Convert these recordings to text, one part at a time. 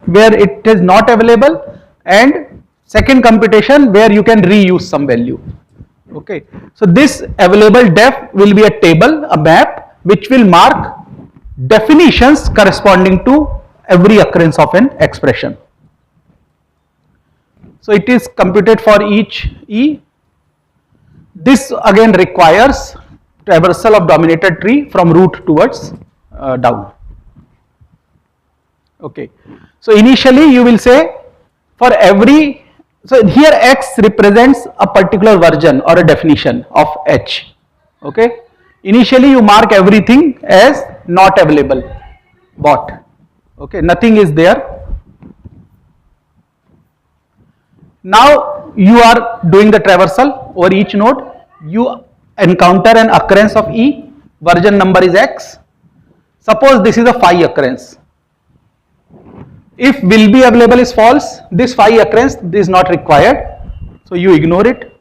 where it is not available, and second computation where you can reuse some value. Okay, so this available def will be a table, a map, which will mark definitions corresponding to every occurrence of an expression. So it is computed for each E. This again requires traversal of dominated tree from root towards down. Okay, so initially you will say for every, so here X represents a particular version or a definition of H. Okay, initially you mark everything as not available, bot. Okay, nothing is there. Now you are doing the traversal over each node. You encounter an occurrence of E, version number is X. Suppose this is a phi occurrence. If will be available is false, this phi occurrence is not required, so you ignore it.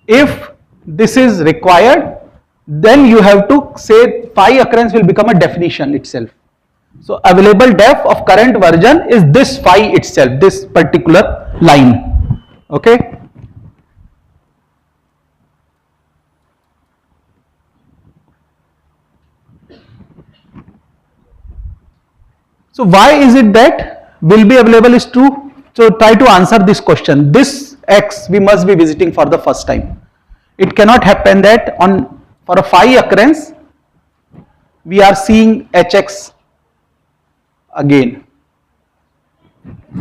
If this is required, then you have to say phi occurrence will become a definition itself. So available def of current version is this phi itself, this particular line. Okay. So why is it that will be available is true? So try to answer this question. This X we must be visiting for the first time. It cannot happen that on for a phi occurrence we are seeing Hx again.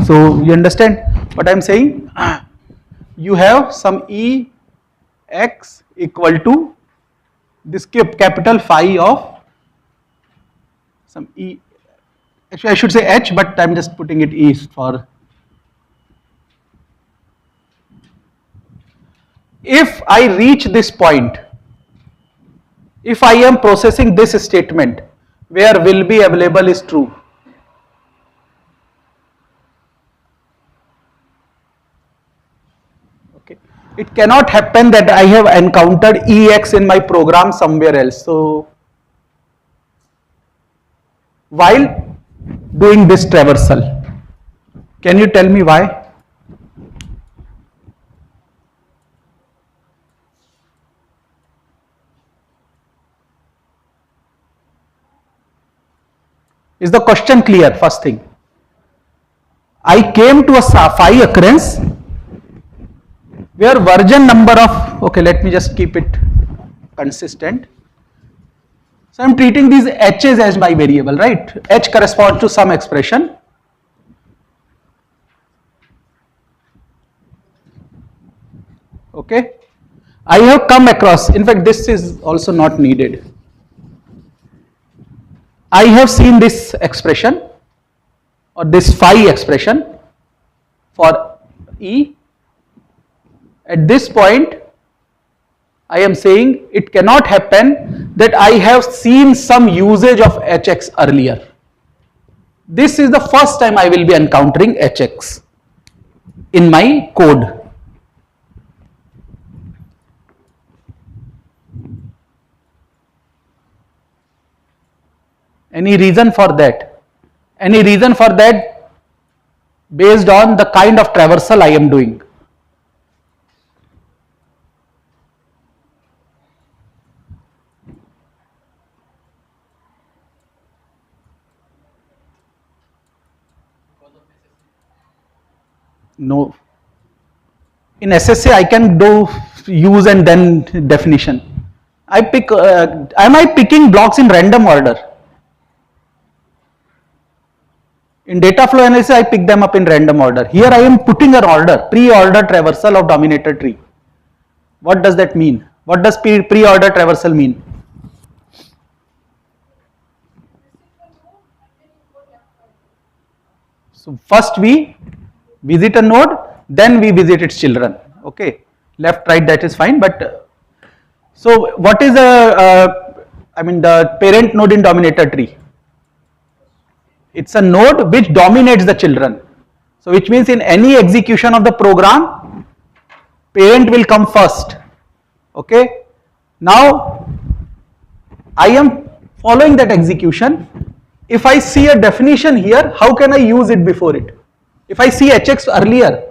So you understand what I am saying? You have some Ex equal to this capital phi of some E. Actually I should say H, but I am just putting it E for. If I reach this point, if I am processing this statement where will be available is true, okay, it cannot happen that I have encountered Ex in my program somewhere else. So while doing this traversal, can you tell me why? Is the question clear? First thing, I came to a phi occurrence where version number of, okay, let me just keep it consistent. So I am treating these H's as my variable, right? H corresponds to some expression. Okay, I have come across, in fact this is also not needed. I have seen this expression or this phi expression for E. At this point I am saying it cannot happen that I have seen some usage of Hx earlier. This is the first time I will be encountering Hx in my code. Any reason for that? Any reason for that based on the kind of traversal I am doing? No. In SSA I can do use and then definition. I pick, am I picking blocks in random order? In data flow analysis I pick them up in random order. Here I am putting an order, pre-order traversal of dominated tree. What does that mean? What does pre-order traversal mean? So first we visit a node, then we visit its children. Okay, left, right, that is fine. But so what is the parent node in dominated tree? It's a node which dominates the children. So which means in any execution of the program, parent will come first. Okay. Now I am following that execution if I see a definition here, how can I use it before it? If I see hx earlier,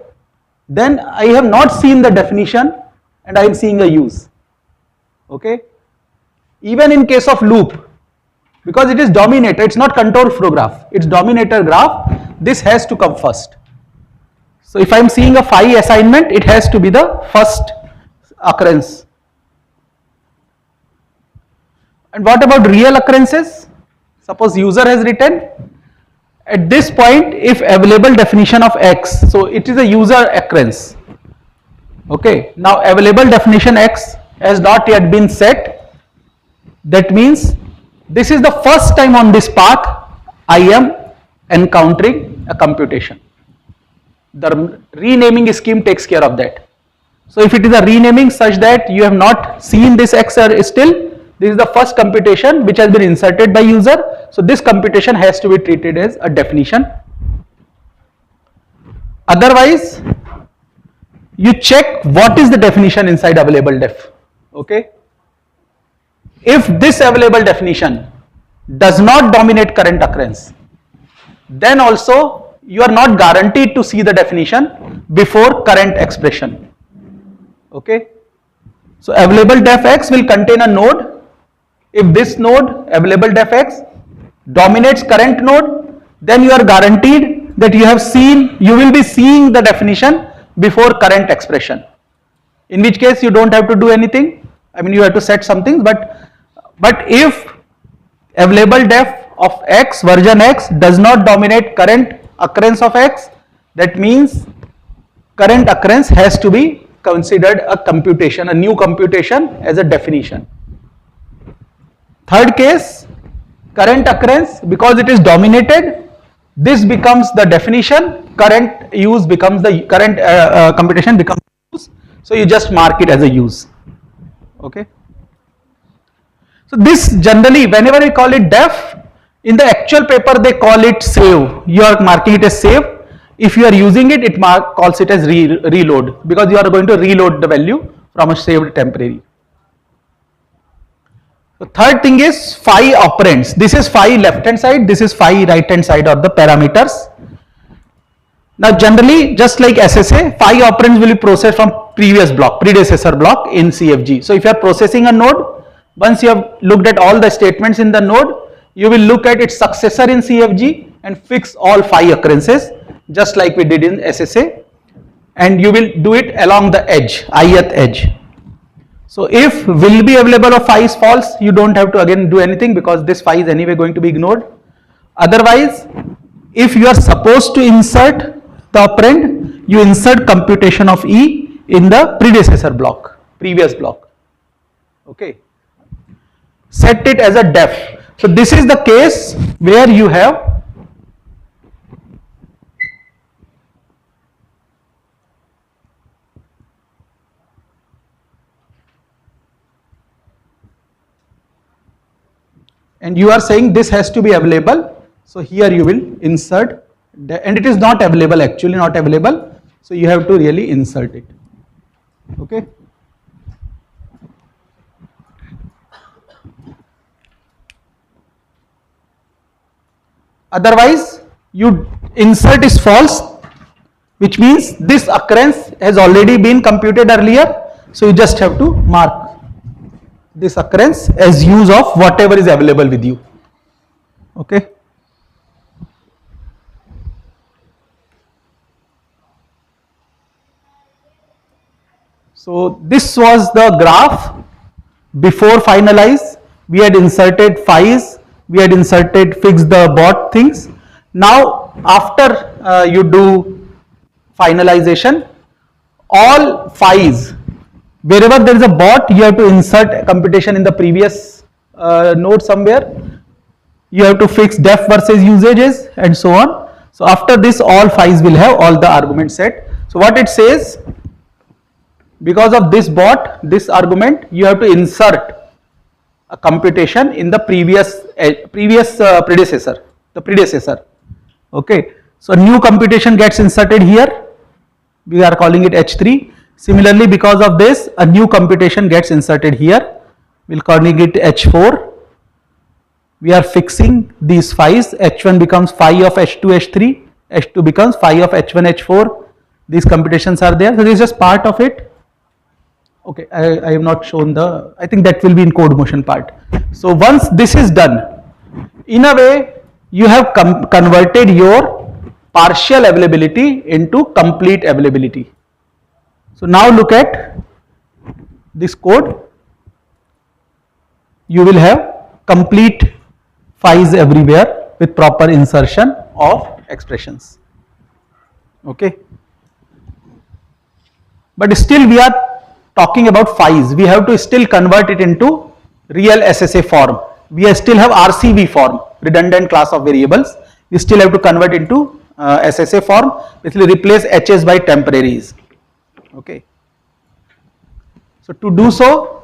then I have not seen the definition and I am seeing a use. Okay. Even in case of loop, because it is dominator, it's not control flow graph, it's dominator graph, this has to come first. So if I am seeing a phi assignment, it has to be the first occurrence. And what about real occurrences? Suppose user has written, at this point if available definition of x, so it is a user occurrence. Okay, now available definition x has not yet been set. That means this is the first time on this path I am encountering a computation. The renaming scheme takes care of that. So if it is a renaming such that you have not seen this x still, this is the first computation which has been inserted by user. So this computation has to be treated as a definition. Otherwise, you check what is the definition inside available def. Okay. If this available definition does not dominate current occurrence, then also you are not guaranteed to see the definition before current expression. Okay. So available def x will contain a node. If this node available def x dominates current node, then you are guaranteed that you will be seeing the definition before current expression. In which case you don't have to do anything. I mean, you have to set some things, but if available def of x, version x, does not dominate current occurrence of x, that means current occurrence has to be considered a computation, a new computation as a definition. Third case, current occurrence, because it is dominated, this becomes the definition, current use becomes the current computation becomes use, so you just mark it as a use. Okay. So this generally, whenever we call it def, in the actual paper they call it save. You are marking it as save. If you are using it, it calls it as reload, because you are going to reload the value from a saved temporary. The third thing is phi operands. This is phi left hand side, this is phi right hand side of the parameters. Now generally, just like SSA, phi operands will be processed from predecessor block in CFG. So if you are processing a node, once you have looked at all the statements in the node, you will look at its successor in CFG and fix all phi occurrences, just like we did in SSA, and you will do it along the edge, ith edge. So if will be available of phi is false, you don't have to again do anything, because this phi is anyway going to be ignored. Otherwise, if you are supposed to insert the operand, you insert computation of E in the predecessor block, previous block. Okay. Set it as a def. So this is the case where you have and you are saying this has to be available. So here you will insert, and it is not available, actually not available. So you have to really insert it. Okay. Otherwise, you insert is false, which means this occurrence has already been computed earlier. So you just have to mark this occurrence as use of whatever is available with you. Okay. So this was the graph before finalize. We had inserted phi's, we had inserted fixed the bot things. Now after you do finalization, all phi's, wherever there is a bot, you have to insert computation in the previous node somewhere. You have to fix def versus usages and so on. So after this, all phi's will have all the arguments set. So what it says, because of this bot, this argument, you have to insert a computation in the previous predecessor. Okay. So new computation gets inserted here. We are calling it H3. Similarly, because of this, a new computation gets inserted here. We'll calling it H4. we are fixing these phi's. H1 becomes phi of H2 H3, H2 becomes phi of H1 H4. These computations are there, so this is just part of it. Okay, I have not shown the, I think that will be in code motion part. So once this is done, in a way you have converted your partial availability into complete availability. So now look at this code. You will have complete phi's everywhere with proper insertion of expressions. Okay. But still we are talking about phi's. We have to still convert it into real SSA form. We still have RCV form, redundant class of variables. We still have to convert into SSA form, basically replace H's by temporaries. Okay. So to do so,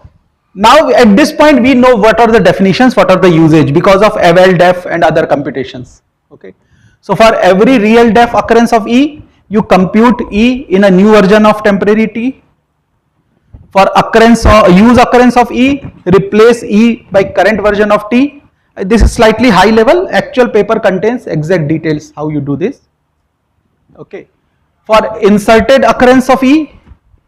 now at this point we know what are the definitions, what are the usage because of eval def and other computations. Okay. So for every real def occurrence of E, you compute E in a new version of temporary T. For occurrence or use occurrence of E, replace E by current version of T. This is slightly high level. Actual paper contains exact details how you do this. Okay. For inserted occurrence of E,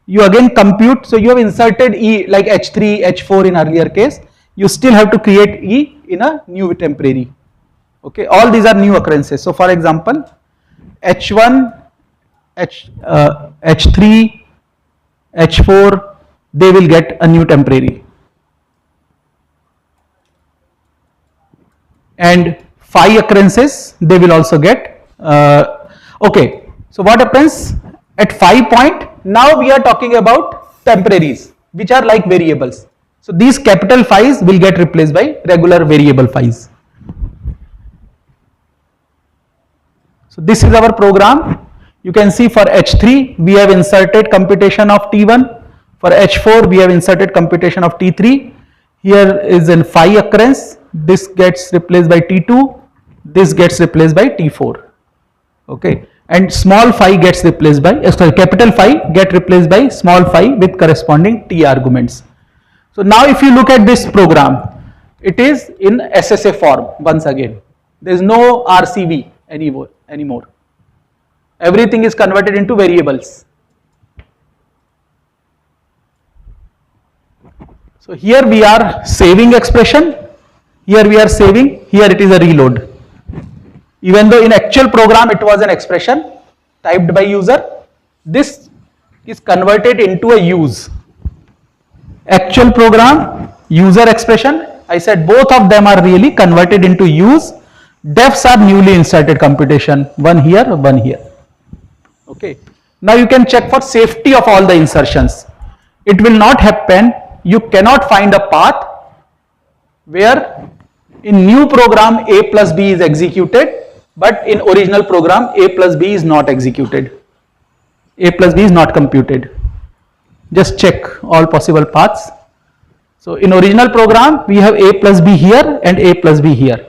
you again compute. So you have inserted E like H3, H4 in earlier case. You still have to create E in a new temporary. Okay. All these are new occurrences. So for example, H1, H3, H4, they will get a new temporary. And phi occurrences, they will also get. Okay, so what happens at phi point? Now we are talking about temporaries, which are like variables. So these capital phi's will get replaced by regular variable phi's. So this is our program. You can see for H3, we have inserted computation of T1. For H4, we have inserted computation of T3. Here is a phi occurrence. This gets replaced by T2. This gets replaced by T4. Okay. And small phi gets replaced by, capital phi get replaced by small phi with corresponding T arguments. So now if you look at this program, it is in SSA form once again. There is no RCV anymore. Everything is converted into variables. So here we are saving expression, here we are saving, here it is a reload. Even though in actual program it was an expression typed by user, this is converted into a use. Actual program, user expression, I said both of them are really converted into use. Defs are newly inserted computation, one here, one here. Okay. Now you can check for safety of all the insertions. It will not happen. You cannot find a path where in new program A plus B is executed, but in original program A plus B is not executed. A plus B is not computed. Just check all possible paths. So in original program we have A plus B here and A plus B here.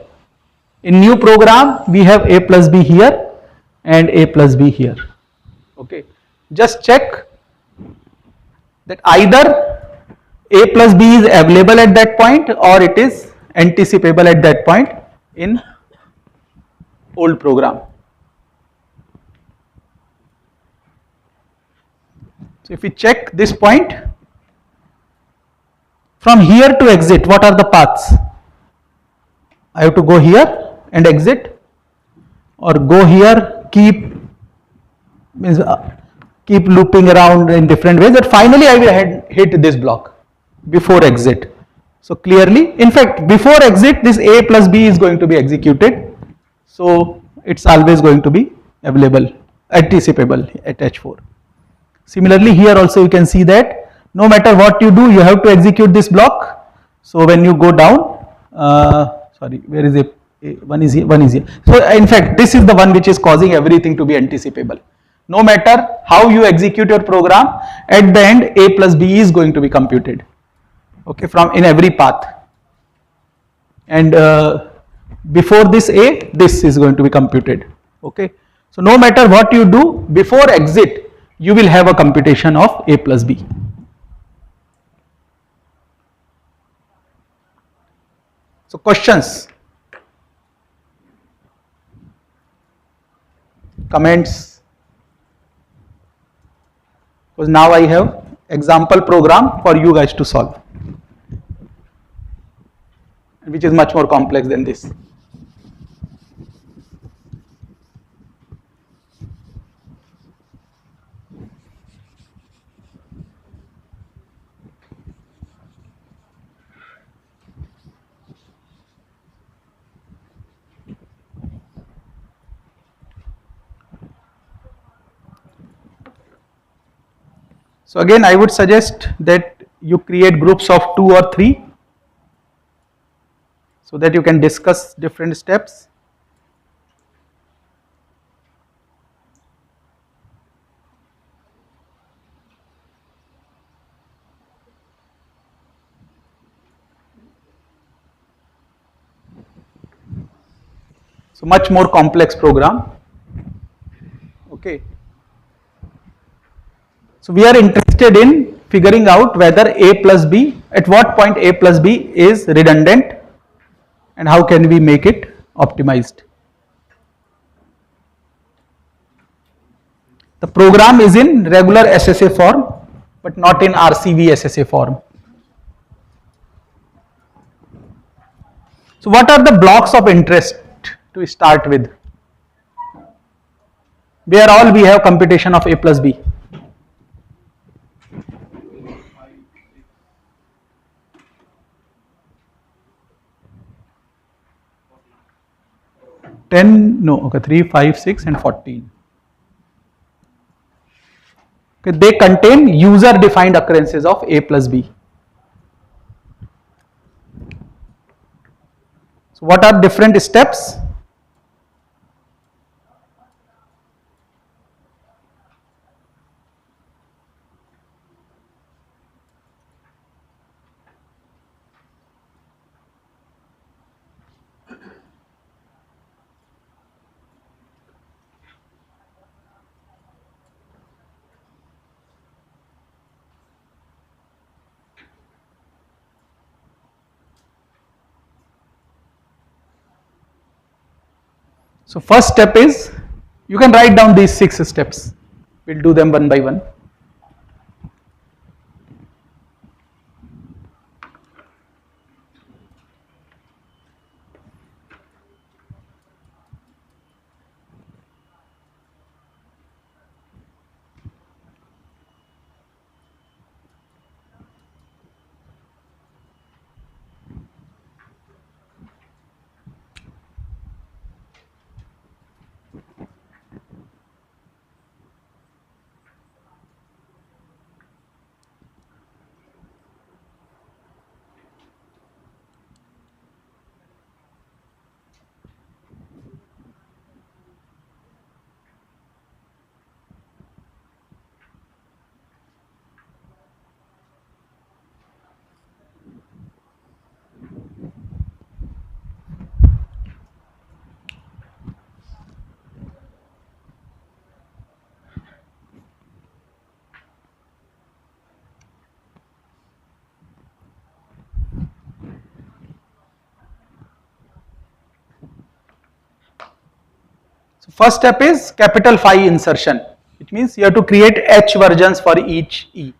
In new program we have A plus B here and A plus B here. Okay. Just check that either A plus B is available at that point or it is anticipable at that point in old program. So if we check this point, from here to exit, what are the paths? I have to go here and exit, or go here, keep looping around in different ways, but finally I will hit this block before exit. So clearly, in fact, before exit this A plus B is going to be executed, so it's always going to be available, anticipable at H4. Similarly here also you can see that no matter what you do, you have to execute this block. So when you go down, sorry, where is it? One is here. So in fact this is the one which is causing everything to be anticipable. No matter how you execute your program, at the end A plus B is going to be computed. Okay, from in every path, and before this A, this is going to be computed. Okay, so no matter what you do, before exit you will have a computation of A plus B. So questions? comments, because now I have example program for you guys to solve, which is much more complex than this. So again, I would suggest that you create groups of 2 or 3 so that you can discuss different steps. So much more complex program. Okay. So we are interested in figuring out whether A plus B, at what point A plus B is redundant and how can we make it optimized. The program is in regular SSA form but not in RCV SSA form. So what are the blocks of interest to start with? Where all we have computation of A plus B. 10, no, okay, 3, 5, 6 and 14. Okay, they contain user defined occurrences of A plus B. So what are different steps? So first step is, you can write down these 6 steps. We'll do them one by one. So first step is capital phi insertion, which means you have to create H versions for each E.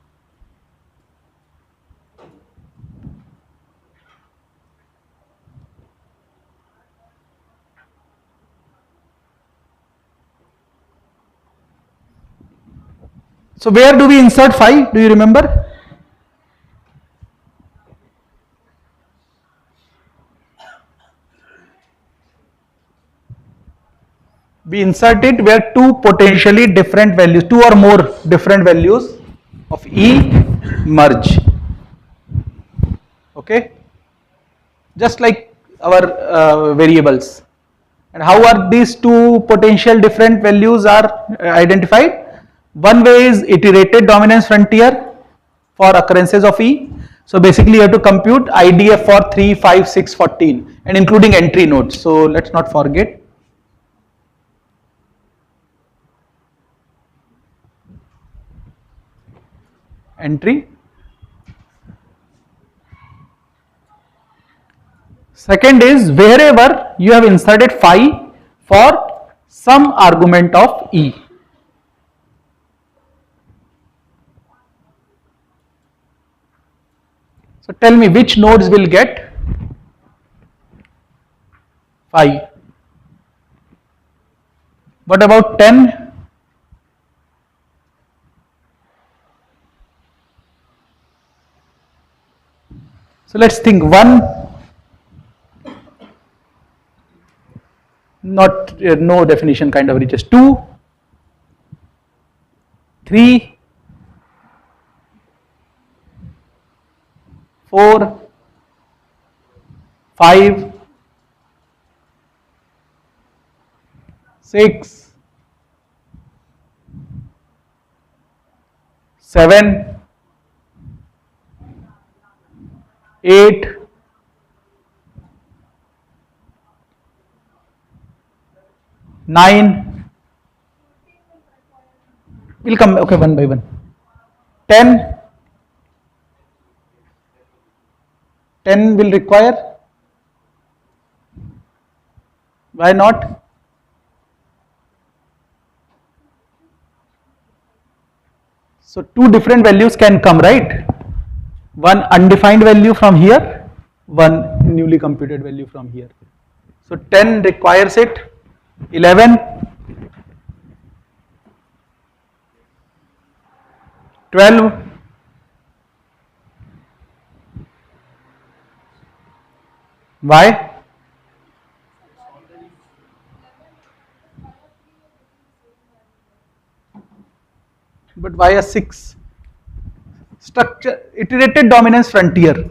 So where do we insert phi? Do you remember? We insert it where two potentially different values, 2 or more different values of E merge. Okay, just like our variables. And how are these two potential different values are identified? One way is iterated dominance frontier for occurrences of E. So basically you have to compute IDF for 3, 5, 6, 14 and including entry nodes. So let's not forget. Entry. Second is wherever you have inserted phi for some argument of E. So tell me which nodes will get 5. What about 10? So let's think 1, not no definition kind of reaches 2, 3, 4, 5, 6, 7, 8, 9. We'll come, okay, one by one. 10. 10 will require. Why not? So two different values can come, right? One undefined value from here, one newly computed value from here. So 10 requires it. 11, 12, 'Why? But why a 6? Structure, iterated dominance frontier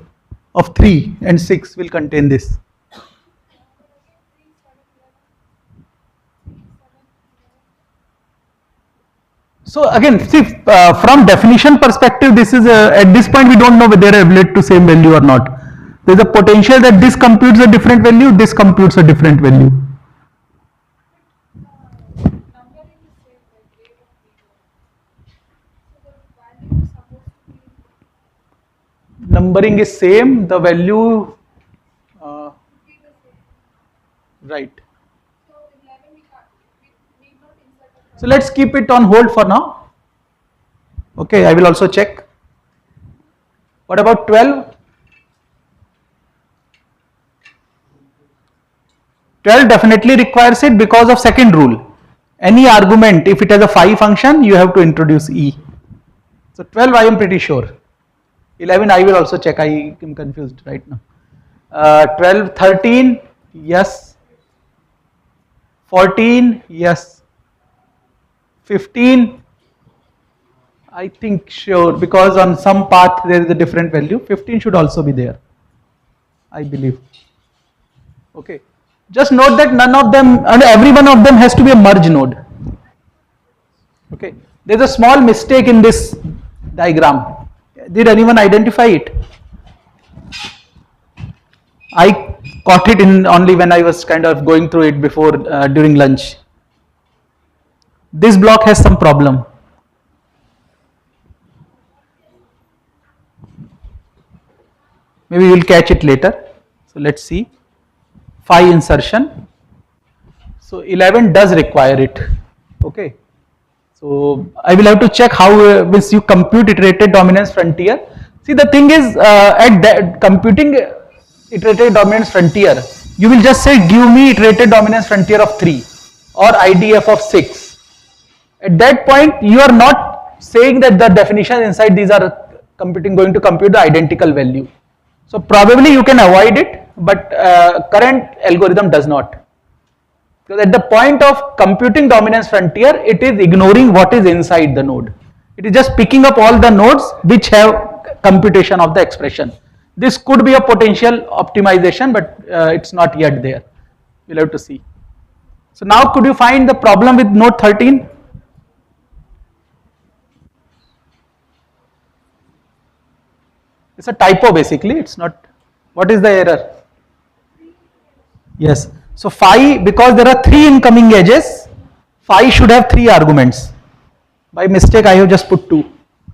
of 3 and 6 will contain this. So again, see, from definition perspective, this is at this point we don't know whether they are related to same value or not. There is a potential that this computes a different value, this computes a different value. Numbering is same, the value, right. So let's keep it on hold for now. Okay, I will also check. What about 12? 12 definitely requires it because of second rule. Any argument, if it has a phi function, you have to introduce E. So 12 I am pretty sure. 11 I will also check, I am confused right now. 12, 13, yes. 14, yes. 15, I think sure, because on some path there is a different value. 15 should also be there, I believe. Okay. Just note that none of them, and every one of them has to be a merge node. Okay. There is a small mistake in this diagram. Did anyone identify it? I caught it in only when I was kind of going through it before during lunch. This block has some problem. Maybe we will catch it later. So let's see. Phi insertion. So 11 does require it. Okay. So I will have to check how once you compute iterated dominance frontier. See, the thing is at that computing iterated dominance frontier, you will just say give me iterated dominance frontier of 3 or IDF of 6. At that point, you are not saying that the definition inside these are going to compute the identical value. So probably you can avoid it, but current algorithm does not. Because at the point of computing dominance frontier, it is ignoring what is inside the node. It is just picking up all the nodes which have computation of the expression. This could be a potential optimization, but it's not yet there. We'll have to see. So now could you find the problem with node 13? It's a typo basically, it's not. What is the error? Yes. So phi, because there are 3 incoming edges, phi should have 3 arguments. By mistake I have just put 2.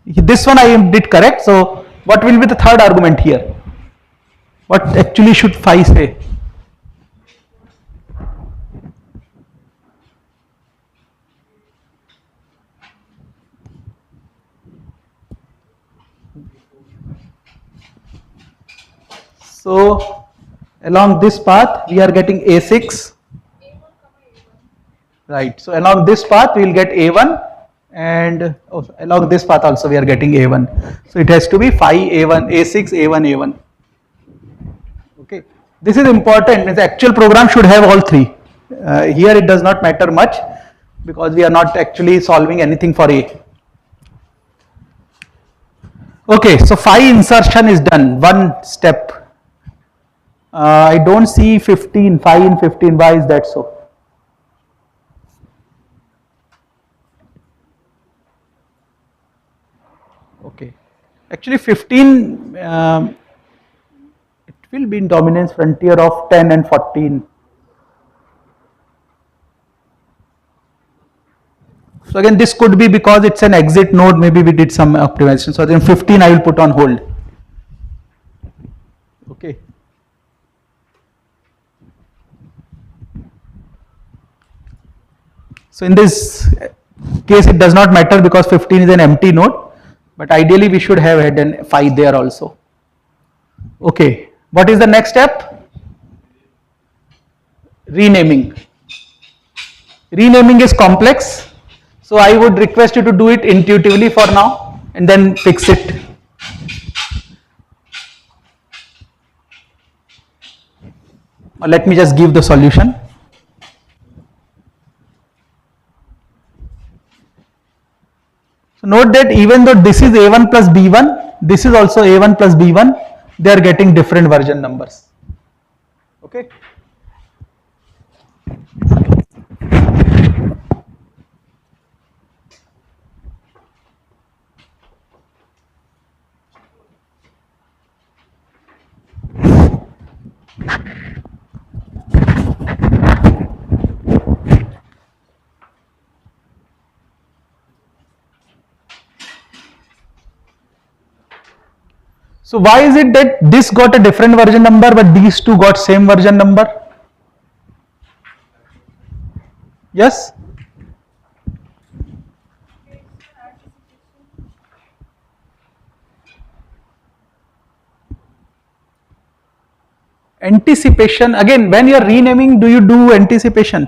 This one I did correct. So what will be the third argument here? What actually should phi say? So along this path we are getting A6, right? So along this path we will get A1, and along this path also we are getting A1. So it has to be phi A1, A6, A1, A1. Okay, this is important. The actual program should have all three. Here it does not matter much because we are not actually solving anything for A. Okay, so phi insertion is done, one step. I don't see 15, phi in 15, why is that so? Okay, actually 15, it will be in dominance frontier of 10 and 14. So again, this could be because it's an exit node, maybe we did some optimization. So then 15 I will put on hold. Okay. So in this case it does not matter because 15 is an empty node, but ideally we should have had an phi there also. Okay, what is the next step? Renaming. Renaming is complex, so I would request you to do it intuitively for now and then fix it. Or let me just give the solution. So note that even though this is A1 plus B1, this is also A1 plus B1, they are getting different version numbers. Okay. So why is it that this got a different version number but these two got same version number? Yes? Anticipation, again when you are renaming, do you do anticipation?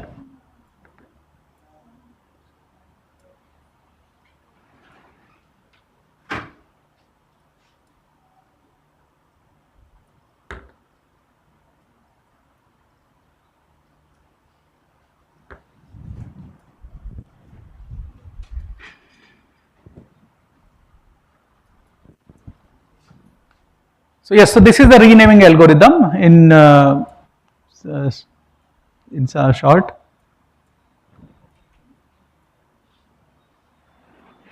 So yes, so this is the renaming algorithm in short.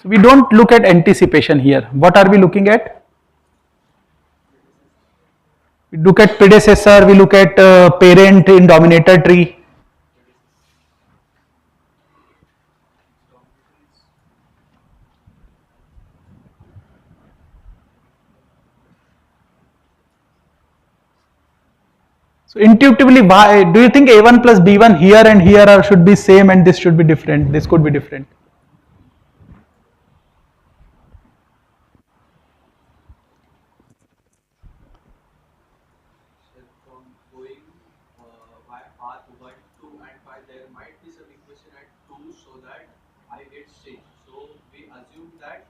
So we don't look at anticipation here. What are we looking at? We look at predecessor, we look at parent in dominator tree. So intuitively, why do you think A1 plus B1 here and here are, should be same and this should be different? This could be different. From going by path 1, 2 and 5, there might be some equation at 2 so that I get change. So we assume that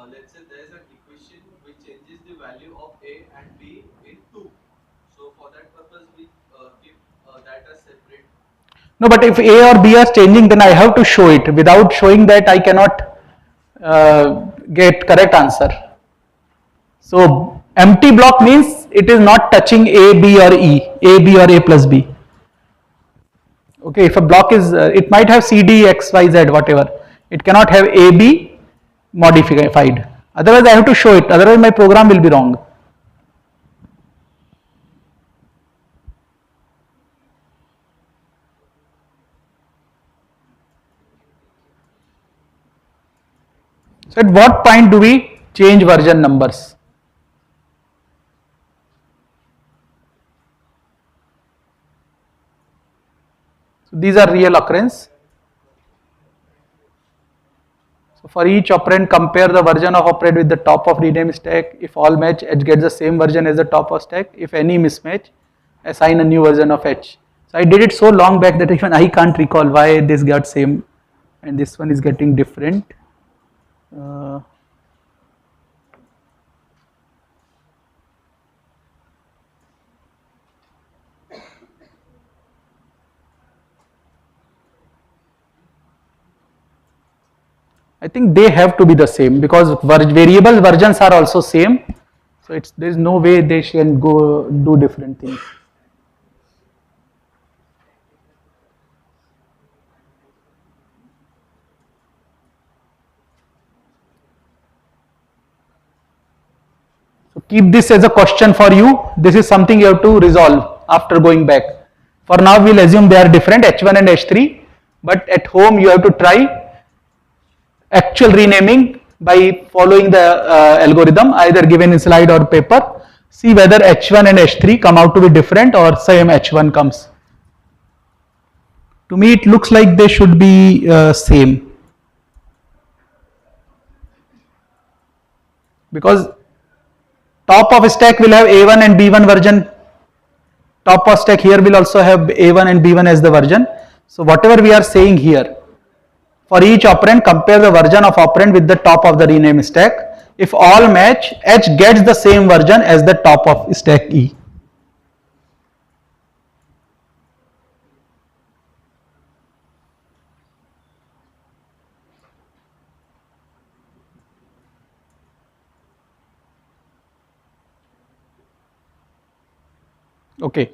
let's say there is an equation which changes the value of A and B in 2. So for that purpose we keep that as separate. No, but if A or B are changing, then I have to show it. Without showing that, I cannot get correct answer. So empty block means it is not touching A, B or E, A, B or A plus B. Okay, if a block is, it might have C, D, X, Y, Z, whatever. It cannot have A, B modified. Otherwise, I have to show it. Otherwise, my program will be wrong. So at what point do we change version numbers? So these are real occurrence. for each operand, compare the version of operand with the top of rename stack. If all match, H gets the same version as the top of stack. If any mismatch, assign a new version of H. So I did it so long back that even I can't recall why this got same and this one is getting different. I think they have to be the same because variable versions are also same. So there is no way they can go do different things. So keep this as a question for you. This is something you have to resolve after going back. For now, we'll assume they are different, H1 and H3, but at home you have to try actual renaming by following the algorithm either given in slide or paper. See whether H1 and H3 come out to be different or same H1 comes. To me it looks like they should be same, because top of stack will have A1 and B1 version. Top of stack here will also have A1 and B1 as the version. So whatever we are saying here, for each operand, compare the version of operand with the top of the rename stack. If all match, H gets the same version as the top of stack E. Okay.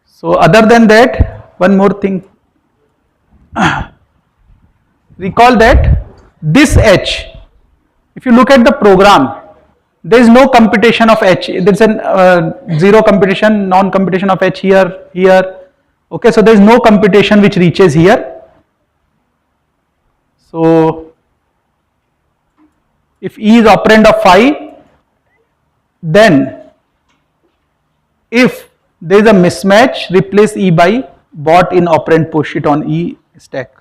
So other than that, one more thing. Recall that this H, if you look at the program, there is no computation of H. There is a zero computation, non-computation of H here, here. Okay, so there is no computation which reaches here. So if E is operand of phi, then if there is a mismatch, replace E by bot in operand push it on E stack.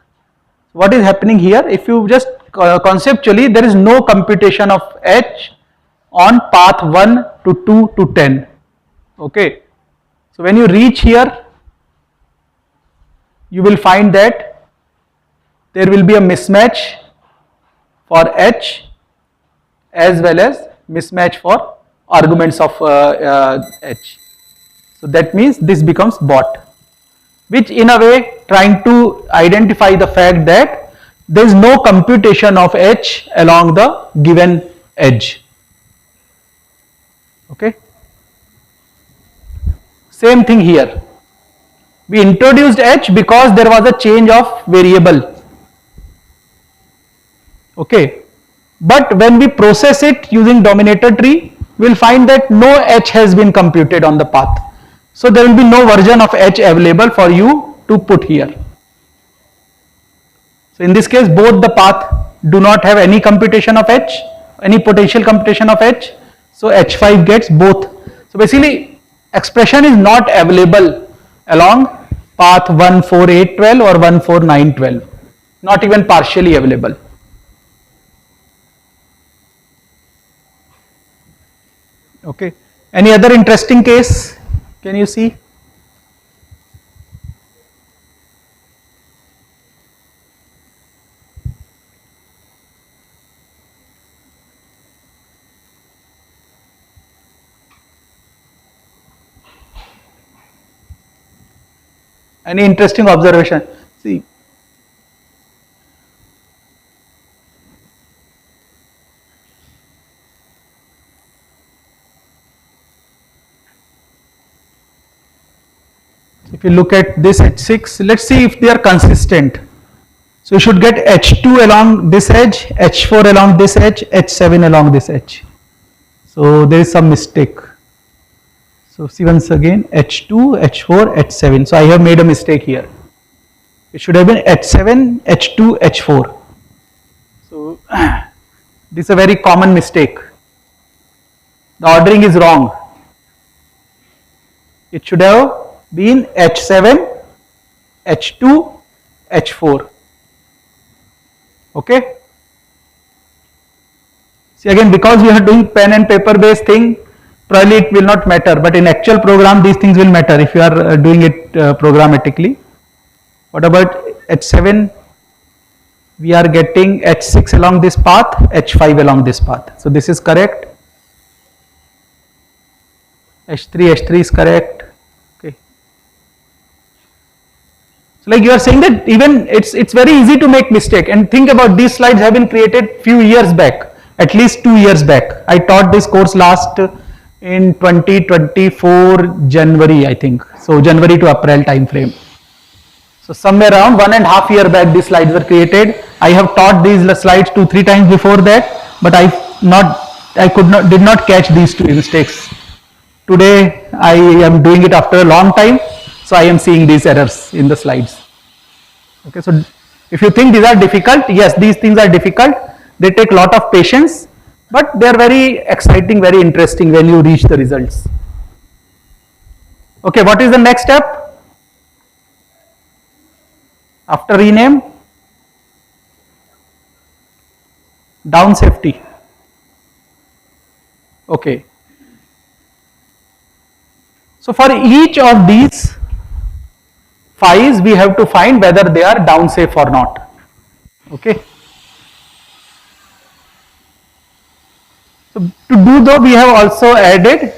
What is happening here? If you just conceptually, there is no computation of H on path 1 to 2 to 10. Okay. So when you reach here, you will find that there will be a mismatch for H as well as mismatch for arguments of H. So that means this becomes bot, which in a way trying to identify the fact that there is no computation of H along the given edge. Okay. Same thing here. We introduced H because there was a change of variable. Okay. But when we process it using dominator tree, we will find that no H has been computed on the path. So there will be no version of H available for you to put here. So in this case, both the path do not have any computation of H, any potential computation of H. So H5 gets both. So basically, expression is not available along path 1, 4, 8, 12 or 1, 4, 9, 12. Not even partially available. Okay. Any other interesting case? Can you see? Any interesting observation? See. If you look at this H6, let's see if they are consistent. So you should get H2 along this edge, H4 along this edge, H7 along this edge. So there is some mistake. So see once again H2, H4, H7. So I have made a mistake here. It should have been H7, H2, H4. So this is a very common mistake. The ordering is wrong. It should have been H7, H2, H4. Okay. See again, because we are doing pen and paper based thing, probably it will not matter, but in actual program these things will matter if you are doing it programmatically. What about H7? We are getting H6 along this path, H5 along this path. So this is correct. H3 is correct. Okay. So like you are saying that even it's very easy to make mistake, and think about these slides have been created few years back, at least 2 years back. I taught this course last in 2024 January, I think. So January to April time frame. So somewhere around 1.5 years back these slides were created. I have taught these slides 2-3 times before that, but did not catch these two mistakes. Today I am doing it after a long time, so I am seeing these errors in the slides. Okay, so if you think these are difficult, yes, these things are difficult. They take a lot of patience, but they are very exciting, very interesting when you reach the results. Okay, what is the next step? After rename, down safety. Okay. So for each of these phi's, we have to find whether they are down safe or not. Okay. So to do though, we have also added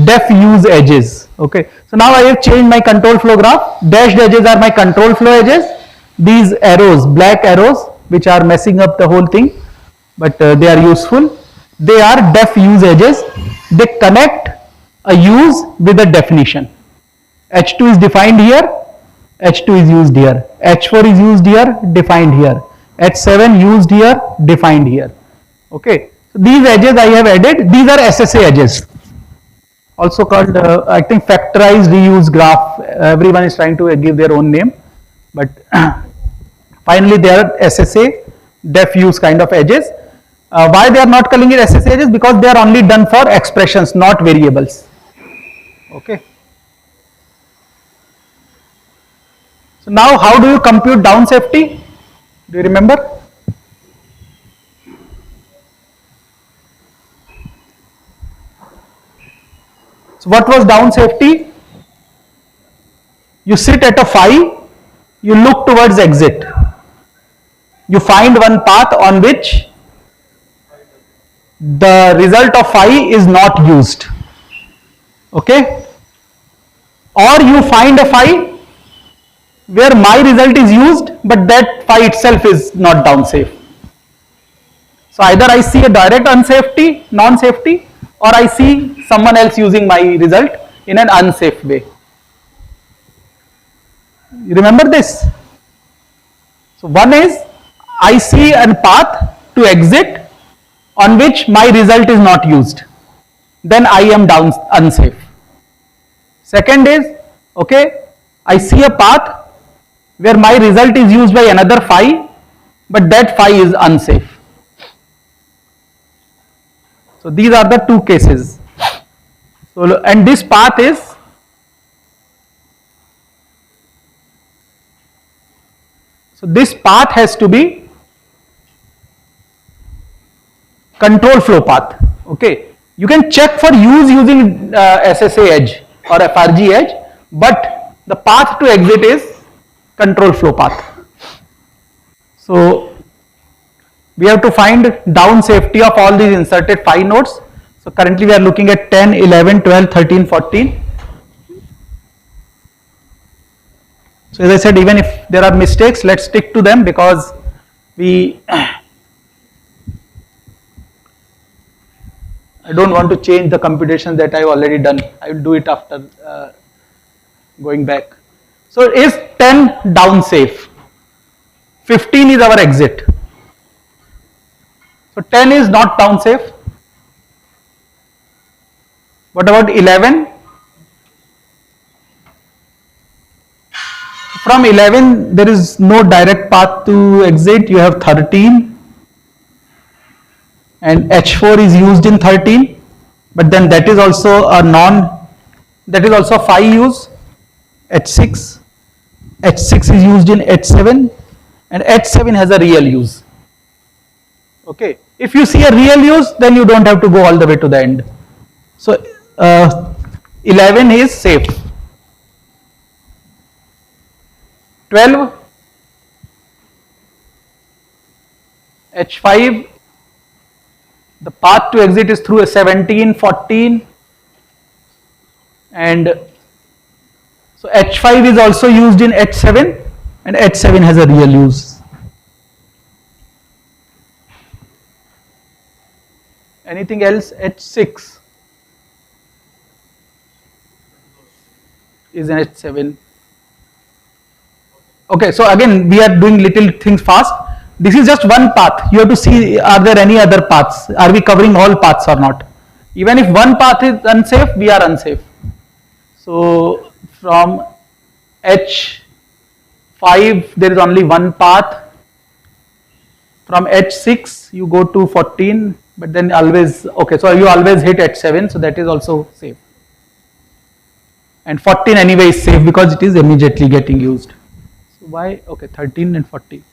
def use edges. Okay. So now I have changed my control flow graph. Dashed edges are my control flow edges. These arrows, black arrows, which are messing up the whole thing, but they are useful. They are def use edges. They connect a use with a definition. H2 is defined here, H2 is used here, H4 is used here, defined here, H7 used here, defined here. Okay, so these edges I have added. These are SSA edges, also called I think factorized reuse graph. Everyone is trying to give their own name, but finally they are SSA def use kind of edges. Why they are not calling it SSA edges? Because they are only done for expressions, not variables. Okay. So now how do you compute down safety? Do you remember? So what was down safety? You sit at a phi, you look towards exit. You find one path on which the result of phi is not used. Okay? Or you find a phi where my result is used, but that phi itself is not down safe. So either I see a direct unsafety, non-safety, or I see someone else using my result in an unsafe way. You remember this? So one is I see a path to exit on which my result is not used. Then I am unsafe. Second is, okay, I see a path where my result is used by another phi, but that phi is unsafe. So these are the two cases. So, and this path is this path has to be control flow path. Okay, you can check for use using SSA edge or FRG edge, but the path to exit is control flow path. So we have to find down safety of all these inserted phi nodes. So currently we are looking at 10, 11, 12, 13, 14. So as I said, even if there are mistakes, let's stick to them because I don't want to change the computation that I have already done. I will do it after going back. So is 10 down safe? 15 is our exit. So 10 is not down safe. What about 11? From 11 there is no direct path to exit. You have 13 and H4 is used in 13, but then that is also a phi use. H6 is used in H7 and H7 has a real use. Okay, if you see a real use, then you don't have to go all the way to the end. So 11 is safe. 12, H5, the path to exit is through a 17, 14, and so H5 is also used in H7, and H7 has a real use. Anything else? H6 is an H7. Okay, so again we are doing little things fast. This is just one path. You have to see, are there any other paths? Are we covering all paths or not? Even if one path is unsafe, we are unsafe. So from H5 there is only one path. From H6 you go to 14, but then always, okay, so you always hit H7, so that is also safe. And 14 anyway is safe because it is immediately getting used. So why? Okay, 13 and 14.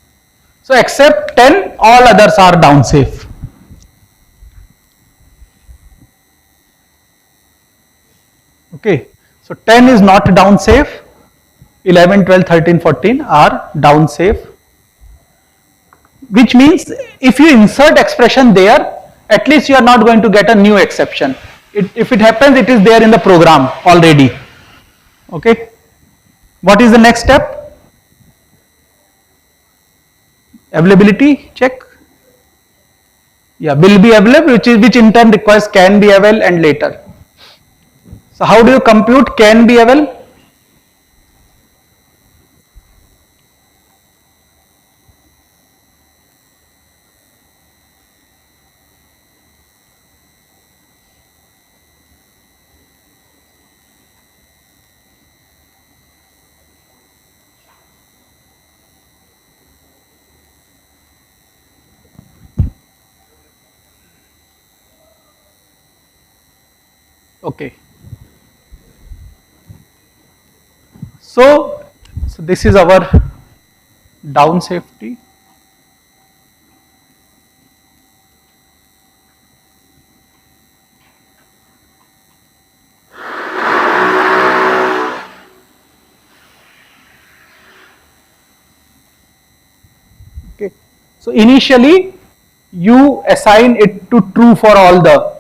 So except 10, all others are down safe. Okay, so 10 is not down safe. 11, 12, 13, 14 are down safe. Which means if you insert expression there, at least you are not going to get a new exception. If it happens, it is there in the program already. Okay. What is the next step? Availability check. Yeah, will be available, which in turn requires can be avail and later. So how do you compute can be avail? Okay. So this is our down safety. Okay. So initially you assign it to true for all the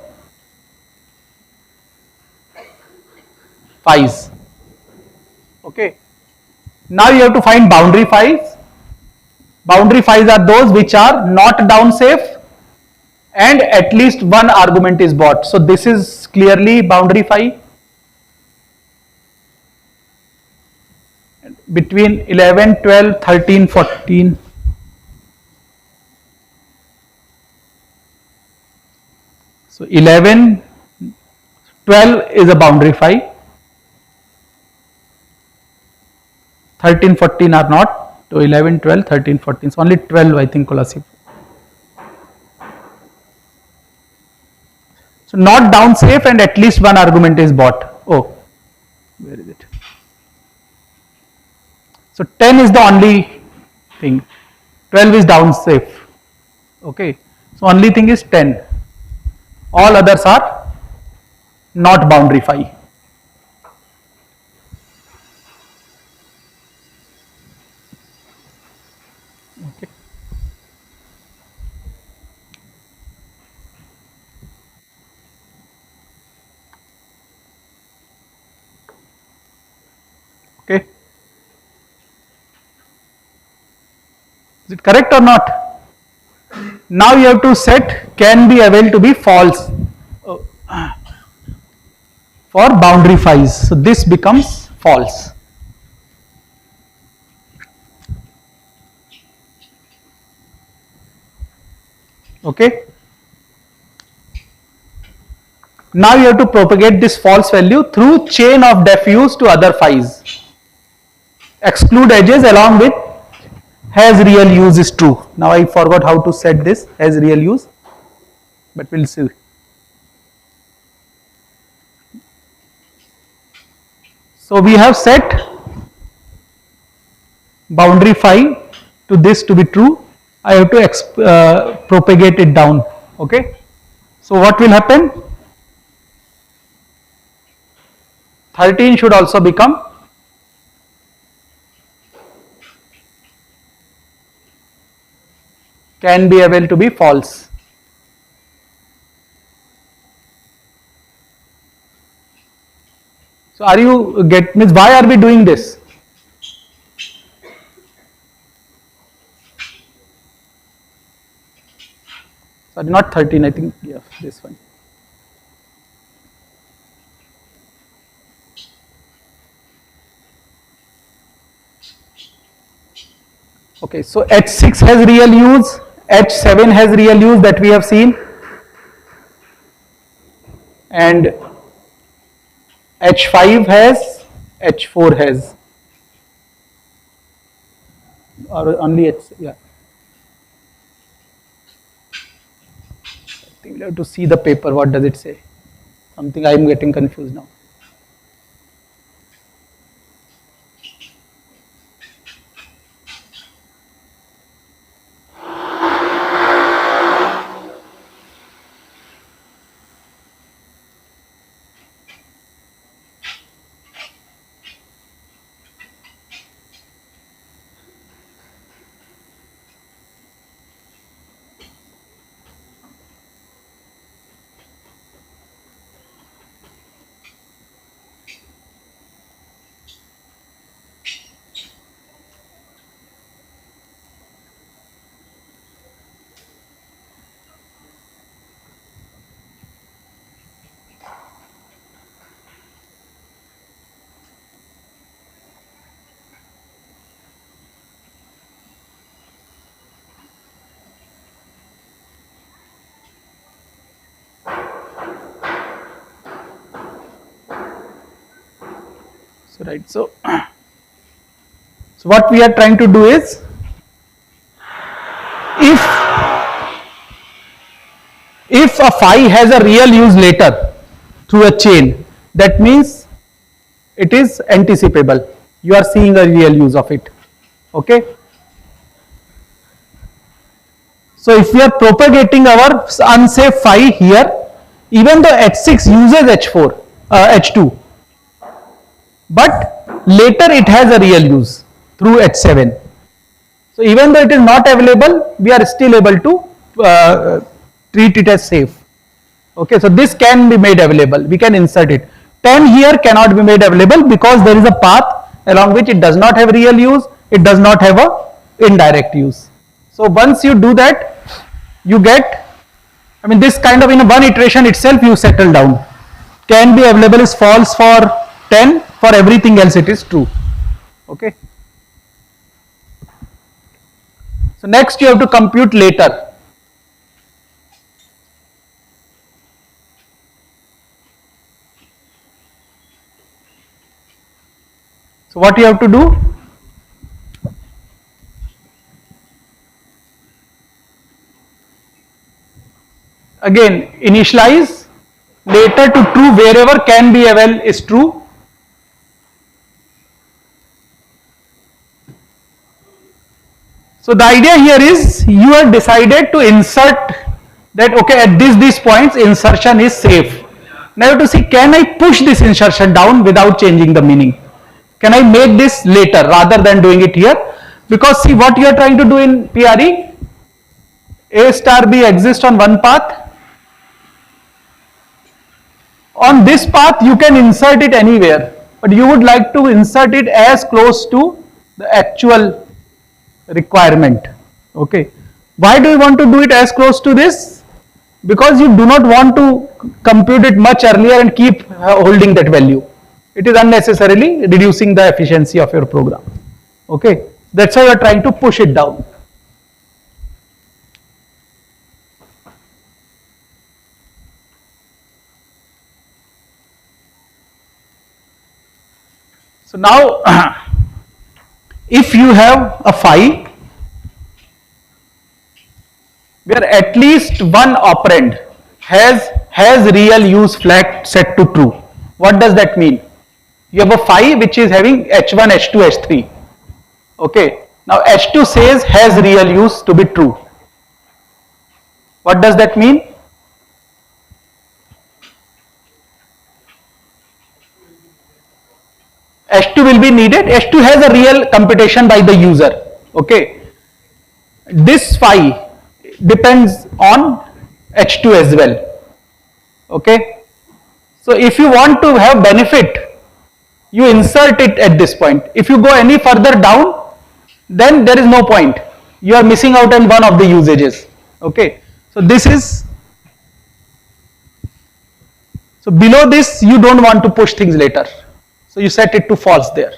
phi's. Okay. Now you have to find boundary phi's. Boundary phi's are those which are not down safe and at least one argument is bought. So this is clearly boundary phi. Between 11, 12, 13, 14. So 11, 12 is a boundary phi. 13, 14 are not. So 11, 12, 13, 14. So only 12 I think Kolasi. So not down safe and at least one argument is bought. Oh, where is it? So 10 is the only thing. 12 is down safe. Okay. So only thing is 10. All others are not boundary phi. Okay. Okay. Is it correct or not? Now you have to set can be availed to be false for boundary phi's. So this becomes false. Okay. Now you have to propagate this false value through chain of def use to other phi's. Exclude edges along with has real use is true. Now I forgot how to set this as real use, but we'll see. So we have set boundary phi to this to be true. I have to propagate it down. Okay. So what will happen? 13 should also become can be able to be false. So are you means why are we doing this? Sorry, not 13, I think, yeah, this one. Okay, so H6 has real use, H7 has real use that we have seen, and H5 has, H4 has, or only H, yeah. I think we have to see the paper, what does it say? Something I am getting confused now. So right, so what we are trying to do is, if a phi has a real use later through a chain, that means it is anticipable. You are seeing a real use of it. Okay. So if we are propagating our unsafe phi here, even though H6 uses H4, H2, but later it has a real use through H7. So even though it is not available, we are still able to treat it as safe. Okay, so this can be made available. We can insert it. 10 here cannot be made available because there is a path along which it does not have real use, it does not have a indirect use. So once you do that, you get, I mean, this kind of in one iteration itself you settle down. Can be available is false for 10, for everything else it is true. Okay. So next you have to compute later. So what you have to do? Again, initialize later to true wherever can be available is true. So the idea here is you have decided to insert that, okay, at these points insertion is safe. Now you have to see, can I push this insertion down without changing the meaning? Can I make this later rather than doing it here? Because see what you are trying to do in PRE, A star B exists on one path. On this path you can insert it anywhere, but you would like to insert it as close to the actual requirement. Okay. Why do you want to do it as close to this? Because you do not want to compute it much earlier and keep holding that value. It is unnecessarily reducing the efficiency of your program. Okay. That's why you are trying to push it down. So now if you have a phi where at least one operand has real use flag set to true, what does that mean? You have a phi which is having h1, h2, h3. Okay. Now H2 says has real use to be true. What does that mean? H2 will be needed. H2 has a real computation by the user. Okay. This phi depends on H2 as well. Okay. So if you want to have benefit, you insert it at this point. If you go any further down, then there is no point. You are missing out on one of the usages. Okay. So this is, so below this you don't want to push things later. So you set it to false there.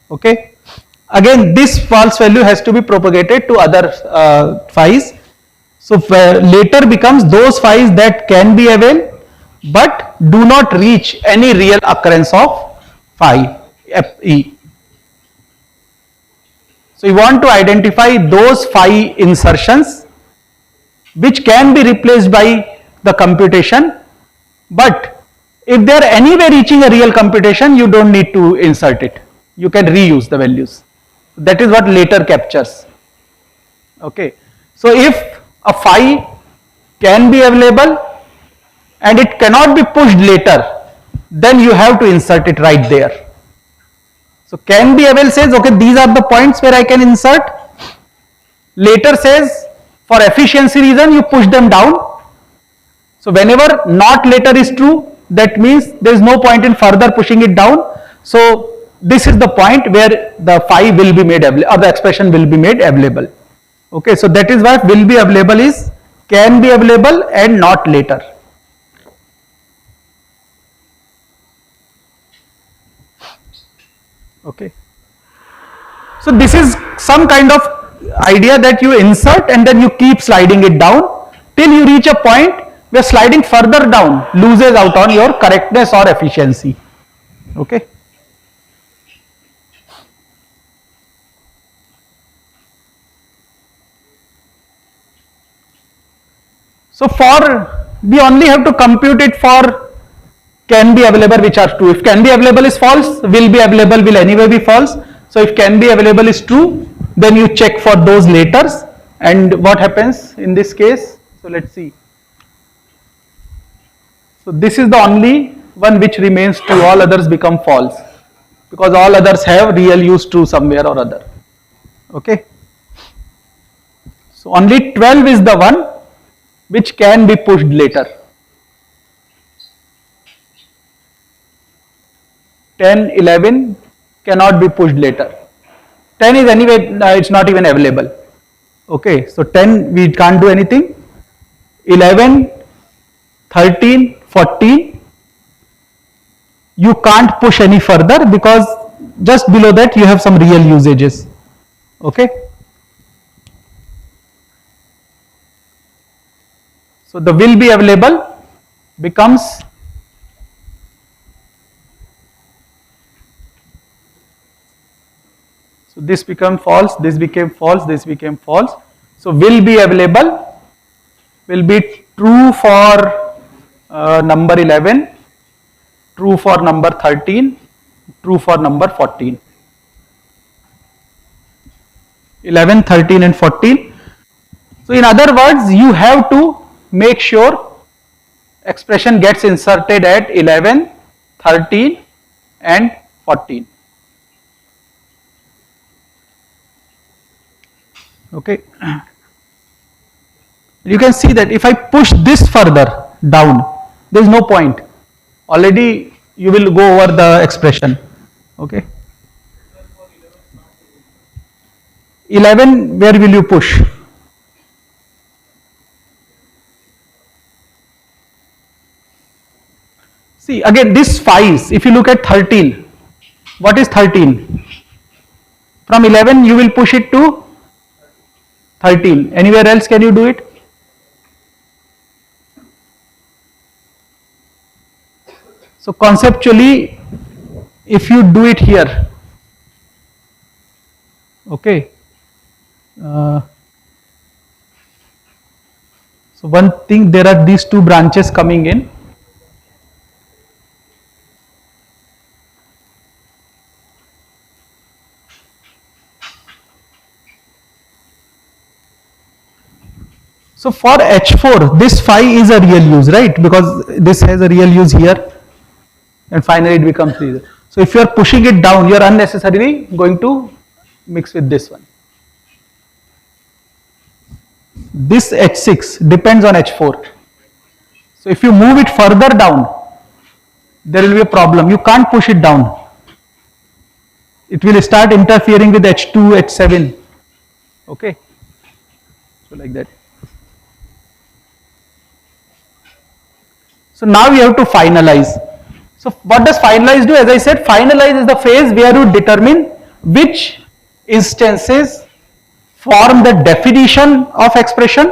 Okay. Again, this false value has to be propagated to other phi's. So later becomes those phi's that can be availed but do not reach any real occurrence of phi E. So you want to identify those phi insertions which can be replaced by the computation, but if they are anyway reaching a real computation, you don't need to insert it. You can reuse the values. That is what later captures. Okay. So if a phi can be available and it cannot be pushed later, then you have to insert it right there. So can be available says, okay, these are the points where I can insert. Later says, for efficiency reason, you push them down. So whenever not later is true, that means there is no point in further pushing it down. So this is the point where the phi will be made available, or the expression will be made available. Okay, so that is why will be available is can be available and not later. Okay. So this is some kind of idea that you insert and then you keep sliding it down till you reach a point where sliding further down loses out on your correctness or efficiency. Okay. So for, we only have to compute it for can be available which are true. If can be available is false, will be available will anyway be false. So if can be available is true, then you check for those laters, and what happens in this case. So let's see. So this is the only one which remains true, all others become false because all others have real use true somewhere or other. Okay. So only 12 is the one which can be pushed later. 10, 11 cannot be pushed later. 10 is anyway, it's not even available. Okay, so 10 we can't do anything. 11, 13, 14, you can't push any further because just below that you have some real usages. Okay. So the will be available becomes this became false, this became false, this became false. So will be available will be true for number 11, true for number 13, true for number 14. 11, 13 and 14. So in other words, you have to make sure expression gets inserted at 11, 13 and 14. Okay. You can see that if I push this further down, there is no point. Already you will go over the expression. Okay. 11, where will you push? See again this phi's, if you look at 13, what is 13? From 11 you will push it to 13. Anywhere else can you do it? So conceptually, if you do it here, okay. So one thing, there are these two branches coming in. So for H4, this phi is a real use, right? Because this has a real use here, and finally it becomes 3. So if you are pushing it down, you are unnecessarily going to mix with this one. This H6 depends on H4. So if you move it further down, there will be a problem. You can't push it down. It will start interfering with H2, H7. Okay. So like that. So now you have to finalize. So what does finalize do? As I said, finalize is the phase where you determine which instances form the definition of expression,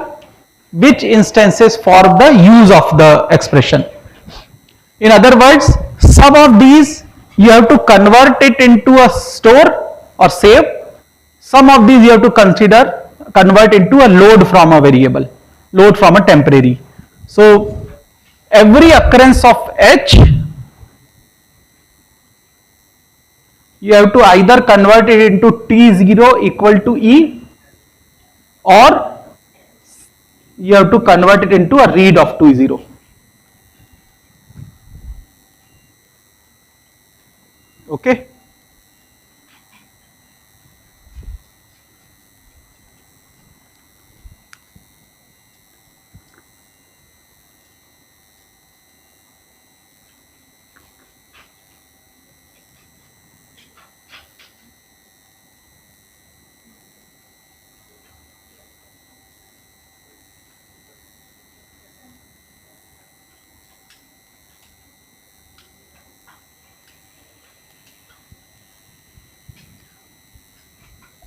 which instances form the use of the expression. In other words, some of these you have to convert it into a store or save. Some of these you have to convert into a load from a variable, load from a temporary. So every occurrence of H, you have to either convert it into T0 equal to E, or you have to convert it into a read of T0. Okay.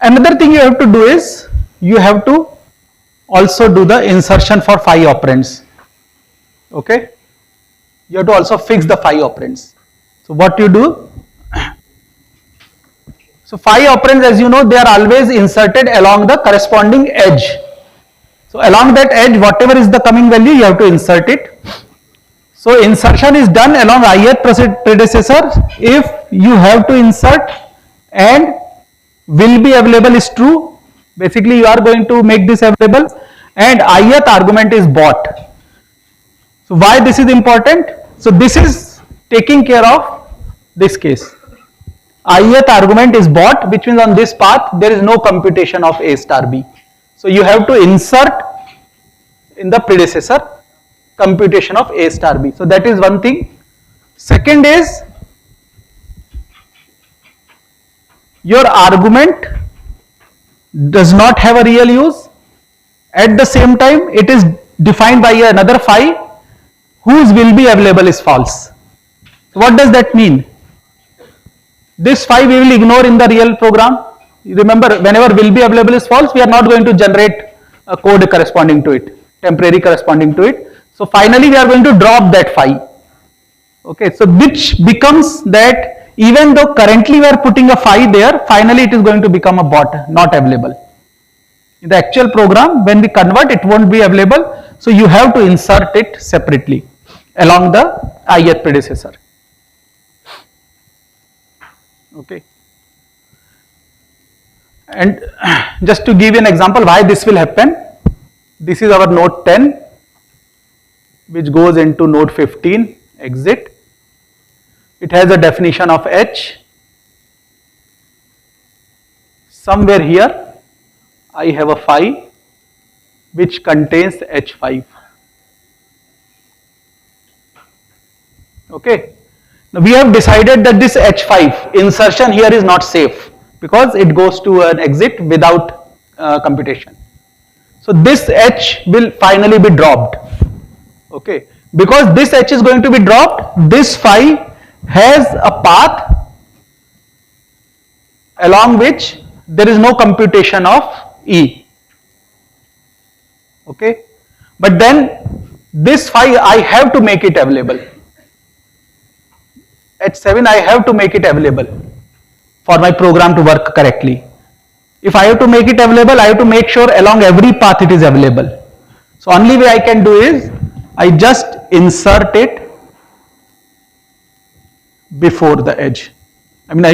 Another thing you have to do is, you have to also do the insertion for phi operands. Okay. You have to also fix the phi operands. So what you do? So phi operands, as you know, they are always inserted along the corresponding edge. So along that edge, whatever is the coming value, you have to insert it. So insertion is done along ith predecessor if you have to insert and will be available is true. Basically you are going to make this available, and ith argument is bought. So why this is important? So this is taking care of this case. Ith argument is bought, which means on this path there is no computation of A star B. So you have to insert in the predecessor computation of A star B. So that is one thing. Second is, your argument does not have a real use. At the same time, it is defined by another phi whose will be available is false. So what does that mean? This phi we will ignore in the real program. Remember, whenever will be available is false, we are not going to generate a code corresponding to it, temporary corresponding to it. So finally we are going to drop that phi. Okay, so which becomes that even though currently we are putting a phi there, finally it is going to become a bot, not available. In the actual program, when we convert, it won't be available. So you have to insert it separately along the ith predecessor. Okay. And just to give you an example why this will happen, this is our node 10, which goes into node 15, exit. It has a definition of H. Somewhere here, I have a phi which contains H5. Okay. Now we have decided that this H5 insertion here is not safe because it goes to an exit without computation. So this H will finally be dropped. Okay. Because this H is going to be dropped, this phi has a path along which there is no computation of E. Okay. But then this phi I have to make it available. H7 I have to make it available for my program to work correctly. If I have to make it available, I have to make sure along every path it is available. So only way I can do is I just insert it before the edge. I mean I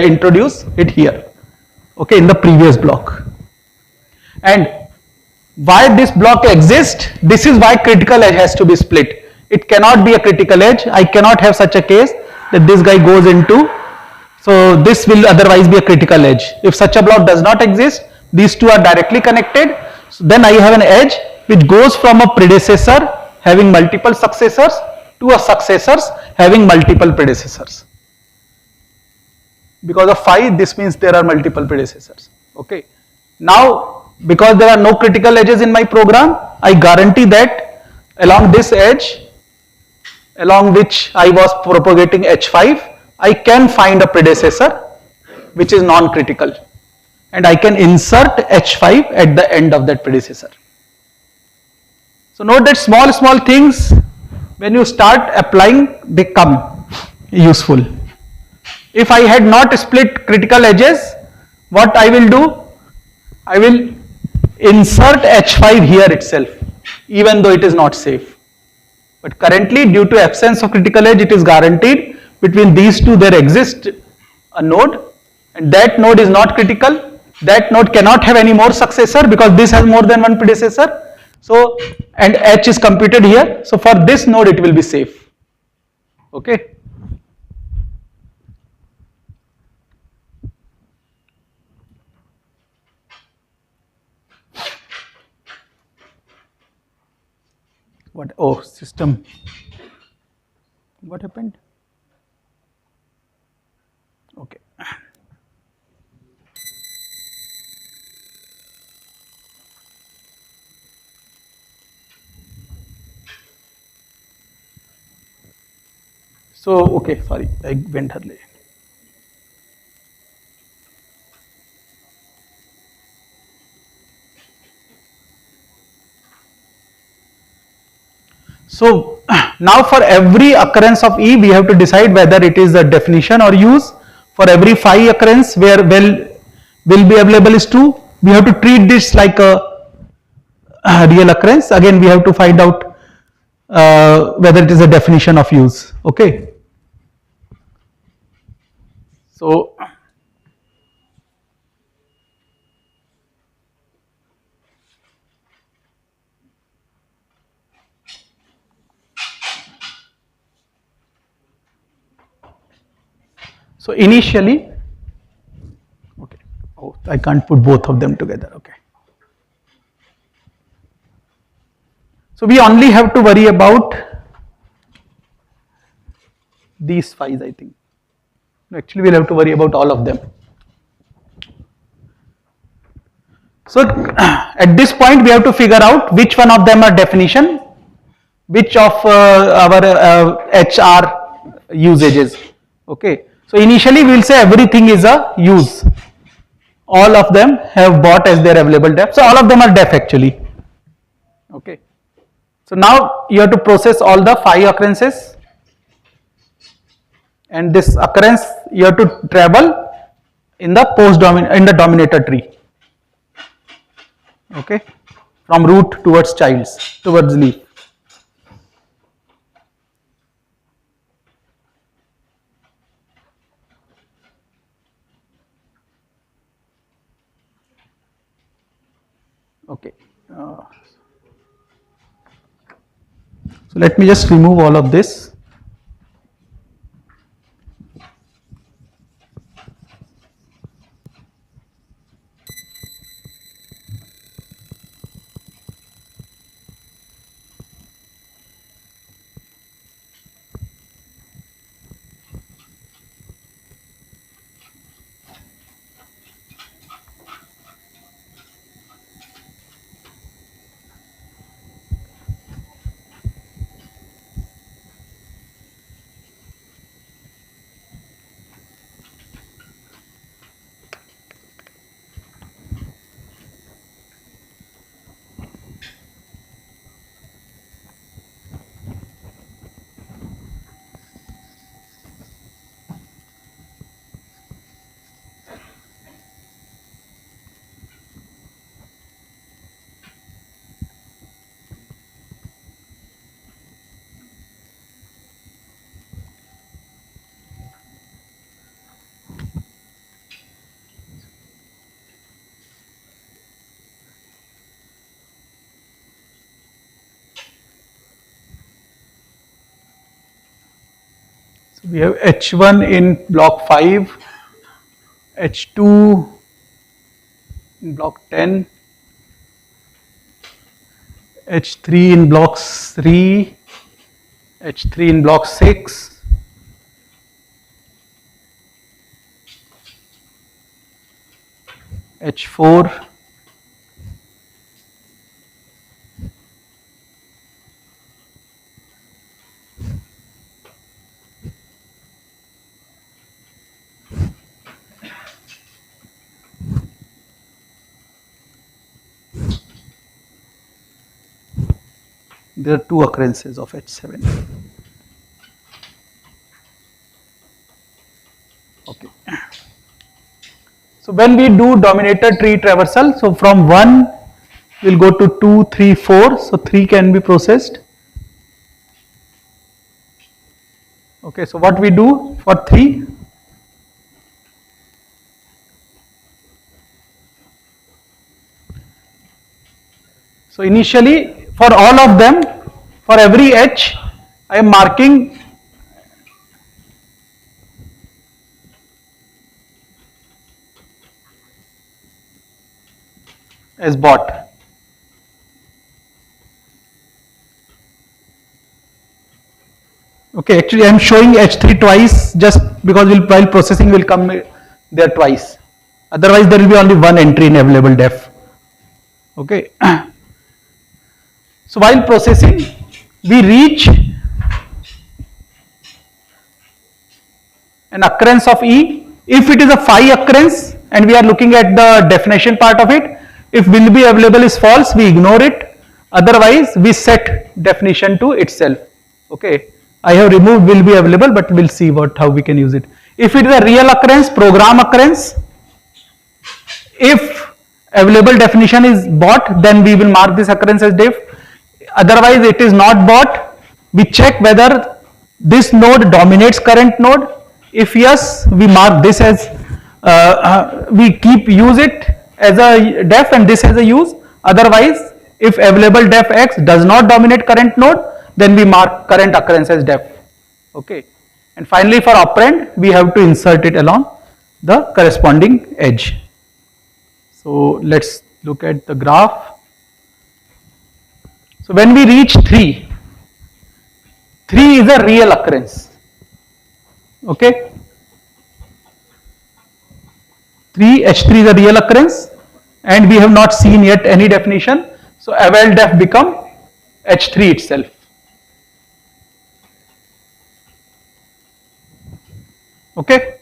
introduce it here, okay, in the previous block. And Why this block exists? This is why critical edge has to be split. It cannot be a critical edge. I cannot have such a case that this guy goes into, so this will otherwise be a critical edge. If such a block does not exist, these two are directly connected, so then I have an edge which goes from a predecessor having multiple successors to a successors having multiple predecessors. Because of phi, this means there are multiple predecessors. Okay. Now, because there are no critical edges in my program, I guarantee that along this edge, along which I was propagating H5, I can find a predecessor which is non-critical, and I can insert H5 at the end of that predecessor. So note that small things, when you start applying, they come useful. If I had not split critical edges, what I will do? I will insert H5 here itself, even though it is not safe. But currently, due to absence of critical edge, it is guaranteed between these two there exists a node, and that node is not critical. That node cannot have any more successor because this has more than one predecessor. So, and H is computed here. So for this node, it will be safe. Okay. What? Oh, system. What happened? Okay. So, okay, sorry, I went early. So now for every occurrence of E, we have to decide whether it is a definition or use. For every phi occurrence where will be available is 2, we have to treat this like a real occurrence. Again, we have to find out whether it is a definition of use. Okay. So initially, okay, oh, I can't put both of them together. Okay. So we only have to worry about these phi's, I think. Actually, we'll have to worry about all of them. So at this point, we have to figure out which one of them are definition, which of our HR usages. Okay. So initially, we will say everything is a use. All of them have bought as their available def. So all of them are def actually. Okay. So now you have to process all the phi occurrences, and this occurrence you have to travel in the dominator tree. Okay, from root towards childs, towards leaf. Okay. So let me just remove all of this. We have H1 in block 5, H2 in block 10, H3 in block 3, H3 in block 6, H4, there are two occurrences of H7. Okay. So when we do dominator tree traversal, so from 1 we'll go to 2, 3, 4, so 3 can be processed. Okay, so what we do for 3? So initially for all of them, for every H, I am marking as bot. Okay, actually I am showing H3 twice just because while processing will come there twice. Otherwise there will be only one entry in available def. Okay. So while processing, we reach an occurrence of E. If it is a phi occurrence and we are looking at the definition part of it, if will be available is false, we ignore it. Otherwise, we set definition to itself. Okay. I have removed will be available, but we'll see how we can use it. If it is a real occurrence, program occurrence, if available definition is bot, then we will mark this occurrence as def. Otherwise, it is not bot. We check whether this node dominates current node. If yes, we mark this as we keep use it as a def and this as a use. Otherwise, if available def x does not dominate current node, then we mark current occurrence as def. Okay. And finally, for operand, we have to insert it along the corresponding edge. So let's look at the graph. So when we reach 3, 3 is a real occurrence. Okay. 3, H3 is a real occurrence and we have not seen yet any definition. So avail def become H3 itself. Okay.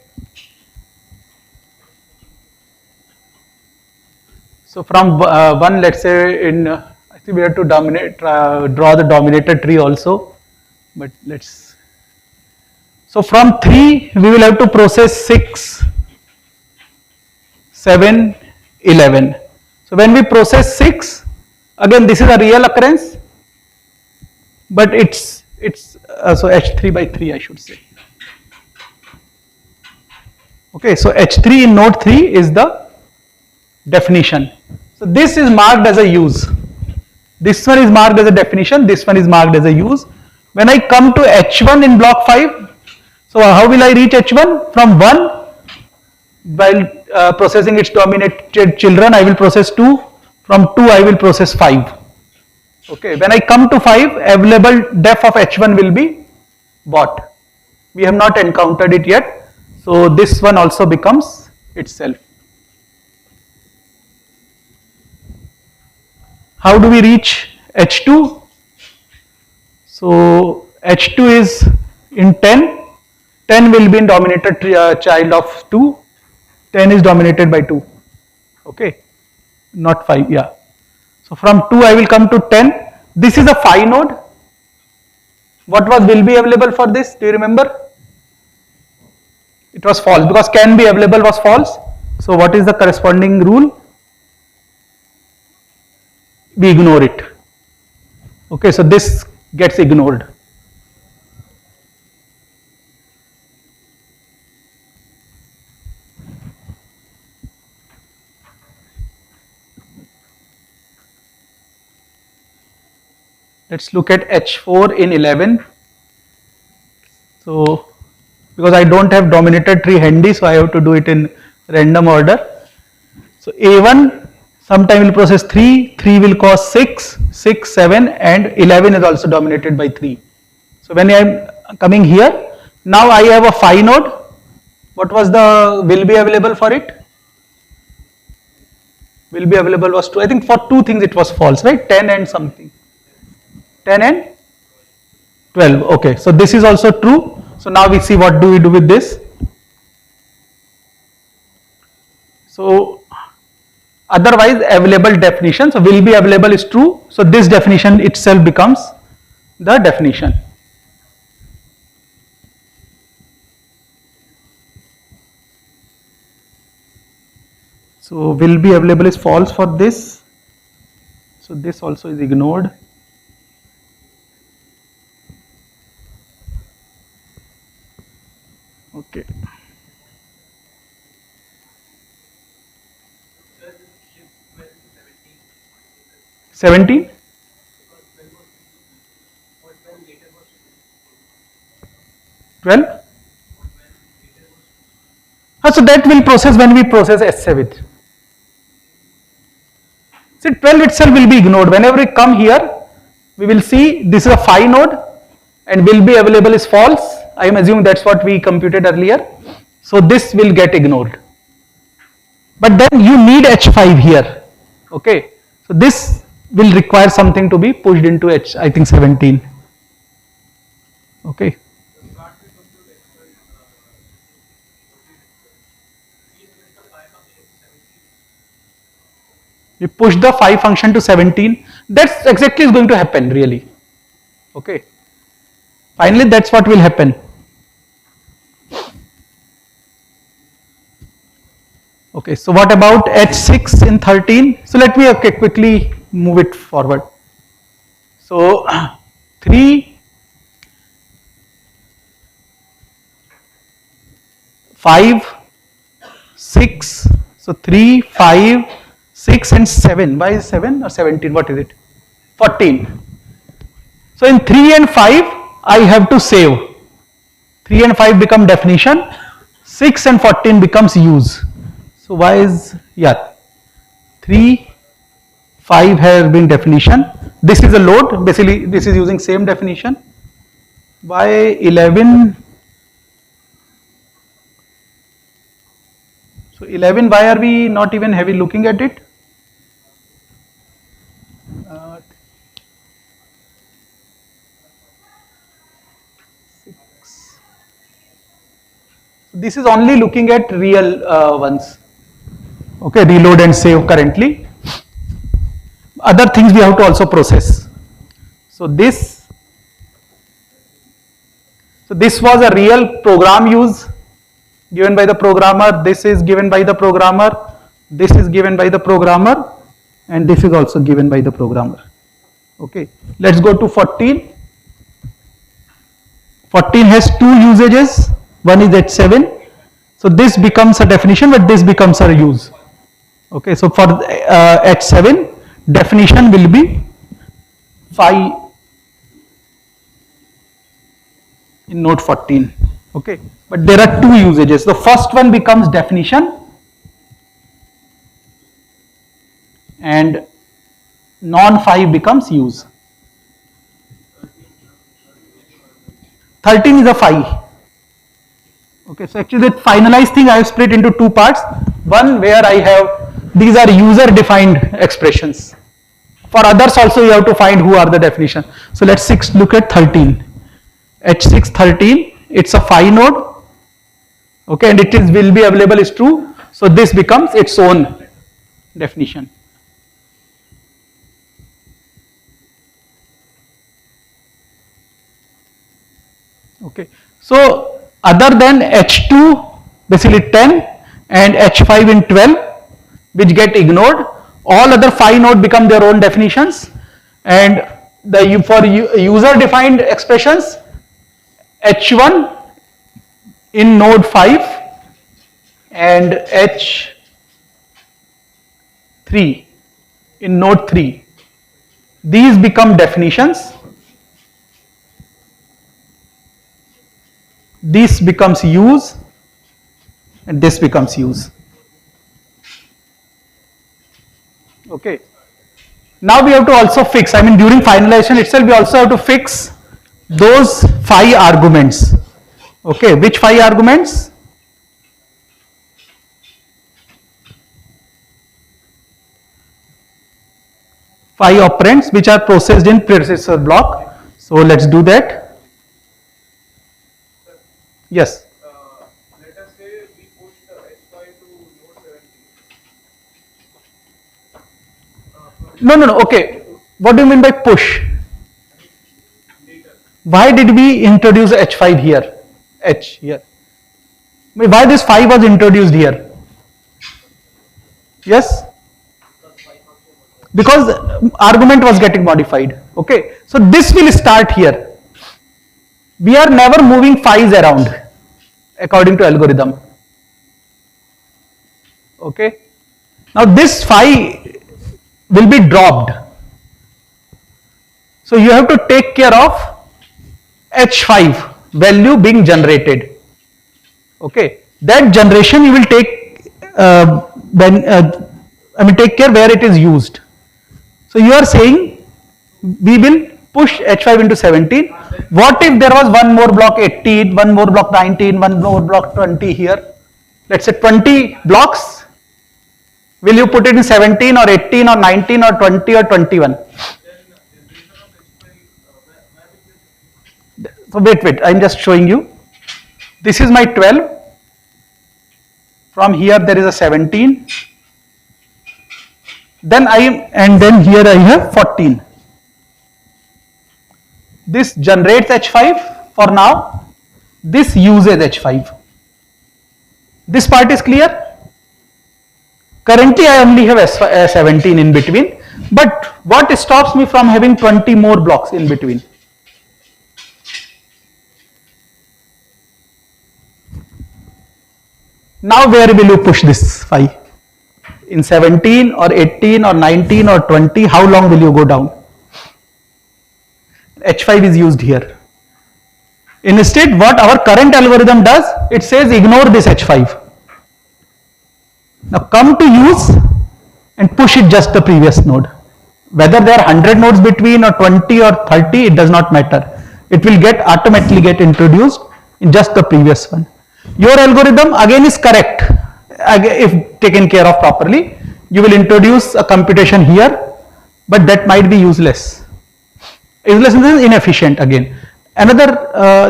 So from 1, let's say in I think we have to draw the dominator tree also, but let's. So from 3 we will have to process 6, 7, 11. So when we process 6, again this is a real occurrence, but it's so H3 by 3 I should say. Okay, so H3 in node 3 is the definition. So this is marked as a use. This one is marked as a definition, this one is marked as a use. When I come to H1 in block 5, so how will I reach H1? From 1, while processing its dominated children, I will process 2. From 2, I will process 5. Okay, when I come to 5, available def of H1 will be bot. We have not encountered it yet. So this one also becomes itself. How do we reach H2? So H2 is in 10. 10 will be in dominated child of 2. 10 is dominated by 2. Okay, not 5. Yeah. So from 2 I will come to 10. This is a phi node. What will be available for this? Do you remember? It was false because can be available was false. So what is the corresponding rule? We ignore it. Okay, so this gets ignored. Let's look at H4 in 11. So because I don't have dominator tree handy, so I have to do it in random order. So A1 sometime will process 3, 3 will cause 6, 6, 7 and 11 is also dominated by 3. So when I am coming here, now I have a phi node. What was the will be available for it? Will be available was 2. I think for two things it was false, right? 10 and something. 10 and 12. Okay, so this is also true. So now we see what do we do with this. So otherwise available definition, so will be available is true. So this definition itself becomes the definition. So will be available is false for this. So this also is ignored. Okay. Sir, shift 12 to 17. 17? Because 12 was or 12 later was 12? or 12 later was So that will process when we process S7. See, 12 itself will be ignored. Whenever we come here, we will see this is a phi node and will be available is false. I am assuming that's what we computed earlier. So this will get ignored. But then you need H5 here. Okay. So this will require something to be pushed into H, I think 17. Okay. So can't we compute x12 we push the 5 function to 17. We push the phi function to 17. That's exactly is going to happen really. Okay. Finally, that's what will happen. Okay, so what about H6 in 13? So let me quickly move it forward. So 3, 5, 6, so 3, 5, 6 and 7. Why is 7 or 17? What is it? 14. So in 3 and 5, I have to save. 3 and 5 become definition. 6 and 14 becomes use. So why is, 3, 5 has been definition. This is a load. Basically, this is using same definition. Why 11? So 11, why are we not even heavy looking at it? This is only looking at real ones. Okay, reload and save currently. Other things we have to also process. So this was a real program use given by the programmer. This is given by the programmer. This is given by the programmer, and this is also given by the programmer. Okay, let's go to 14. 14 has two usages. One is H7. So this becomes a definition, but this becomes a use. Okay, so for H7, definition will be phi in node 14. Okay, but there are two usages. The first one becomes definition and non-phi becomes use. 13 is a phi. Okay, so actually that finalized thing I have split into two parts. One where I have, these are user defined expressions. For others also you have to find who are the definition. So let's look at 13. H6 13, it's a phi node. Okay, and it is will be available is true. So this becomes its own definition. Okay, so other than H2, basically 10 and H5 in 12, which get ignored, all other phi node become their own definitions, and the for user defined expressions, H1 in node 5 and H3 in node 3, these become definitions. this becomes use, and this becomes use. Okay. Now we have to also fix, I mean during finalization itself we also have to fix those 5 arguments. Okay, which 5 arguments? Five operands which are processed in predecessor block. So let's do that. Yes. Let us say we pushed H5 to node 17. No. Okay. What do you mean by push? Why did we introduce H5 here? H here. Why this 5 was introduced here? Yes? Because argument was getting modified. Okay. So this will start here. We are never moving 5s around according to algorithm. Okay. Now this 5 will be dropped. So you have to take care of H5 value being generated. Okay. That generation you will take take care where it is used. So you are saying we will push H5 into 17. What if there was one more block 18, one more block 19, one more block 20 here? Let's say 20 blocks. Will you put it in 17 or 18 or 19 or 20 or 21? So wait, I'm just showing you. This is my 12. From here there is a 17. Then then here I have 14. This generates H5 for now. This uses H5. This part is clear? Currently I only have 17 in between. But what stops me from having 20 more blocks in between? Now where will you push this 5? In 17 or 18 or 19 or 20, how long will you go down? H5 is used here. Instead, what our current algorithm does, it says ignore this H5. Now come to use and push it just the previous node. Whether there are 100 nodes between or 20 or 30, it does not matter. It will automatically get introduced in just the previous one. Your algorithm again is correct. If taken care of properly, you will introduce a computation here, but that might be useless. Useless means inefficient again. Another,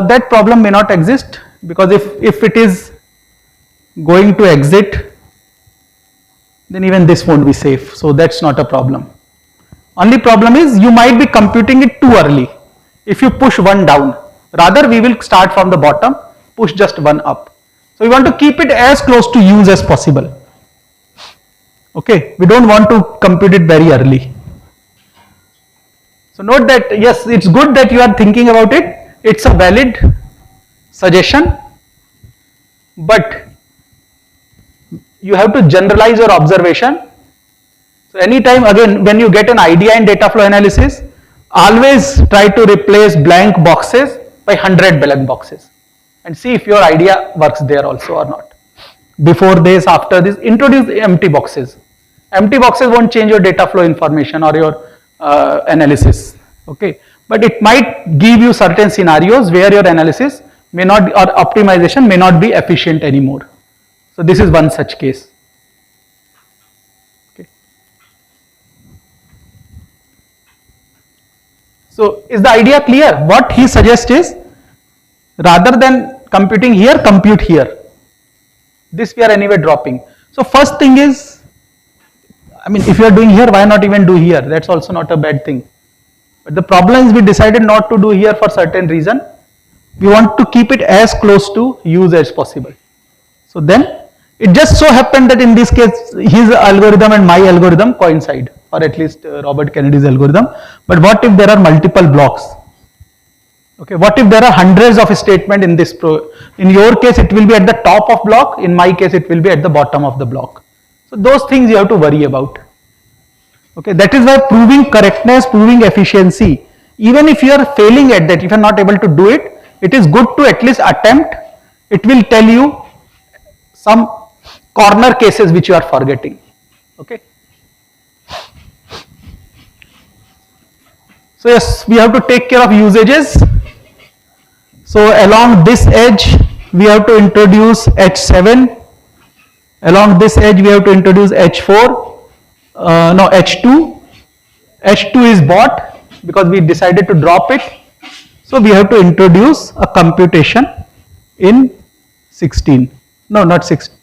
that problem may not exist, because if it is going to exit, then even this won't be safe. So that's not a problem. Only problem is you might be computing it too early. If you push one down, rather we will start from the bottom, push just one up. So we want to keep it as close to use as possible. Okay, we don't want to compute it very early. So note that yes, it's good that you are thinking about it. It's a valid suggestion, but you have to generalize your observation. So anytime again when you get an idea in data flow analysis, always try to replace blank boxes by 100 blank boxes and see if your idea works there also or not. Before this, after this, introduce empty boxes. Empty boxes won't change your data flow information or your analysis. Okay, but it might give you certain scenarios where your analysis may not, or optimization may not be efficient anymore. So this is one such case. Okay. So is the idea clear? What he suggests is, rather than computing here, compute here. This we are anyway dropping. So first thing is, I mean, if you are doing here, why not even do here? That's also not a bad thing. But the problem is we decided not to do here for certain reason. We want to keep it as close to use as possible. So then, it just so happened that in this case, his algorithm and my algorithm coincide, or at least Robert Kennedy's algorithm. But what if there are multiple blocks? Okay, what if there are hundreds of statements in this in your case it will be at the top of block, in my case it will be at the bottom of the block. So those things you have to worry about. Okay, that is why proving correctness, proving efficiency, even if you are failing at that, if you are not able to do it, it is good to at least attempt It will tell you some corner cases which you are forgetting. Okay. So yes, we have to take care of usages. So along this edge, we have to introduce H7. Along this edge, we have to introduce H4. No, H2. H2 is bought because we decided to drop it. So we have to introduce a computation in 16. No, not 16.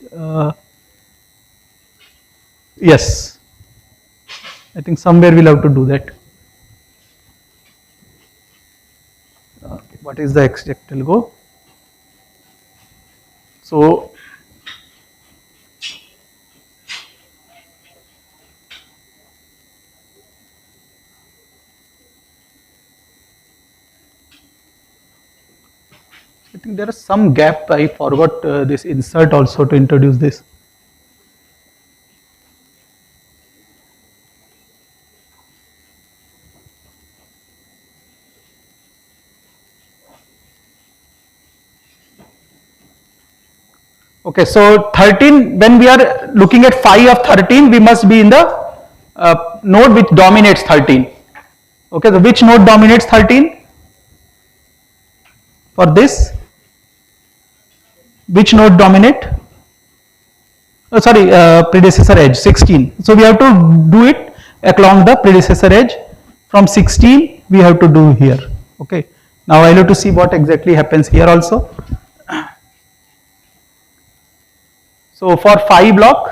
Yes. I think somewhere we'll have to do that. Okay, what is the exact go? So I think there is some gap. I forgot this insert also to introduce this. Okay, so 13, when we are looking at phi of 13, we must be in the node which dominates 13. Okay, so which node dominates 13? For this, which node dominate? Predecessor edge 16. So we have to do it along the predecessor edge. From 16, we have to do here. Okay. Now I have to see what exactly happens here also. So for phi block,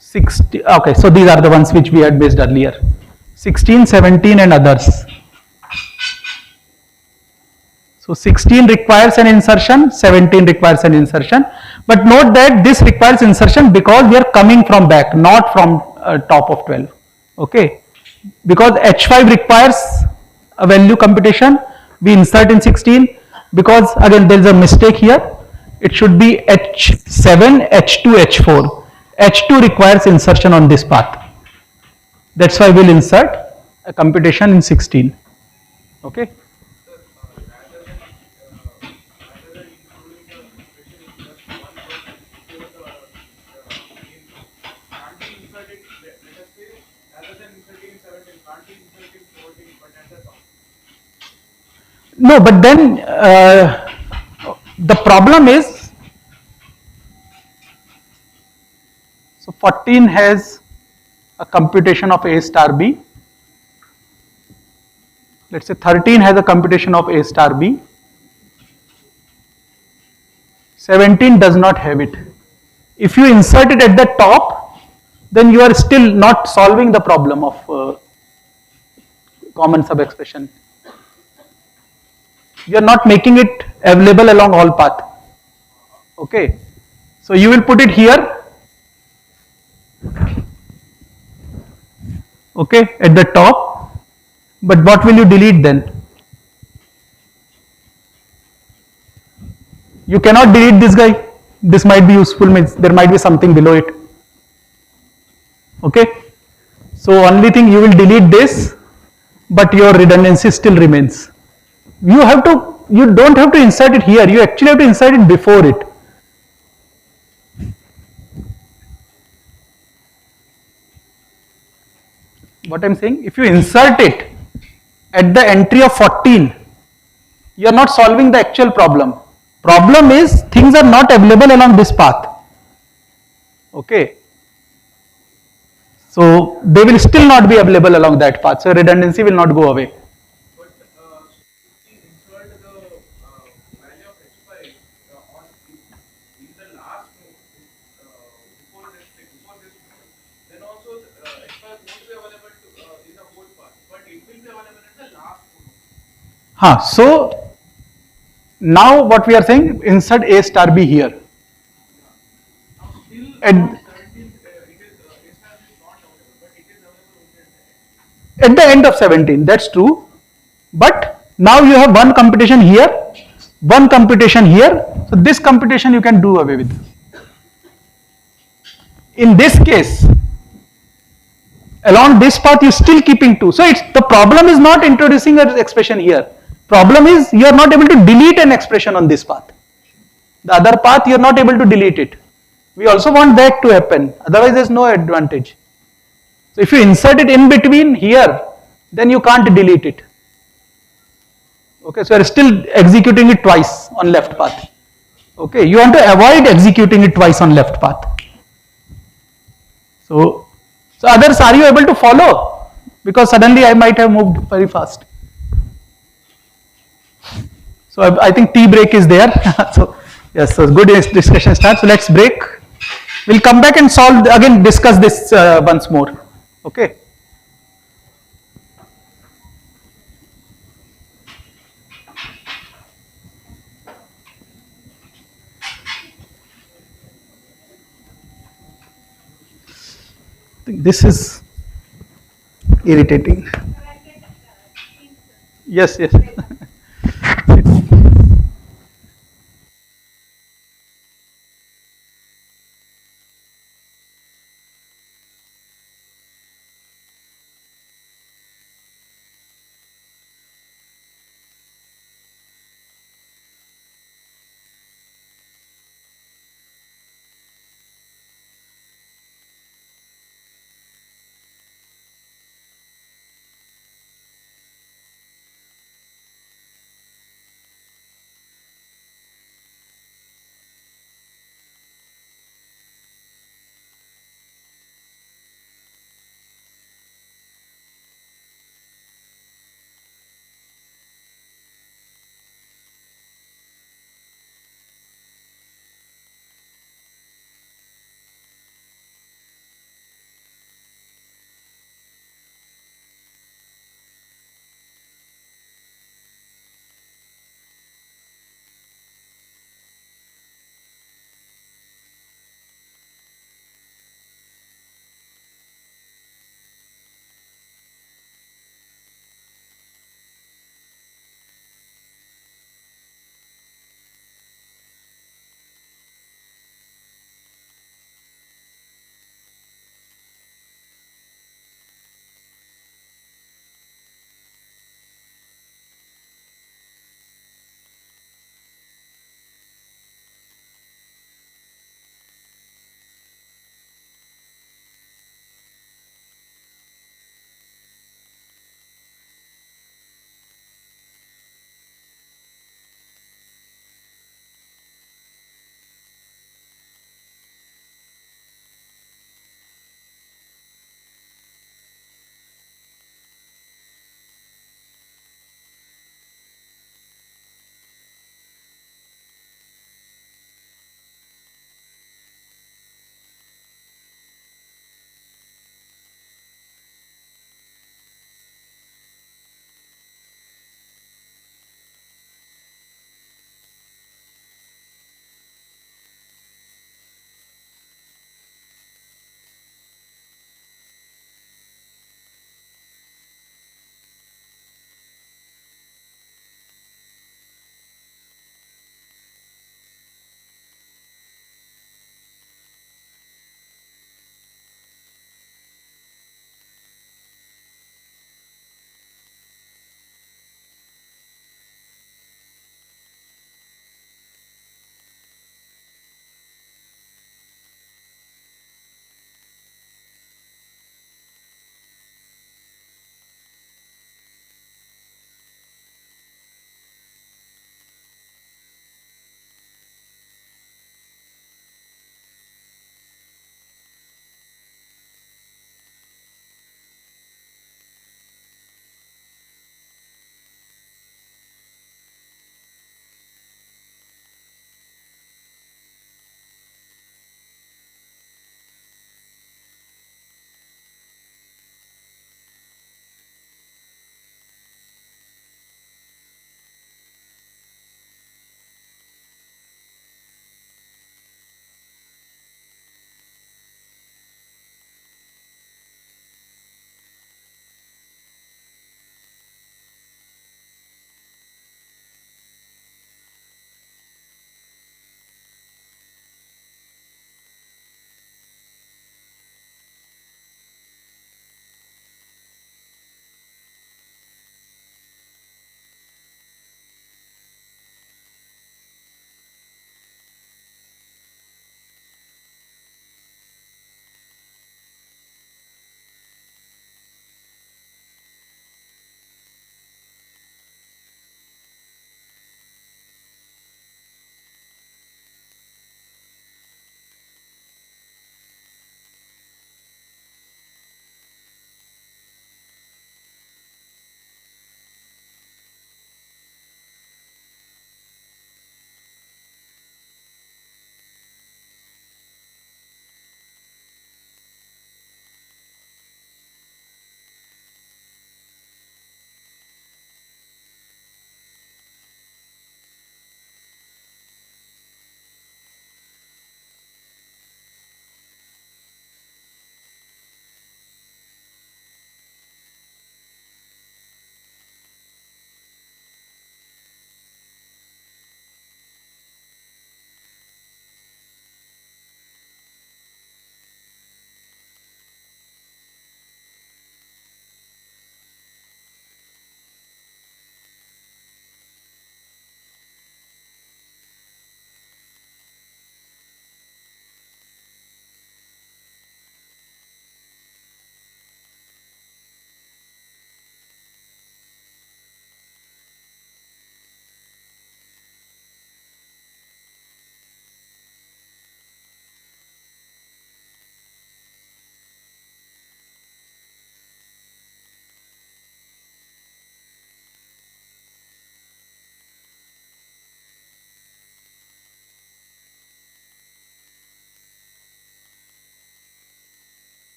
60. Okay. So these are the ones which we had based earlier. 16, 17, and others. So 16 requires an insertion, 17 requires an insertion. But note that this requires insertion because we are coming from back, not from top of 12. Okay. Because H5 requires a value computation, we insert in 16. Because again there is a mistake here. It should be H7, H2, H4. H2 requires insertion on this path. That's why we'll insert a computation in 16. Okay. No, but then the problem is, so 14 has a computation of A star B. Let's say 13 has a computation of A star B. 17 does not have it. If you insert it at the top, then you are still not solving the problem of common sub-expression. You are not making it available along all path. Okay. So you will put it here. Okay, at the top. But what will you delete then? You cannot delete this guy. This might be useful, means there might be something below it. Okay. So only thing you will delete this, but your redundancy still remains. You don't have to insert it here, you actually have to insert it before it. What I am saying, if you insert it at the entry of 14, you are not solving the actual problem. Problem is things are not available along this path. Okay. So they will still not be available along that path, so redundancy will not go away. So now what we are saying, insert A star B here. At the end of 17, that's true. But now you have one computation here, one computation here. So this computation you can do away with. In this case, along this path you still keeping 2. So it's the problem is not introducing an expression here. Problem is you are not able to delete an expression on this path. The other path, you're not able to delete it. We also want that to happen. Otherwise, there's no advantage. So if you insert it in between here, then you can't delete it. Okay, so you're still executing it twice on left path. Okay, you want to avoid executing it twice on left path. So others, are you able to follow? Because suddenly I might have moved very fast. So I think tea break is there. So yes, so good discussion starts. So let's break. We'll come back and solve again, discuss this once more. Okay. I think this is irritating. Yes, yes.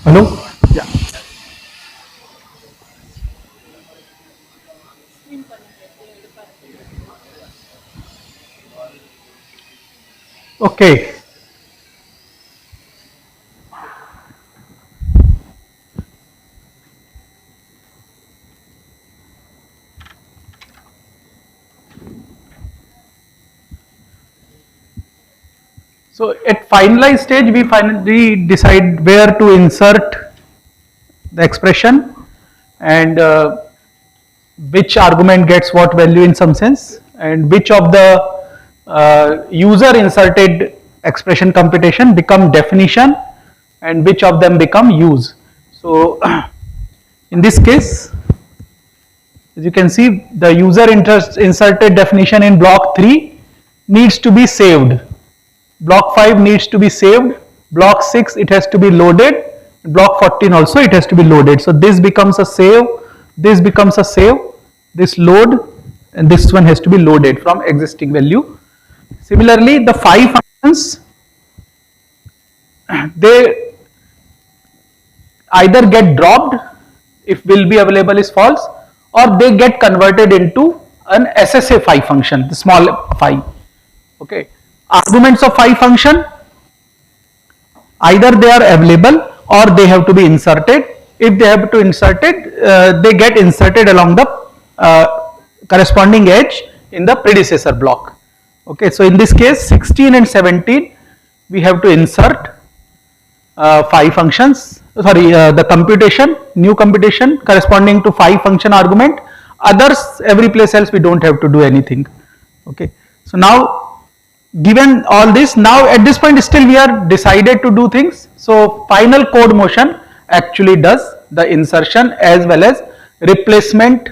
Hello? Yeah. Okay. So at finalized stage, we finally decide where to insert the expression and which argument gets what value in some sense, and which of the user inserted expression computation become definition and which of them become use. So in this case, as you can see, the user inserted definition in block 3 needs to be saved. Block 5 needs to be saved. Block 6 it has to be loaded. Block 14 also it has to be loaded. So this becomes a save, this becomes a save, this load, and this one has to be loaded from existing value. Similarly, the 5 functions, they either get dropped if will be available is false, or they get converted into an SSA 5 function, the small 5. Okay. Arguments of 5 function, either they are available or they have to be inserted. If they have to insert it, they get inserted along the corresponding edge in the predecessor block. Okay, so in this case 16 and 17 we have to insert 5 functions, sorry, the computation, new computation corresponding to 5 function argument. Others, every place else we don't have to do anything. Okay, so now given all this, now at this point still we are decided to do things. So final code motion actually does the insertion as well as replacement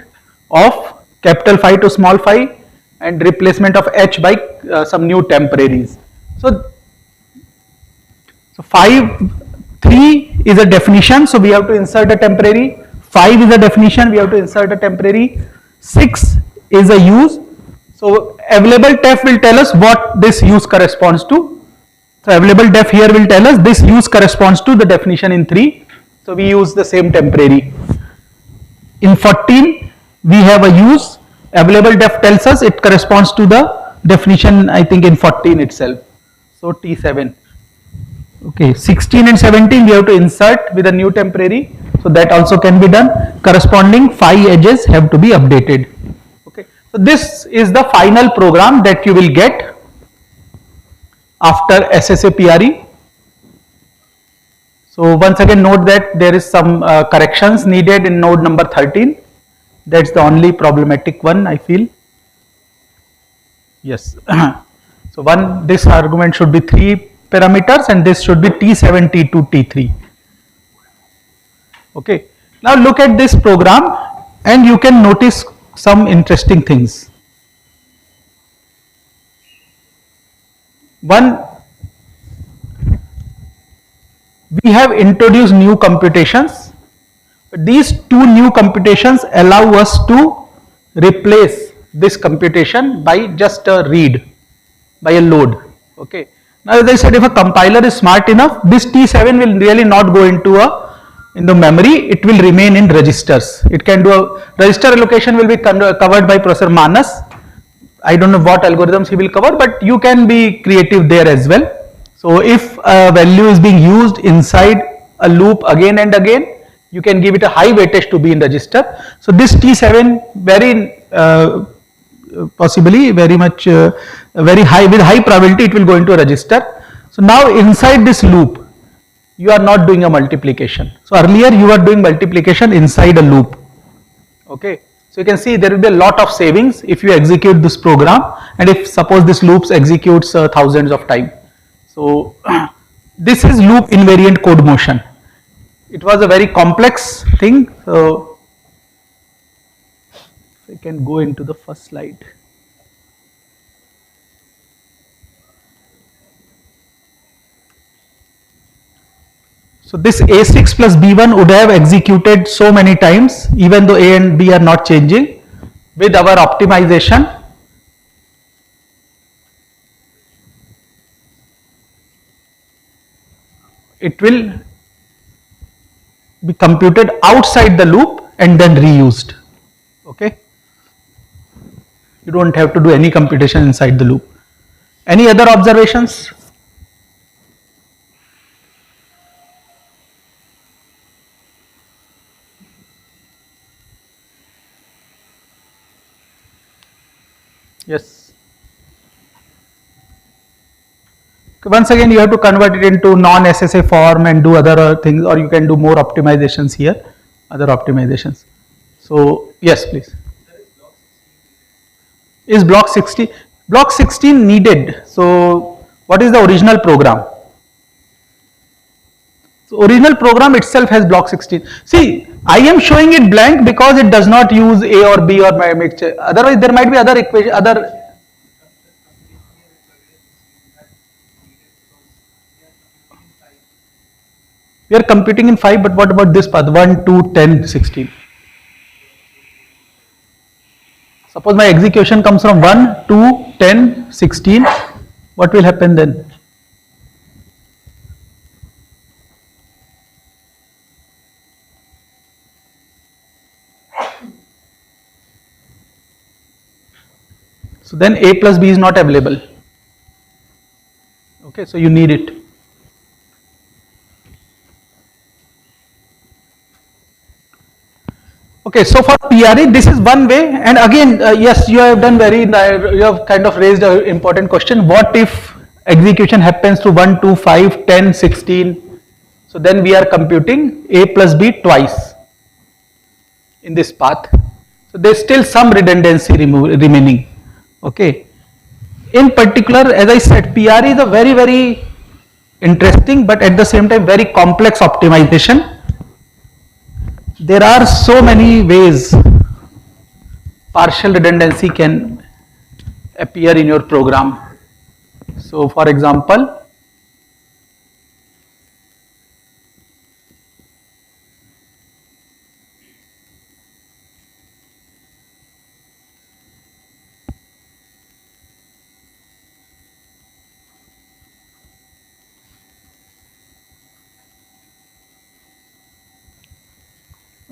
of capital phi to small phi and replacement of h by some new temporaries. So 3 is a definition, so we have to insert a temporary. 5 is a definition, we have to insert a temporary. 6 is a use. So available def will tell us what this use corresponds to. So available def here will tell us this use corresponds to the definition in 3. So we use the same temporary. In 14 we have a use. Available def tells us it corresponds to the definition, I think, in 14 itself. So T7. Okay, 16 and 17 we have to insert with a new temporary, so that also can be done. Corresponding 5 edges have to be updated. Okay, so this is the final program that you will get after SSA PRE. So once again note that there is some corrections needed in node number 13. That's the only problematic one, I feel. Yes. So this argument should be 3 parameters and this should be T7, T2, T3. Okay. Now look at this program and you can notice some interesting things. One, we have introduced new computations. These 2 new computations allow us to replace this computation by just a read, by a load. Okay. Now as I said, if a compiler is smart enough, this T7 will really not go into the memory, it will remain in registers. It can do a register allocation will be covered by Professor Manas. I don't know what algorithms he will cover, but you can be creative there as well. So if a value is being used inside a loop again and again, you can give it a high weightage to be in register. So this T7 very possibly very much very high, with high probability it will go into a register. So now inside this loop you are not doing a multiplication. So earlier you were doing multiplication inside a loop. Okay, so you can see there will be a lot of savings if you execute this program, and if suppose this loops executes thousands of times. So this is loop invariant code motion. It was a very complex thing. So I can go into the first slide. So this A6 plus B1 would have executed so many times, even though A and B are not changing. With our optimization, it will be computed outside the loop and then reused. Okay. You don't have to do any computation inside the loop. Any other observations? Yes. Once again, you have to convert it into non-SSA form and do other things, or you can do more optimizations here, other optimizations. So, yes, please. Is block 16 needed? So, what is the original program? So, original program itself has block 16. See, I am showing it blank because it does not use A or B or mixture. Otherwise, there might be other equation, other. We are computing in 5, but what about this path? 1, 2, 10, 16. Suppose my execution comes from 1, 2, 10, 16. What will happen then? So then A plus B is not available. Okay, so you need it. Okay, so for PRE, this is one way, and again, yes, you have done you have kind of raised an important question. What if execution happens to 1, 2, 5, 10, 16? So then we are computing A plus B twice in this path. So there's still some redundancy remaining. Okay. In particular, as I said, PRE is a very, very interesting, but at the same time, very complex optimization. There are so many ways partial redundancy can appear in your program. So, for example,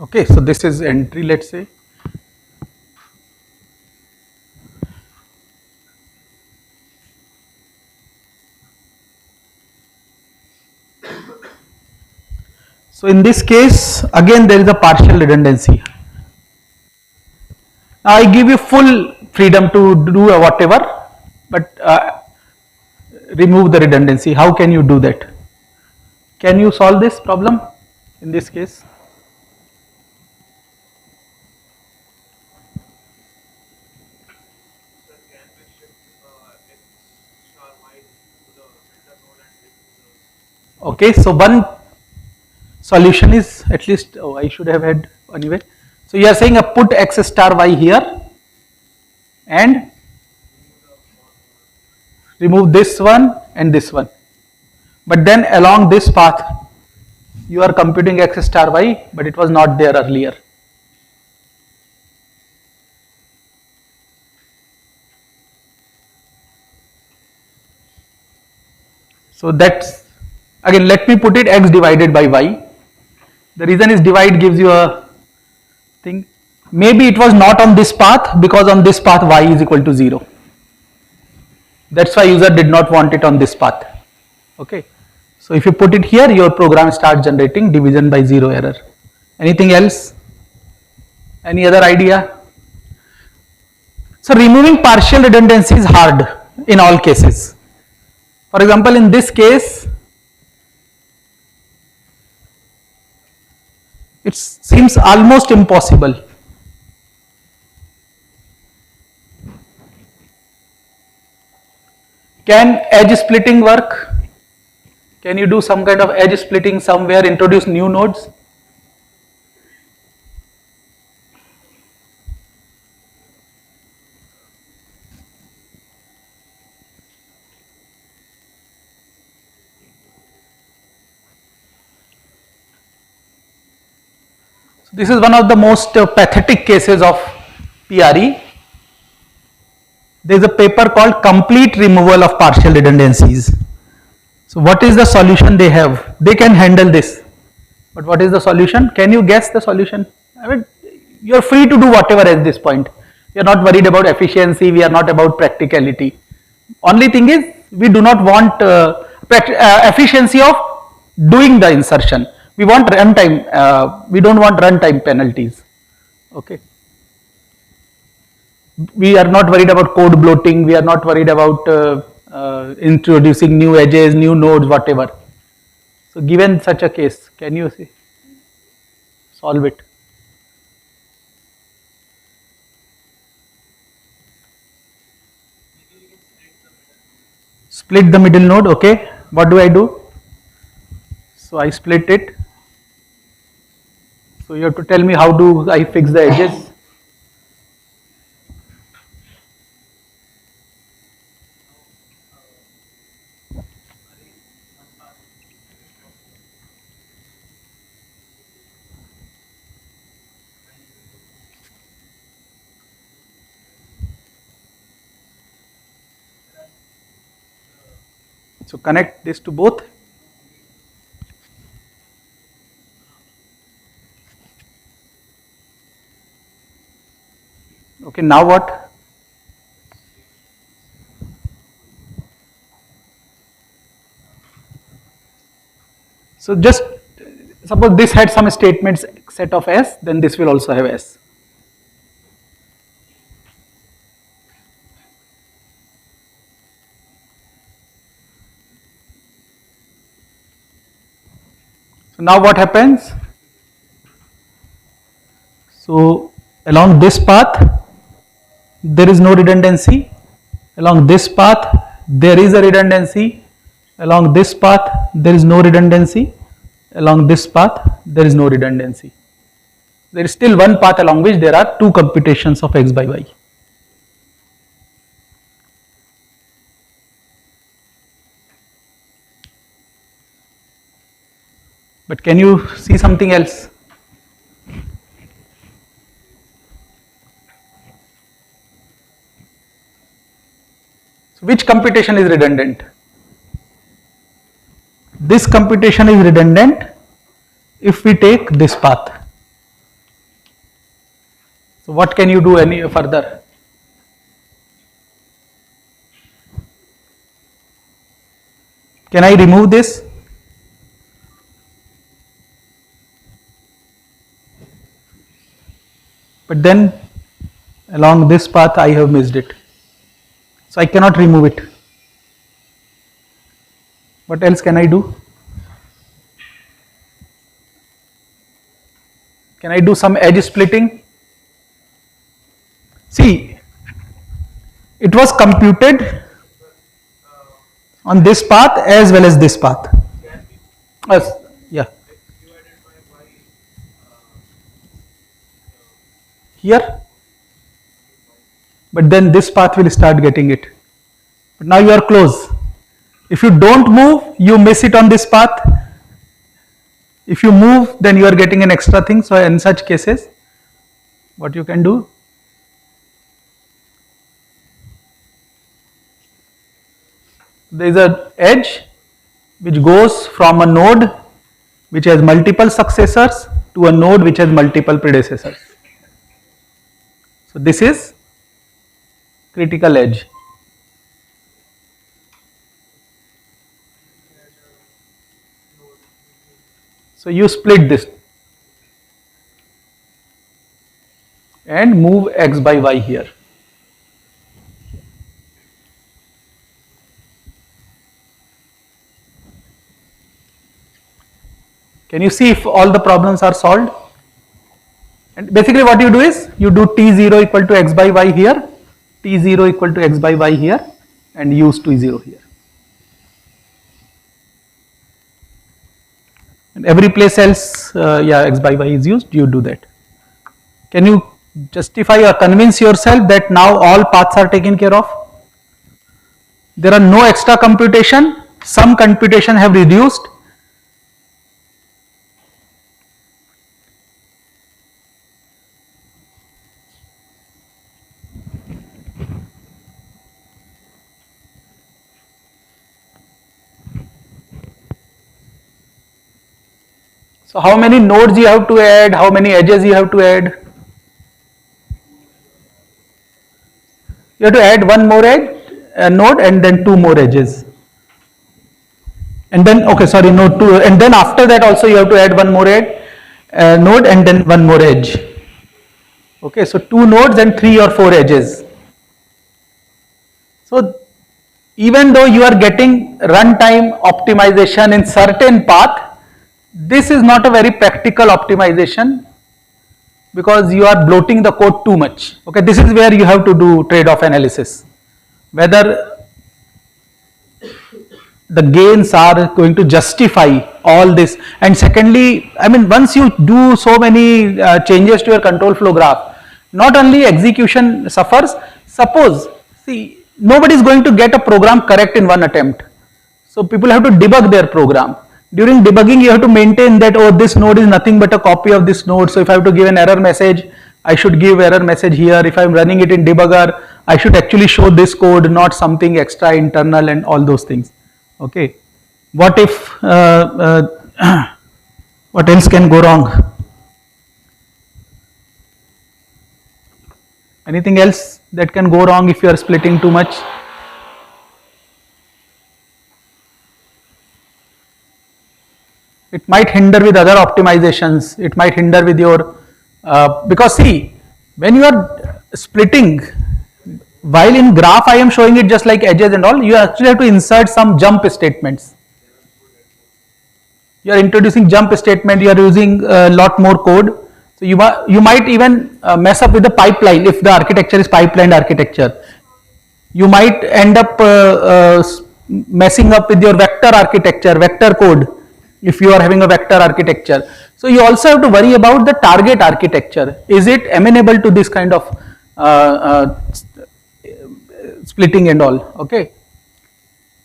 okay, so this is entry, let's say. So in this case, again there is a partial redundancy. Now I give you full freedom to do whatever, but remove the redundancy. How can you do that? Can you solve this problem in this case? Okay, so one solution is, at least, oh, I should have had anyway. So you are saying a put x star y here and remove this one and this one. But then along this path, you are computing x star y, but it was not there earlier. So that's, again, let me put it x divided by y. The reason is divide gives you a thing. Maybe it was not on this path because on this path y is equal to 0. That's why user did not want it on this path. Okay. So if you put it here, your program starts generating division by 0 error. Anything else? Any other idea? So removing partial redundancy is hard in all cases. For example, in this case, it seems almost impossible. Can edge splitting work? Can you do some kind of edge splitting somewhere, introduce new nodes? So this is one of the most pathetic cases of PRE. There is a paper called Complete Removal of Partial Redundancies. So what is the solution they have? They can handle this, But what is the solution? Can you guess the solution? I mean, you're free to do whatever at this point. We are not worried about efficiency. We are not about practicality. Only thing is, we do not want efficiency of doing the insertion. We want runtime. We don't want runtime penalties. Okay. We are not worried about code bloating. We are not worried about introducing new edges, new nodes, whatever. So, given such a case, can you see? Solve it. Split the middle node. Okay. What do I do? So I split it. So you have to tell me how do I fix the edges. So connect this to both. Okay, now what? So just suppose this had some statements set of S, then this will also have S. So now what happens? So along this path, there is no redundancy. Along this path, there is a redundancy. Along this path, there is no redundancy. Along this path, there is no redundancy. There is still one path along which there are two computations of x by y. But can you see something else? So which computation is redundant? This computation is redundant if we take this path. So what can you do any further? Can I remove this? But then along this path I have missed it. So I cannot remove it. What else can I do? Can I do some edge splitting? See, it was computed on this path as well as this path. Yeah. Here, but then this path will start getting it. But now you are close. If you don't move, you miss it on this path. If you move, then you are getting an extra thing. So in such cases, what you can do? There is an edge which goes from a node which has multiple successors to a node which has multiple predecessors. So this is critical edge. So you split this and move x by y here. Can you see if all the problems are solved? And basically what you do is, you do t0 equal to x by y here, t0 equal to x by y here, and use t0 here. And every place else, x by y is used, you do that. Can you justify or convince yourself that now all paths are taken care of? There are no extra computation, some computation have reduced. So how many nodes you have to add, how many edges you have to add? You have to add one more edge, node and then two more edges. And then, okay, sorry, node two, and then after that also you have to add one more edge, node and then one more edge. Okay, so two nodes and three or four edges. So even though you are getting runtime optimization in certain path, this is not a very practical optimization because you are bloating the code too much. Okay, this is where you have to do trade-off analysis, whether the gains are going to justify all this. And secondly, I mean, once you do so many changes to your control flow graph, not only execution suffers. Suppose, see, nobody is going to get a program correct in one attempt. So people have to debug their program. During debugging, you have to maintain that, oh, this node is nothing but a copy of this node. So if I have to give an error message, I should give error message here. If I'm running it in debugger, I should actually show this code, not something extra internal and all those things. Okay. What if, what else can go wrong? Anything else that can go wrong if you are splitting too much? It might hinder with other optimizations. It might hinder with your, because see, when you are splitting, while in graph I am showing it just like edges and all, you actually have to insert some jump statements. You are introducing jump statement, you are using a lot more code. So you might even mess up with the pipeline if the architecture is pipelined architecture. You might end up messing up with your vector architecture, vector code, if you are having a vector architecture. So you also have to worry about the target architecture. Is it amenable to this kind of splitting and all? Okay.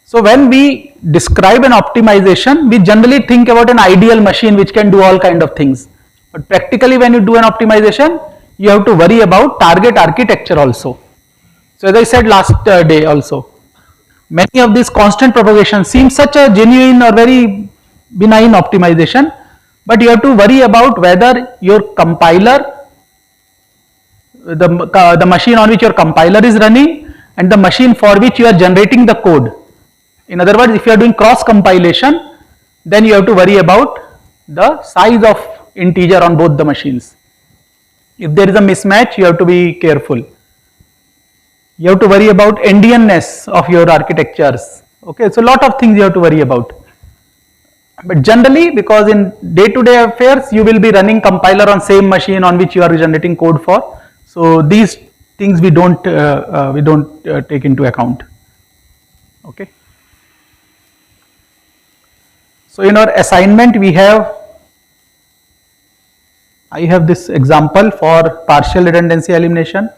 So when we describe an optimization, we generally think about an ideal machine which can do all kind of things. But practically when you do an optimization, you have to worry about target architecture also. So as I said last day also, many of these constant propagation seem such a genuine or very benign optimization, but you have to worry about whether your compiler, the machine on which your compiler is running and the machine for which you are generating the code. In other words, if you are doing cross compilation, then you have to worry about the size of integer on both the machines. If there is a mismatch, you have to be careful. You have to worry about endianness of your architectures. Okay, so a lot of things you have to worry about. But generally, because in day-to-day affairs, you will be running compiler on same machine on which you are generating code for. So these things we don't take into account. Okay. So in our assignment, I have this example for partial redundancy elimination,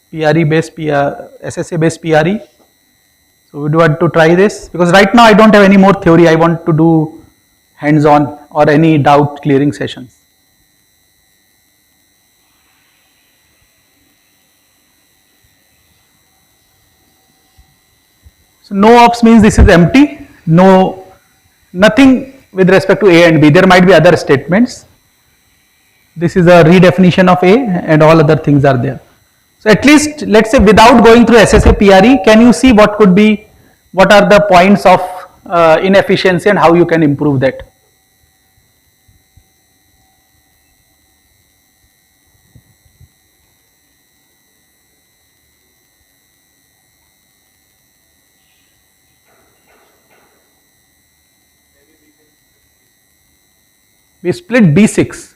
PRE based, SSA based PRE. So we do want to try this because right now I don't have any more theory. I want to do hands-on or any doubt clearing sessions. So no ops means this is empty, nothing with respect to A and B. There might be other statements. This is a redefinition of A and all other things are there. So at least let's say without going through SSA PRE, can you see what are the points of inefficiency and how you can improve that? We split B6.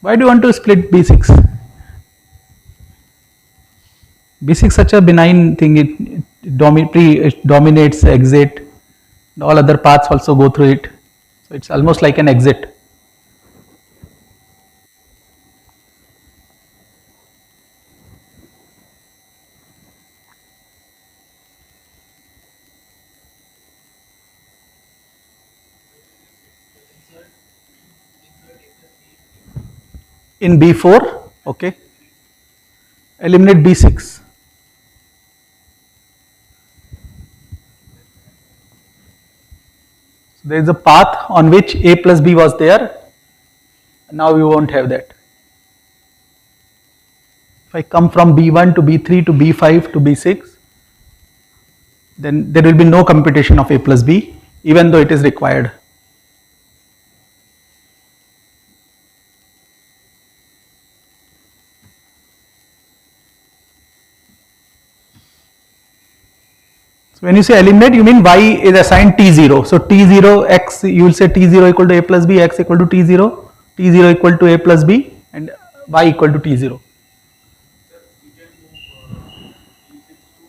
Why do you want to split B6? B6 is such a benign thing, it dominates exit, all other paths also go through it. So it's almost like an exit. in B4, okay, eliminate B6. So there is a path on which A plus B was there. Now you won't have that. If I come from B1 to B3 to B5 to B6, then there will be no computation of A plus B, even though it is required. So when you say eliminate, you mean y is assigned t0. So t0 x, you will say t0 equal to A plus B, x equal to t0, t0 equal to A plus B, and y equal to t0. Sir, we can move B6 to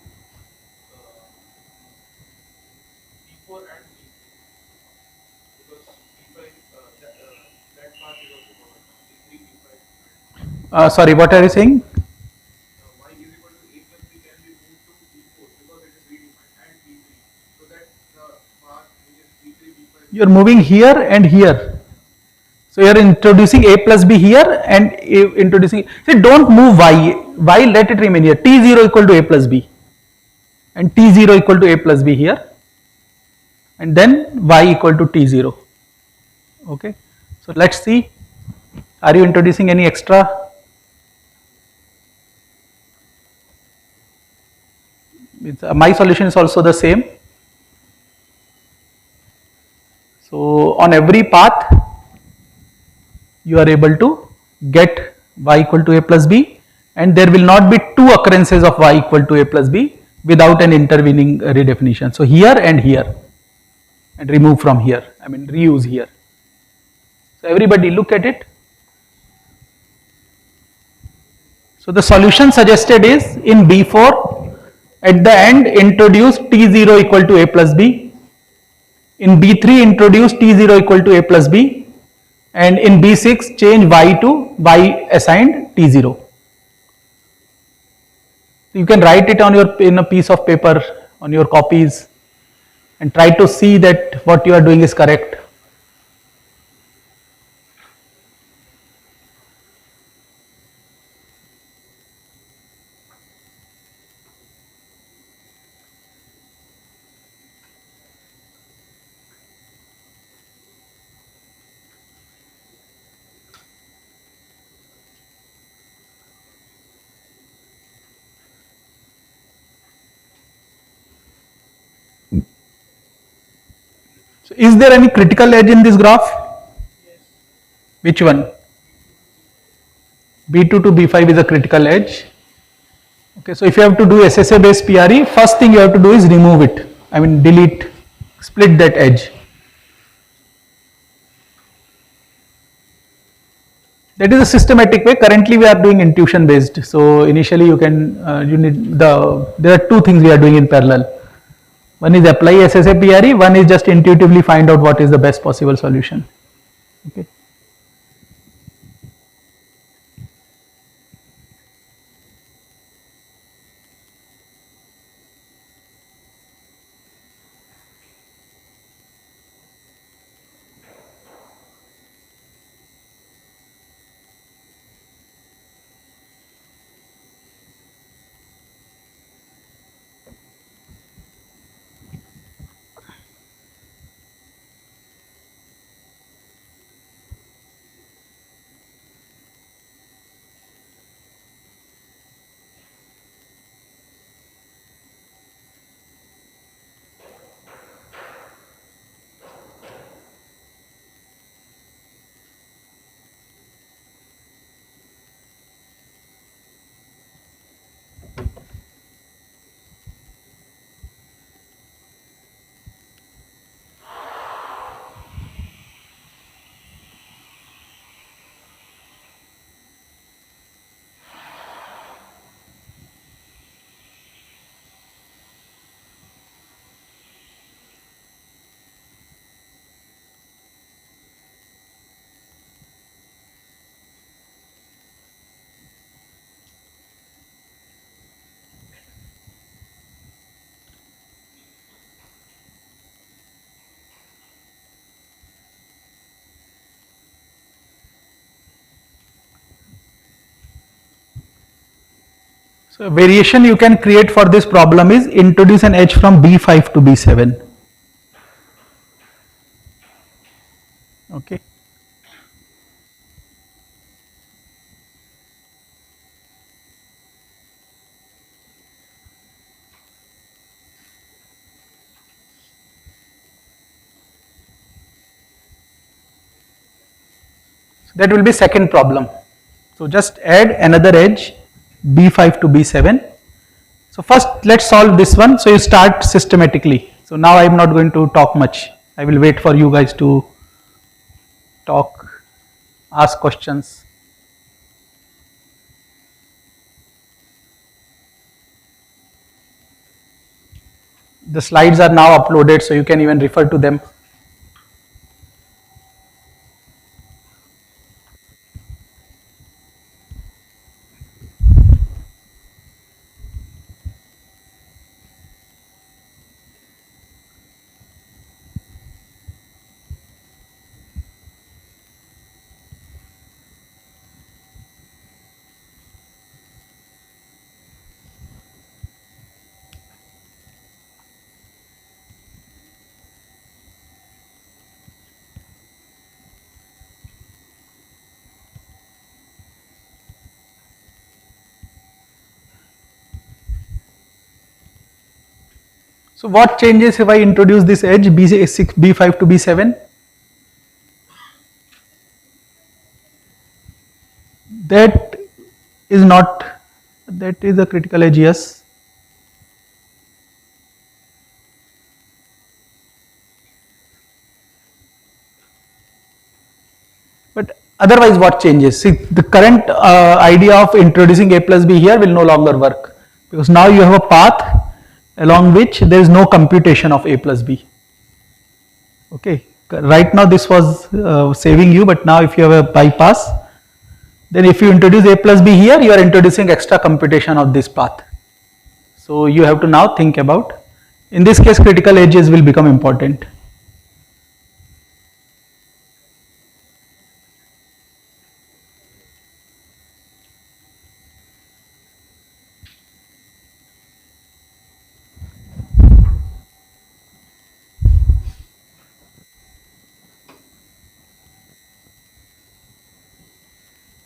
B4 and B3 because B5 that path is also covered now. B3, B5, and Sorry, what are you saying? y is equal to A plus B can be moved to B4 because it is redefined and B3 so that the path which is B3, B5, You are moving here and here. So you are introducing A plus B here and introducing. See, don't move y. Y let it remain here. T0 equal to A plus B, and T0 equal to A plus B here, and then y equal to T0. Okay. So let's see. Are you introducing any extra? My solution is also the same. So on every path, you are able to get y equal to A plus B, and there will not be two occurrences of y equal to A plus B without an intervening redefinition. So here and here, and remove from here, I mean reuse here. So everybody look at it. So the solution suggested is in B4, at the end introduce T0 equal to A plus B. In B3 introduce T0 equal to A plus B, and in B6 change y to y assigned T0. You can write it on in a piece of paper on your copies and try to see that what you are doing is correct. So is there any critical edge in this graph? yes, Which one? B2 to B5 is a critical edge. Okay, so if you have to do SSA based PRE, first thing you have to do is remove it. I mean delete, split that edge. That is a systematic way. Currently we are doing intuition based. So initially you can, there are two things we are doing in parallel. One is apply SSA PRE, one is just intuitively find out what is the best possible solution. Okay. So variation you can create for this problem is introduce an edge from B5 to B7. Okay. So that will be second problem. So just add another edge B5 to B7. So first let's solve this one. So you start systematically. So now I am not going to talk much. I will wait for you guys to talk, ask questions. The slides are now uploaded, so you can even refer to them. So what changes if I introduce this edge B6, B5 to B7? That is not, that is a critical edge, yes. But otherwise what changes? See, the current idea of introducing A plus B here will no longer work, because now you have a path along which there is no computation of A plus B. Okay, right now this was saving you, but now if you have a bypass, then if you introduce A plus B here, you are introducing extra computation of this path. So you have to now think about, in this case critical edges will become important.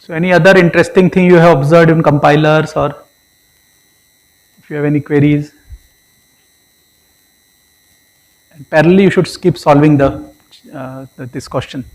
So any other interesting thing you have observed in compilers, or if you have any queries? And parallelly you should keep solving this question.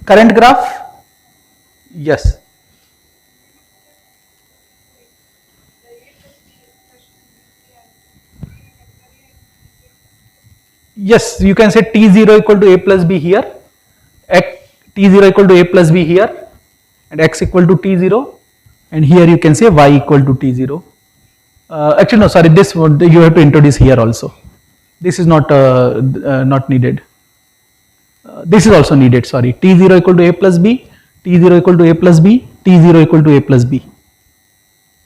Current graph? Yes. Yes, you can say T0 equal to A plus B here, T0 equal to A plus B here, and X equal to T0, and here you can say Y equal to T0. Actually no, sorry, this one you have to introduce here also. This is not needed. This is also needed, sorry. T0 equal to A plus B, T0 equal to A plus B, T0 equal to A plus B.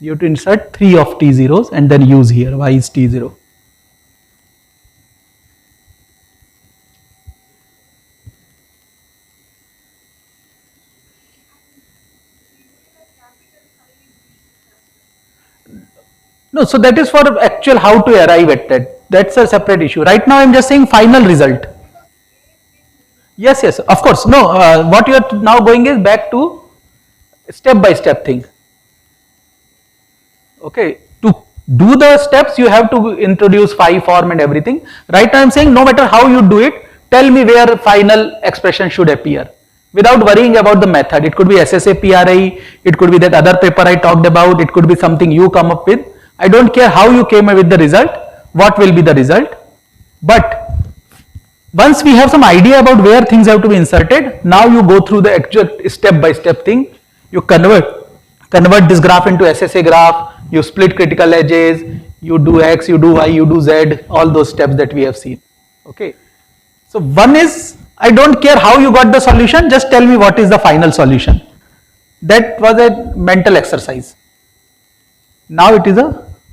You have to insert 3 of T0s and then use here, Y is T0. No, so that is for actual how to arrive at that. That's a separate issue. Right now I am just saying final result. Yes, yes, of course. No, what you are now going is back to step by step thing. Okay, to do the steps you have to introduce phi form and everything. Right now I am saying no matter how you do it, tell me where final expression should appear without worrying about the method. It could be SSA PRI, it could be that other paper I talked about, it could be something you come up with. I don't care how you came up with the result, what will be the result, but once we have some idea about where things have to be inserted, now you go through the actual step by step thing. You convert this graph into SSA graph, you split critical edges, you do X, you do Y, you do Z, all those steps that we have seen. Okay. So one is I don't care how you got the solution, just tell me what is the final solution. That was a mental exercise. Now it is a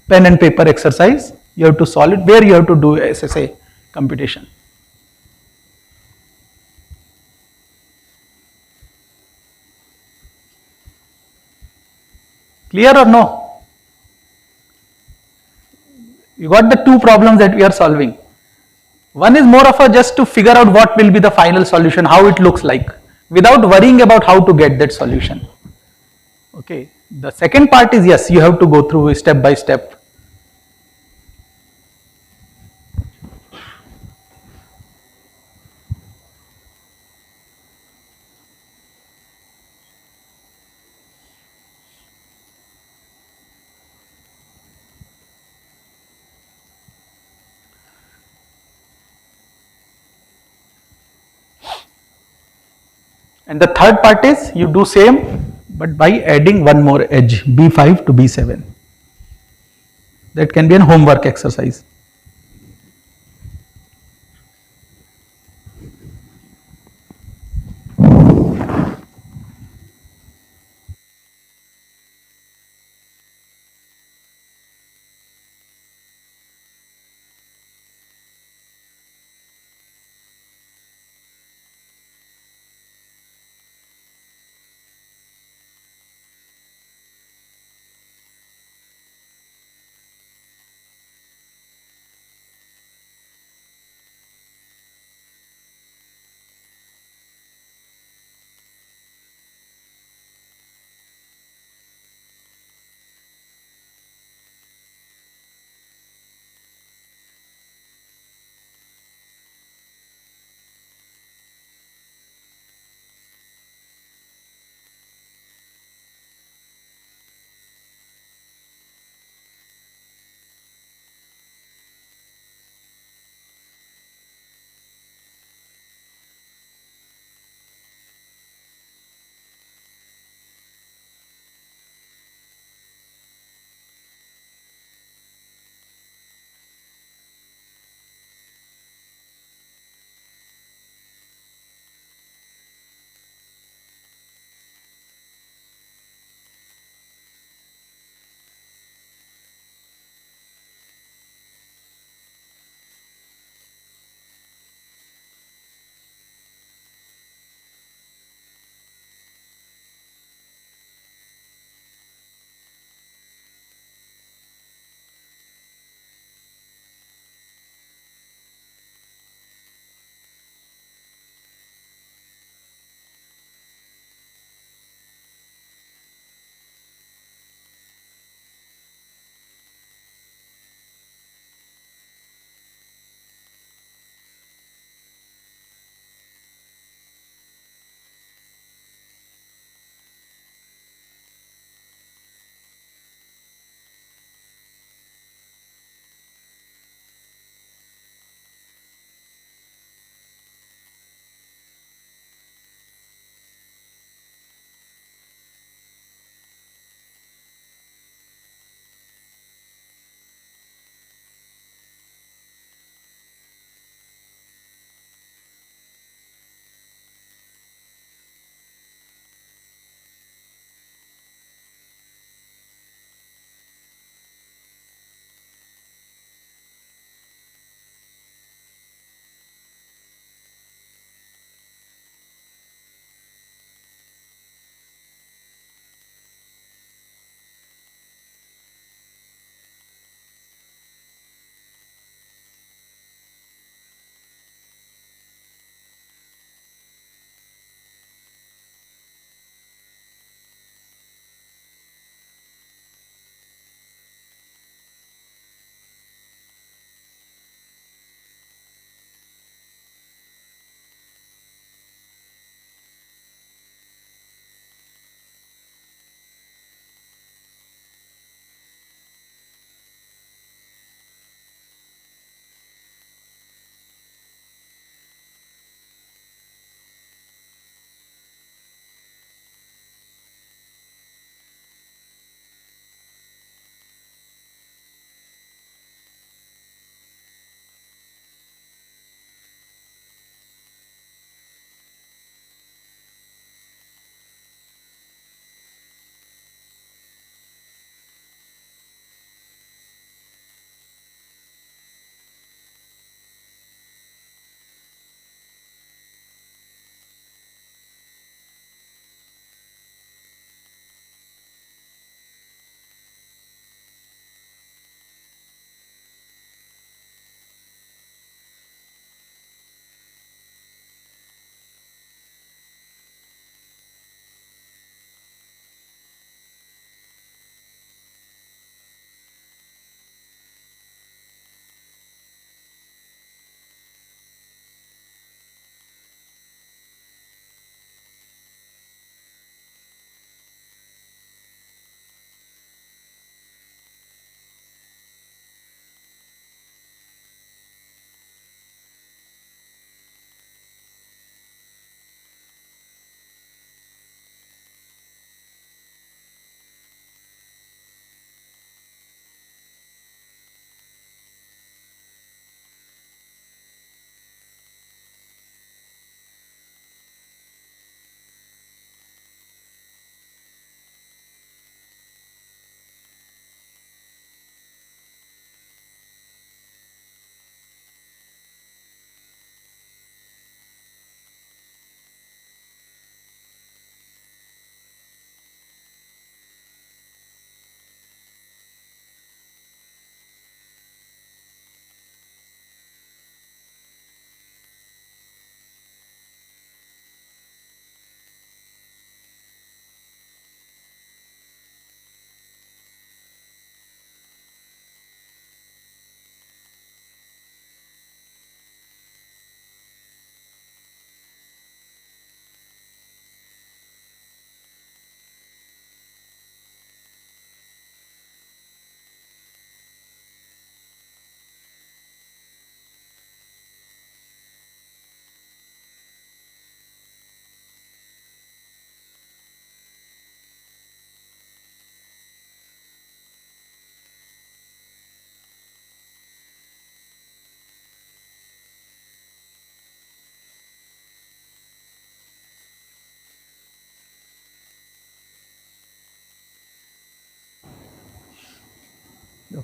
pen and paper exercise. You have to solve it where you have to do SSA computation. Clear or no? You got the two problems that we are solving. One is more of a just to figure out what will be the final solution, how it looks like, without worrying about how to get that solution. Okay. The second part is yes, you have to go through step by step. And the third part is you do same but by adding one more edge, B5 to B7. That can be a homework exercise.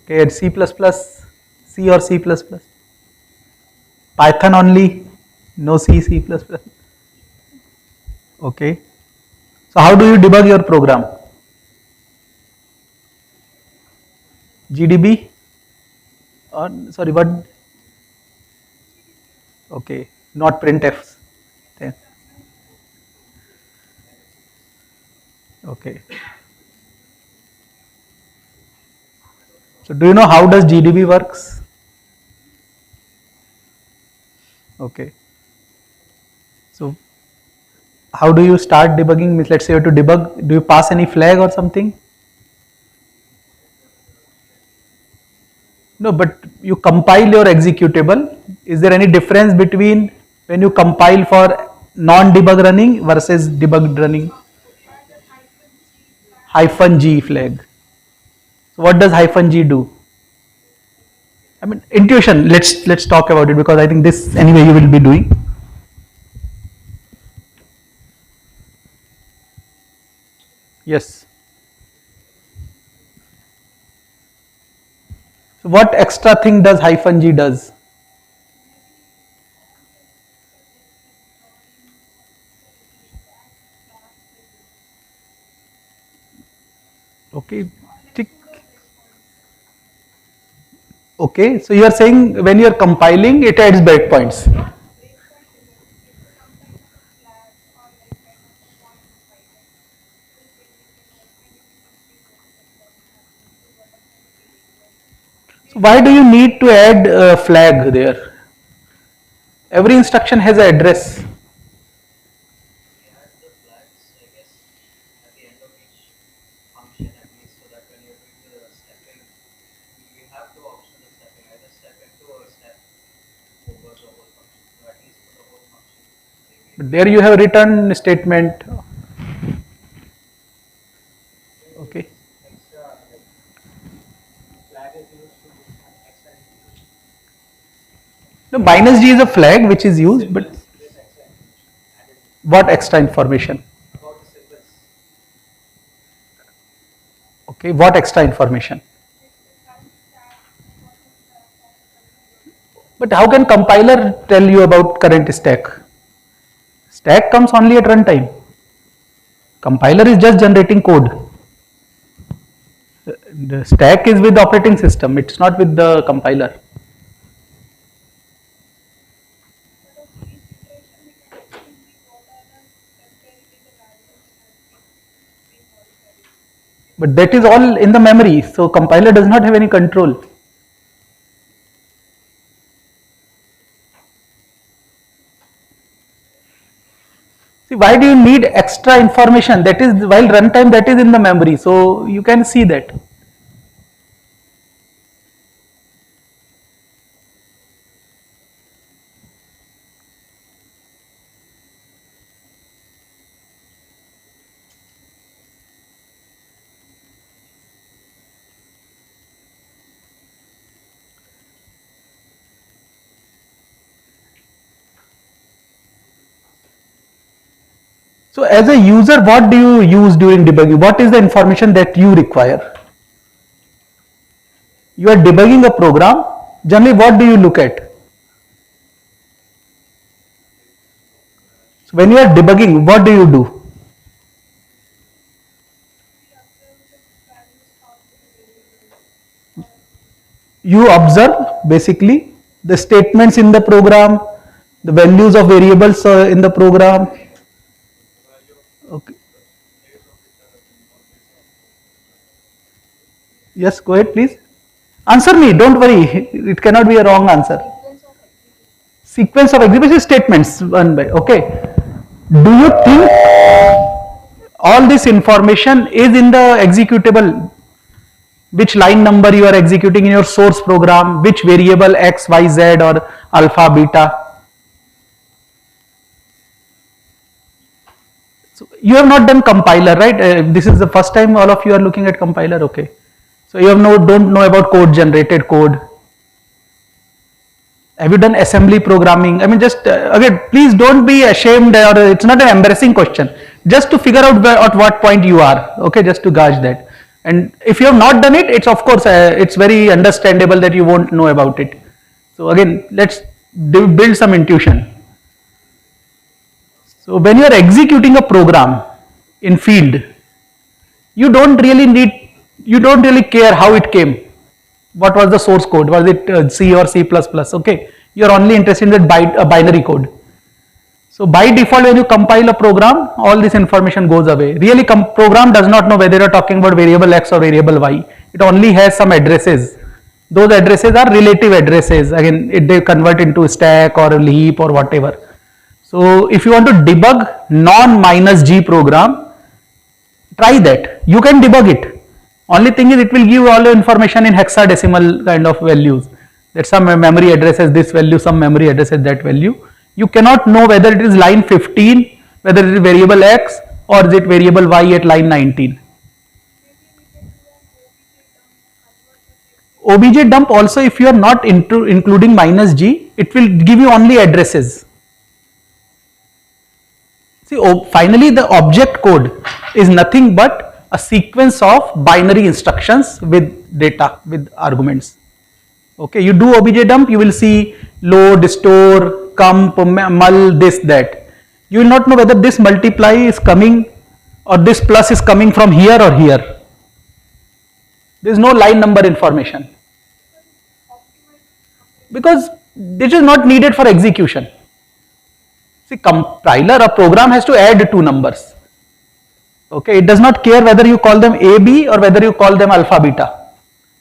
Okay, and C++, C or C++. Python only, no C, C++. Okay. So how do you debug your program? GDB? Or sorry, what? Okay, not printf. Then. Okay. So do you know how does GDB works? Okay. So how do you start debugging? Means let's say you have to debug. Do you pass any flag or something? No, but you compile your executable. Is there any difference between when you compile for non-debug running versus debugged running? -G flag. So what does -G do? I mean intuition. Let's talk about it because I think this anyway you will be doing. Yes. So what extra thing does -G does? Okay. Okay. So you are saying when you are compiling, it adds breakpoints. So why do you need to add a flag there? Every instruction has an address. We add the flags, I guess, at the end of each function at least, so that when you're doing the stepping, we have two options of stepping, either step into or step over the whole function. So at least for the whole function. But there you have a return statement. Okay. Extra flag is used to extra information. No, -G is a flag which is used, but This extra information added what extra information? about the symbols. Okay, what extra information? But how can compiler tell you about current stack? Stack comes only at runtime. Compiler is just generating code. The stack is with the operating system, it's not with the compiler. But that is all in the memory, so compiler does not have any control. See, why do you need extra information? That is while runtime, that is in the memory, so you can see that. So as a user, what do you use during debugging? What is the information that you require? You are debugging a program, generally what do you look at? So when you are debugging, what do you do? You observe basically the statements in the program, the values of variables in the program. Okay. Yes, go ahead, please. Answer me, don't worry. It cannot be a wrong answer. Sequence of execution statements, one by. Okay. Do you think all this information is in the executable? Which line number you are executing in your source program? Which variable x, y, z, or alpha, beta? So you have not done compiler, right? This is the first time all of you are looking at compiler. Okay. So you have don't know about code generated code. Have you done assembly programming? I mean, just again, please don't be ashamed, or it's not an embarrassing question. Just to figure out at what point you are. Okay, just to gauge that. And if you have not done it, it's of course, it's very understandable that you won't know about it. So again, let's build some intuition. So when you are executing a program in field, you don't really need, you don't really care how it came. What was the source code? Was it C or C++? Okay, you are only interested in the binary code. So by default, when you compile a program, all this information goes away. Really, program does not know whether you are talking about variable X or variable Y. It only has some addresses. Those addresses are relative addresses. Again, they convert into stack or a heap or whatever. So if you want to debug non -G program, try that. You can debug it. Only thing is, it will give all the information in hexadecimal kind of values. That some memory addresses this value, some memory addresses that value. You cannot know whether it is line 15, whether it is variable X or is it variable Y at line 19. Obj dump also, if you are not including -G, it will give you only addresses. See, finally the object code is nothing but a sequence of binary instructions with data, with arguments. Okay, you do obj dump, you will see load, store, comp, mul, this, that. You will not know whether this multiply is coming or this plus is coming from here or here. There is no line number information because this is not needed for execution. See, compiler, a program has to add two numbers. Okay, it does not care whether you call them A, B or whether you call them alpha, beta.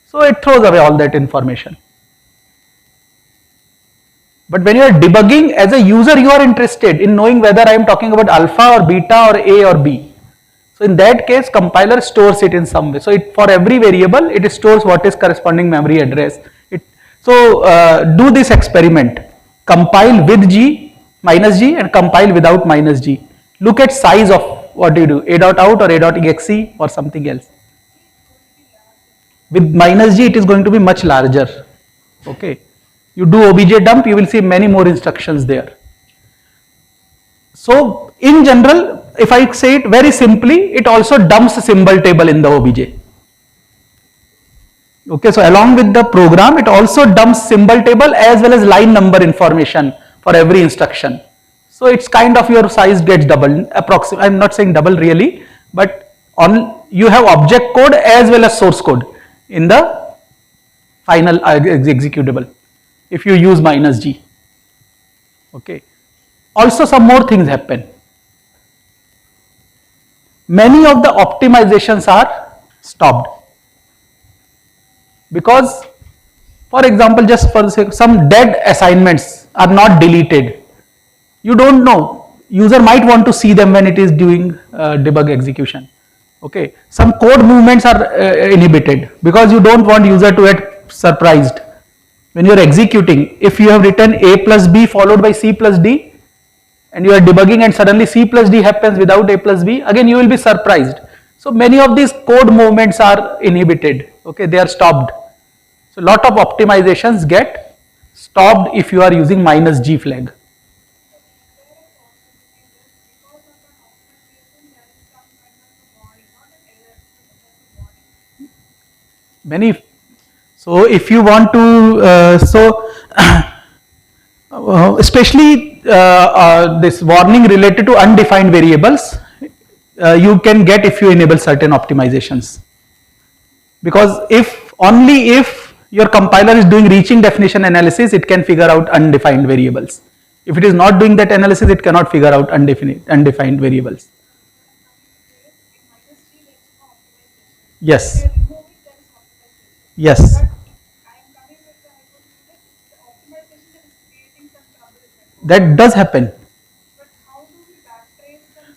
So it throws away all that information. But when you are debugging as a user, you are interested in knowing whether I am talking about alpha or beta or A or B. So in that case, compiler stores it in some way. So for every variable, it stores what is corresponding memory address. Do this experiment. Compile with G, -G and compile without -G. Look at size of what you do, a dot out or a dot exe or something else. With -G, it is going to be much larger. Okay. You do obj dump, you will see many more instructions there. So in general, if I say it very simply, it also dumps symbol table in the obj. Okay, so along with the program, it also dumps symbol table as well as line number information for every instruction. So it's kind of your size gets doubled, approximately. I'm not saying double really, but you have object code as well as source code in the final executable if you use -G. Okay. Also, some more things happen. Many of the optimizations are stopped because, for example, just for some dead assignments are not deleted. You don't know. User might want to see them when it is doing debug execution. Okay. Some code movements are inhibited because you don't want user to get surprised. When you are executing, if you have written A plus B followed by C plus D, and you are debugging and suddenly C plus D happens without A plus B, again you will be surprised. So many of these code movements are inhibited, okay, they are stopped. So lot of optimizations get stopped if you are using -G flag. Many, so if you want to, especially this warning related to undefined variables, you can get if you enable certain optimizations. Because only if your compiler is doing reaching definition analysis, it can figure out undefined variables. If it is not doing that analysis, it cannot figure out undefined variables. Yes. Yes. That does happen.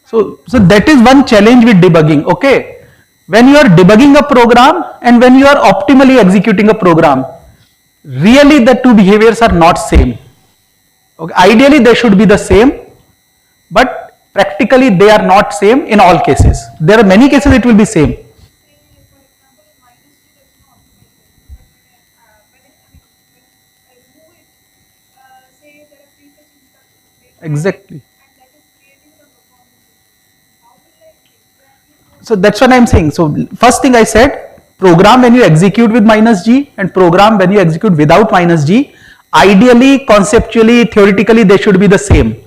So that is one challenge with debugging. Okay, when you are debugging a program and when you are optimally executing a program, really the two behaviors are not same. Okay, ideally they should be the same, but practically they are not same in all cases. There are many cases it will be same. Exactly. So that's what I'm saying. So first thing I said, program when you execute with minus G and program when you execute without minus G, ideally, conceptually, theoretically, they should be the same.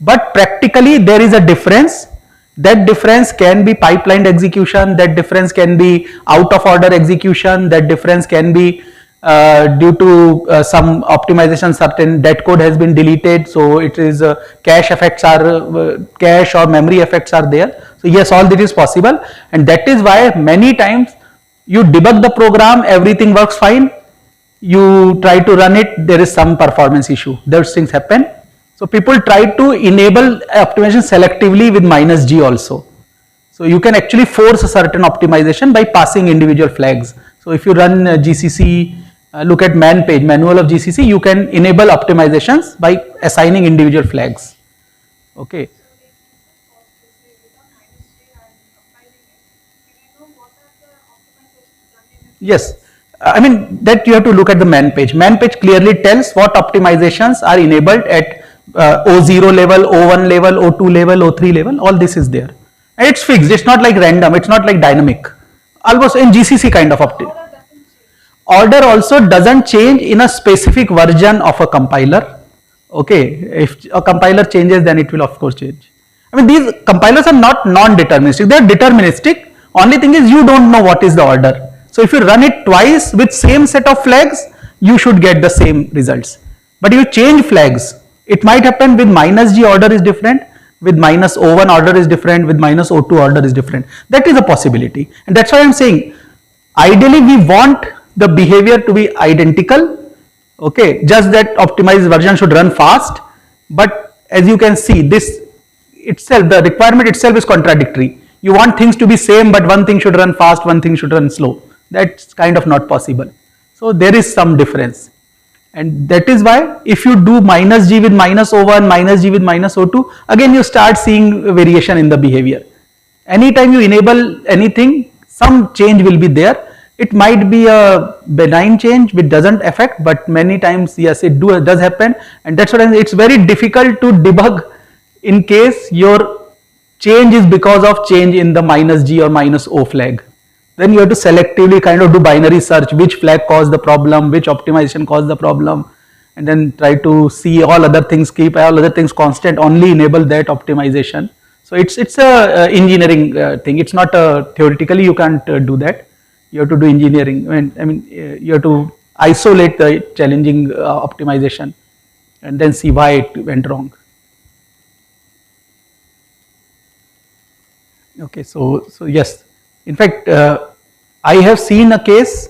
But practically, there is a difference. That difference can be pipelined execution, that difference can be out of order execution, that difference can be due to some optimization, certain that code has been deleted, so it is cache effects are cache or memory effects are there. So yes, all this is possible, and that is why many times you debug the program, everything works fine, you try to run it, there is some performance issue, those things happen. So people try to enable optimization selectively with minus G also. So you can actually force a certain optimization by passing individual flags. So if you run GCC, look at man page, manual of GCC, you can enable optimizations by assigning individual flags. Okay. Yes, I mean that you have to look at the man page. Man page clearly tells what optimizations are enabled at O0 level, O1 level, O2 level, O3 level, all this is there. And it's fixed, it's not like random, it's not like dynamic. Almost in GCC kind of order also doesn't change in a specific version of a compiler. Okay, if a compiler changes, then it will of course change. I mean, these compilers are not non-deterministic, they are deterministic. Only thing is you don't know what is the order. So if you run it twice with same set of flags, you should get the same results. But if you change flags, it might happen with minus G order is different, with minus O1 order is different, with minus O2 order is different. That is a possibility. And that's why I'm saying, ideally we want the behavior to be identical, okay, just that optimized version should run fast, but as you can see, this itself, the requirement itself is contradictory. You want things to be same, but one thing should run fast, one thing should run slow. That's kind of not possible. So there is some difference. And that is why if you do minus G with minus O1, minus G with minus O2, again you start seeing variation in the behavior. Anytime you enable anything, some change will be there. It might be a benign change which doesn't affect, but many times yes, it does happen, and that's what it's very difficult to debug in case your change is because of change in the minus G or minus O flag. Then you have to selectively kind of do binary search, which flag caused the problem, which optimization caused the problem, and then try to see all other things, keep all other things constant, only enable that optimization. So it's a engineering thing. It's not theoretically you can't do that. You have to do engineering. I mean, you have to isolate the challenging optimization and then see why it went wrong. Okay, so yes, in fact, I have seen a case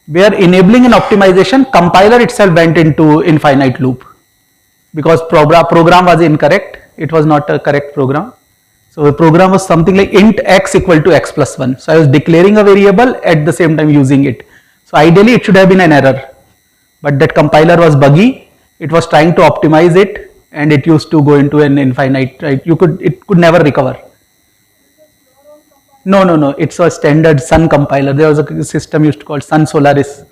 where enabling an optimization, compiler itself went into infinite loop because program was incorrect. It was not a correct program. So the program was something like int x equal to x plus 1. So I was declaring a variable at the same time using it. So ideally it should have been an error, but that compiler was buggy. It was trying to optimize it and it used to go into an infinite, right? It could never recover. No. It's a standard Sun compiler. There was a system used to call Sun Solaris,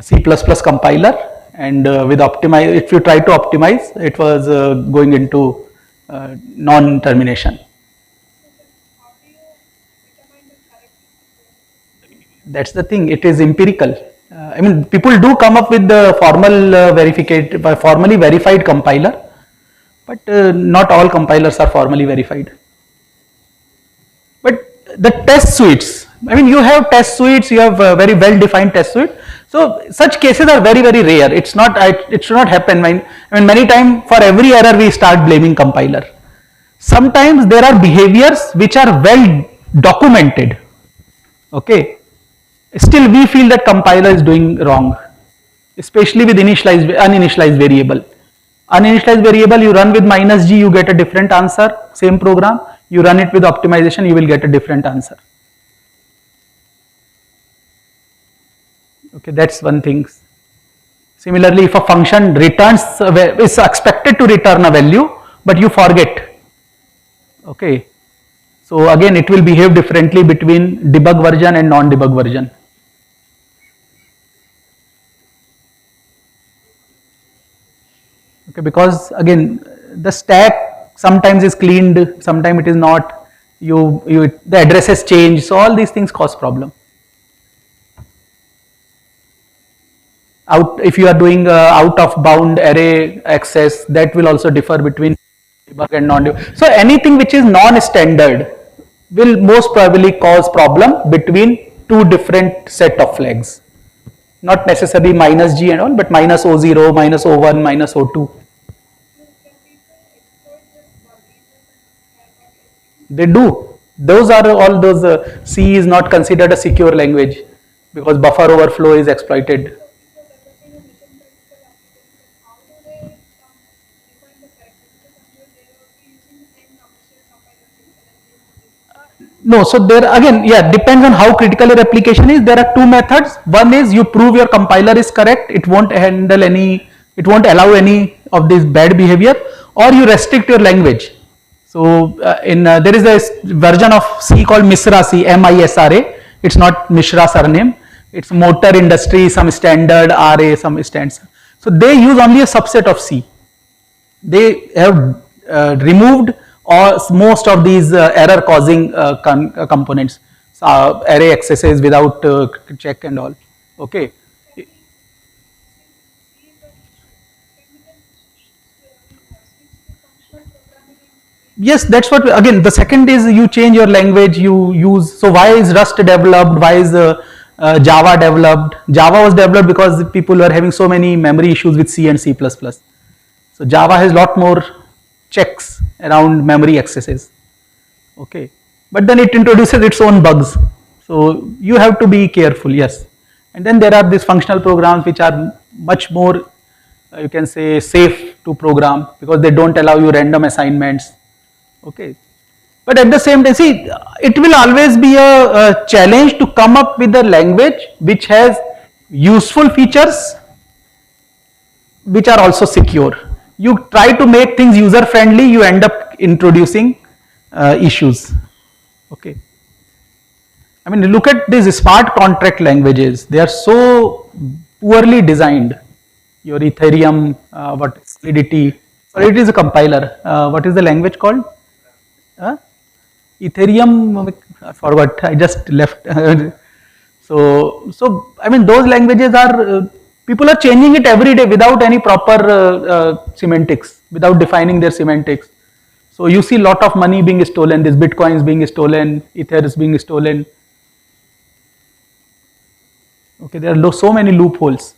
C++ compiler, and with if you try to optimize, it was going into non-termination. That's the thing. It is empirical. I mean, people do come up with the formally verified compiler, but not all compilers are formally verified. But the test suites, I mean, you have test suites, you have a very well-defined test suite. So such cases are very, very rare. It should not happen. I mean, many times for every error we start blaming compiler. Sometimes there are behaviors which are well documented. Okay. Still we feel that compiler is doing wrong, especially with uninitialized variable. Uninitialized variable, you run with minus G, you get a different answer, same program. You run it with optimization, you will get a different answer. Okay, that's one thing. Similarly, if a function returns, is expected to return a value, but you forget. Okay, so again it will behave differently between debug version and non-debug version. Okay, because again the stack sometimes is cleaned, sometimes it is not. the addresses change, so all these things cause problem. If you are doing out of bound array access, that will also differ between debug and non-debug. So anything which is non-standard will most probably cause problem between two different set of flags. Not necessarily minus G and all, but minus O0, minus O1, minus O2. They do. Those are all those. C is not considered a secure language because buffer overflow is exploited. No, so there again, yeah, depends on how critical your application is. There are two methods. One is you prove your compiler is correct. It won't handle any, it won't allow any of this bad behavior, or you restrict your language. So there is a version of C called MISRA C, MISRA. It's not Mishra surname. It's motor industry, some standard RA, some stands. So they use only a subset of C. They have removed most of these error causing components, array accesses without check and all. Okay. Yes, that's what, again, the second is you change your language, you use, so why is Rust developed, why is Java developed? Java was developed because people were having so many memory issues with C and C++. So Java has lot more checks around memory accesses. Okay, but then it introduces its own bugs. So you have to be careful, yes. And then there are these functional programs which are much more, you can say, safe to program because they don't allow you random assignments. Okay, but at the same time, see, it will always be a challenge to come up with a language which has useful features which are also secure. You try to make things user friendly, you end up introducing issues. Okay, I mean, look at these smart contract languages. They are so poorly designed. Your Ethereum, what Solidity? Solidity is a compiler. What is the language called? Ethereum, I forgot, I just left. so I mean, those languages are, people are changing it every day without any proper semantics, without defining their semantics. So you see lot of money being stolen, this bitcoins being stolen, ether is being stolen. Okay, there are so many loopholes.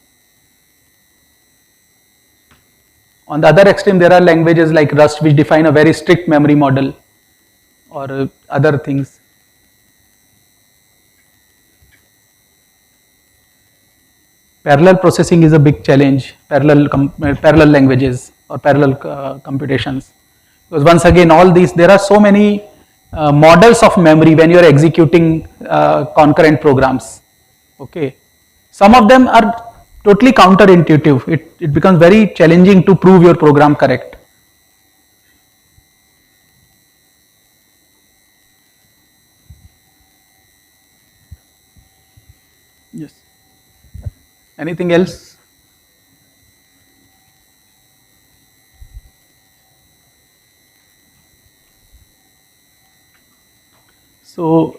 On the other extreme, there are languages like Rust which define a very strict memory model, or other things. Parallel processing is a big challenge, parallel languages or parallel computations. Because once again, all these, there are so many models of memory when you are executing concurrent programs. Okay, some of them are totally counterintuitive. It becomes very challenging to prove your program correct. Yes. Anything else? So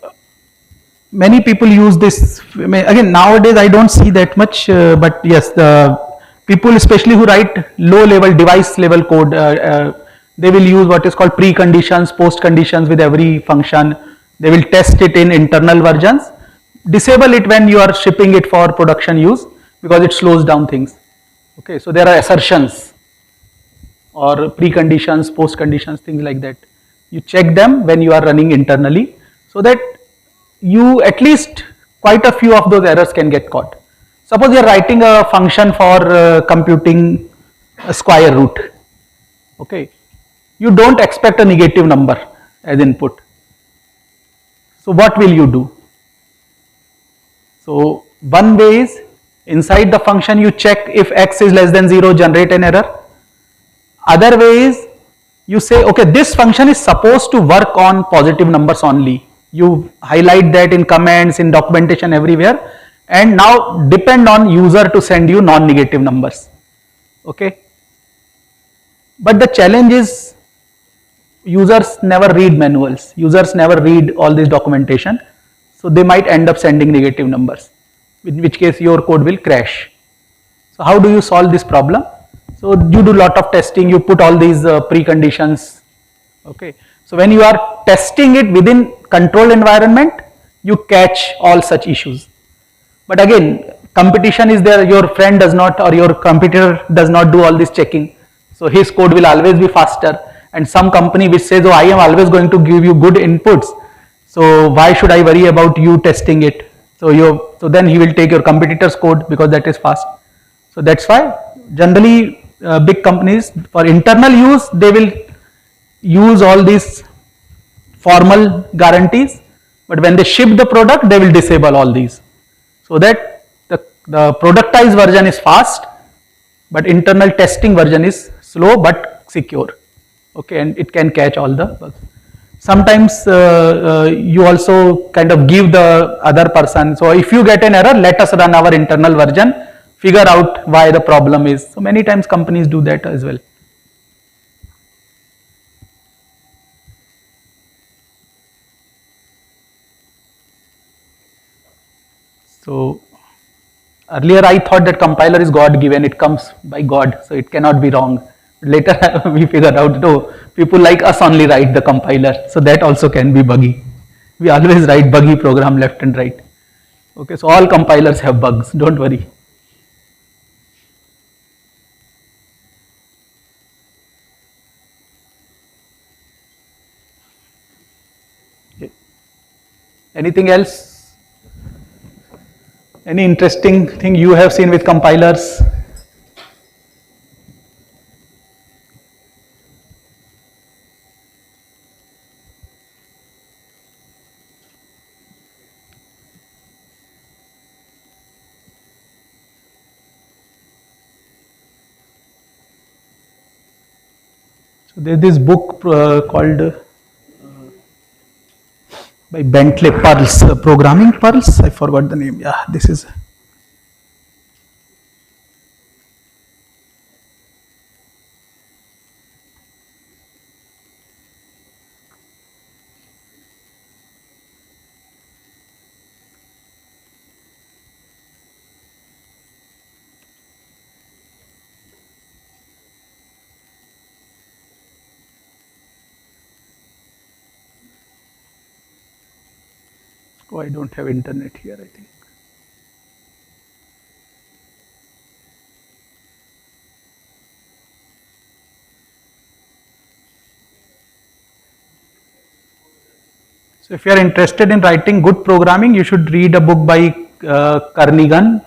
many people use this. Again, nowadays I don't see that much, but yes, the people, especially who write low-level, device-level code, they will use what is called preconditions, post-conditions with every function. They will test it in internal versions. Disable it when you are shipping it for production use because it slows down things. Okay, so there are assertions or preconditions, post-conditions, things like that. You check them when you are running internally so that you at least quite a few of those errors can get caught. Suppose you are writing a function for computing a square root. Okay, you don't expect a negative number as input. So what will you do? So one way is inside the function you check if x is less than 0, generate an error. Other way is you say, okay, this function is supposed to work on positive numbers only. You highlight that in comments, in documentation, everywhere, and now depend on user to send you non-negative numbers. Okay, but the challenge is users never read manuals, users never read all this documentation, so they might end up sending negative numbers, in which case your code will crash. So how do you solve this problem? So you do lot of testing, you put all these preconditions. Okay. So when you are testing it within controlled environment, you catch all such issues. But again, competition is there, your friend does not or your competitor does not do all this checking. So his code will always be faster, and some company which says, oh, I am always going to give you good inputs, so why should I worry about you testing it? So then he will take your competitor's code because that is fast. So that's why generally big companies for internal use, they will use all these formal guarantees, but when they ship the product, they will disable all these, so that the productized version is fast, but internal testing version is slow but secure. Okay, and it can catch all the bugs. Sometimes you also kind of give the other person, so if you get an error, let us run our internal version, figure out why the problem is. So many times companies do that as well. So earlier I thought that compiler is God given, it comes by God, so it cannot be wrong. Later we figured out, no, people like us only write the compiler, so that also can be buggy. We always write buggy program left and right. Okay, so all compilers have bugs, don't worry. Okay. Anything else? Any interesting thing you have seen with compilers? So there's this book called by Bentley, Pearls, Programming Pearls. I forgot the name. Yeah, this is. Oh, I don't have internet here, I think. So if you are interested in writing good programming, you should read a book by Kernighan,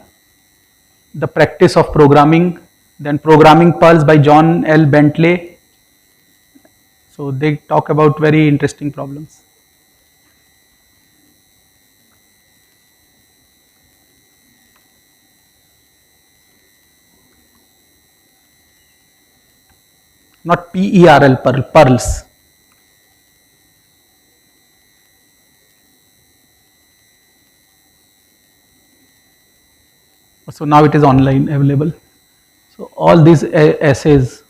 The Practice of Programming, then Programming Pearls by John L. Bentley. So they talk about very interesting problems. Not P-E-R-L, Pearls. So now it is online available. So all these essays.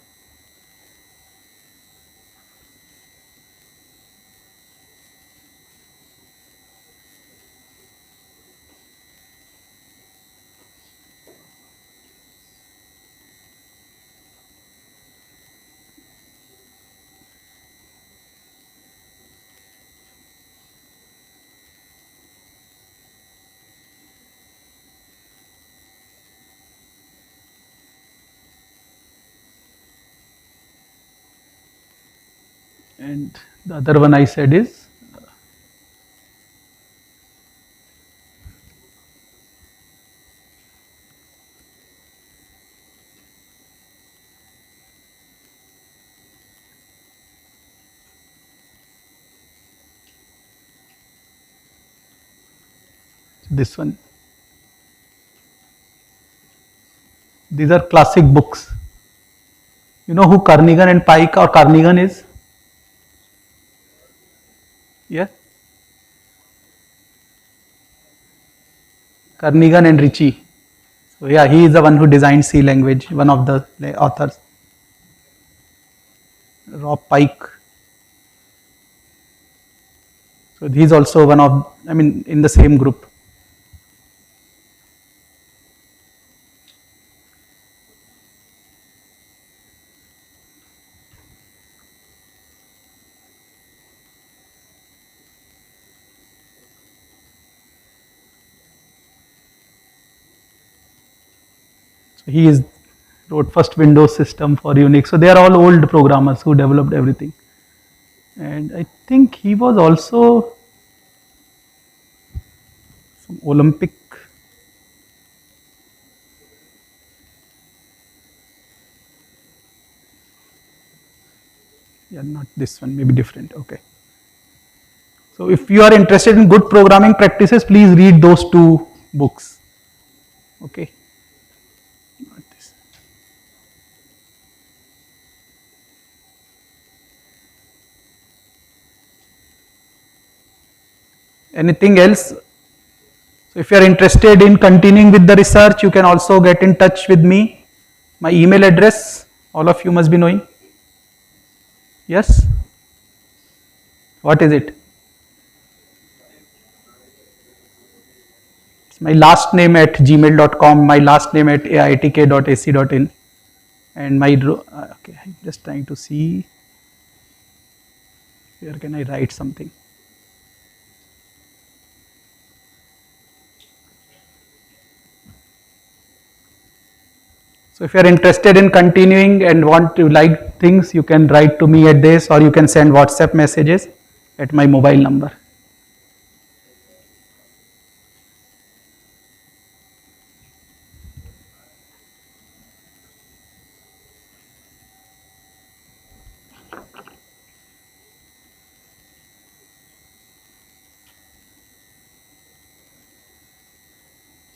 And the other one I said is this one. These are classic books. You know who Kernighan and Pike or Kernighan is? Yeah? Kernighan and Ritchie. So yeah, he is the one who designed C language, one of the authors. Rob Pike. So he's also one of, I mean, in the same group. So he is wrote first Windows system for Unix. So they are all old programmers who developed everything. And I think he was also some Olympic. Yeah, not this one, maybe different. Okay. So if you are interested in good programming practices, please read those two books. Okay. Not this. Anything else? So if you are interested in continuing with the research, you can also get in touch with me. My email address, all of you must be knowing. Yes? What is it? It's my last name at gmail.com, my last name at aitk.ac.in. And my, okay, I'm just trying to see where can I write something. So if you are interested in continuing and want to like things, you can write to me at this, or you can send WhatsApp messages at my mobile number.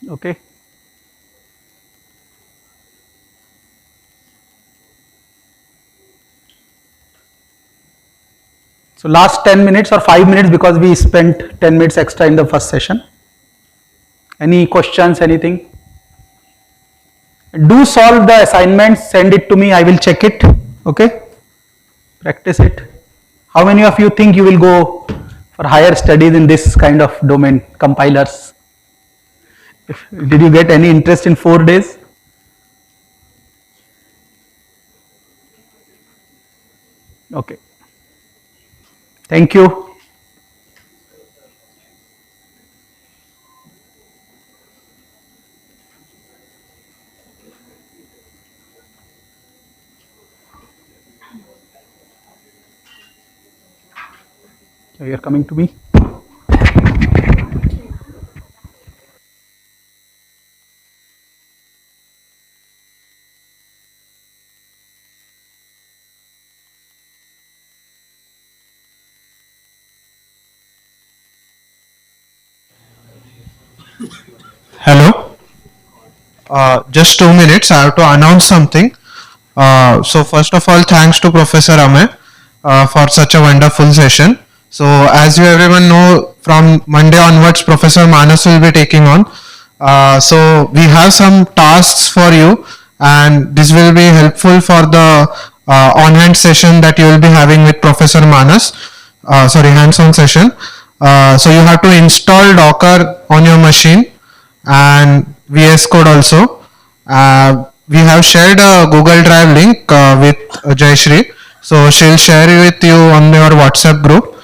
Okay. So last 10 minutes or 5 minutes, because we spent 10 minutes extra in the first session. Any questions, anything? Do solve the assignments, send it to me, I will check it. Okay. Practice it. How many of you think you will go for higher studies in this kind of domain, compilers? Did you get any interest in 4 days? Okay. Thank you. You are coming to me. Hello. Just 2 minutes. I have to announce something. So first of all, thanks to Professor Ame for such a wonderful session. So as you everyone know, from Monday onwards, Professor Manas will be taking on. So we have some tasks for you, and this will be helpful for the on-hand session that you will be having with Professor Manas. Sorry, hands-on session. So you have to install Docker on your machine and VS Code also. We have shared a Google Drive link with Jayashree. So she'll share it with you on your WhatsApp group.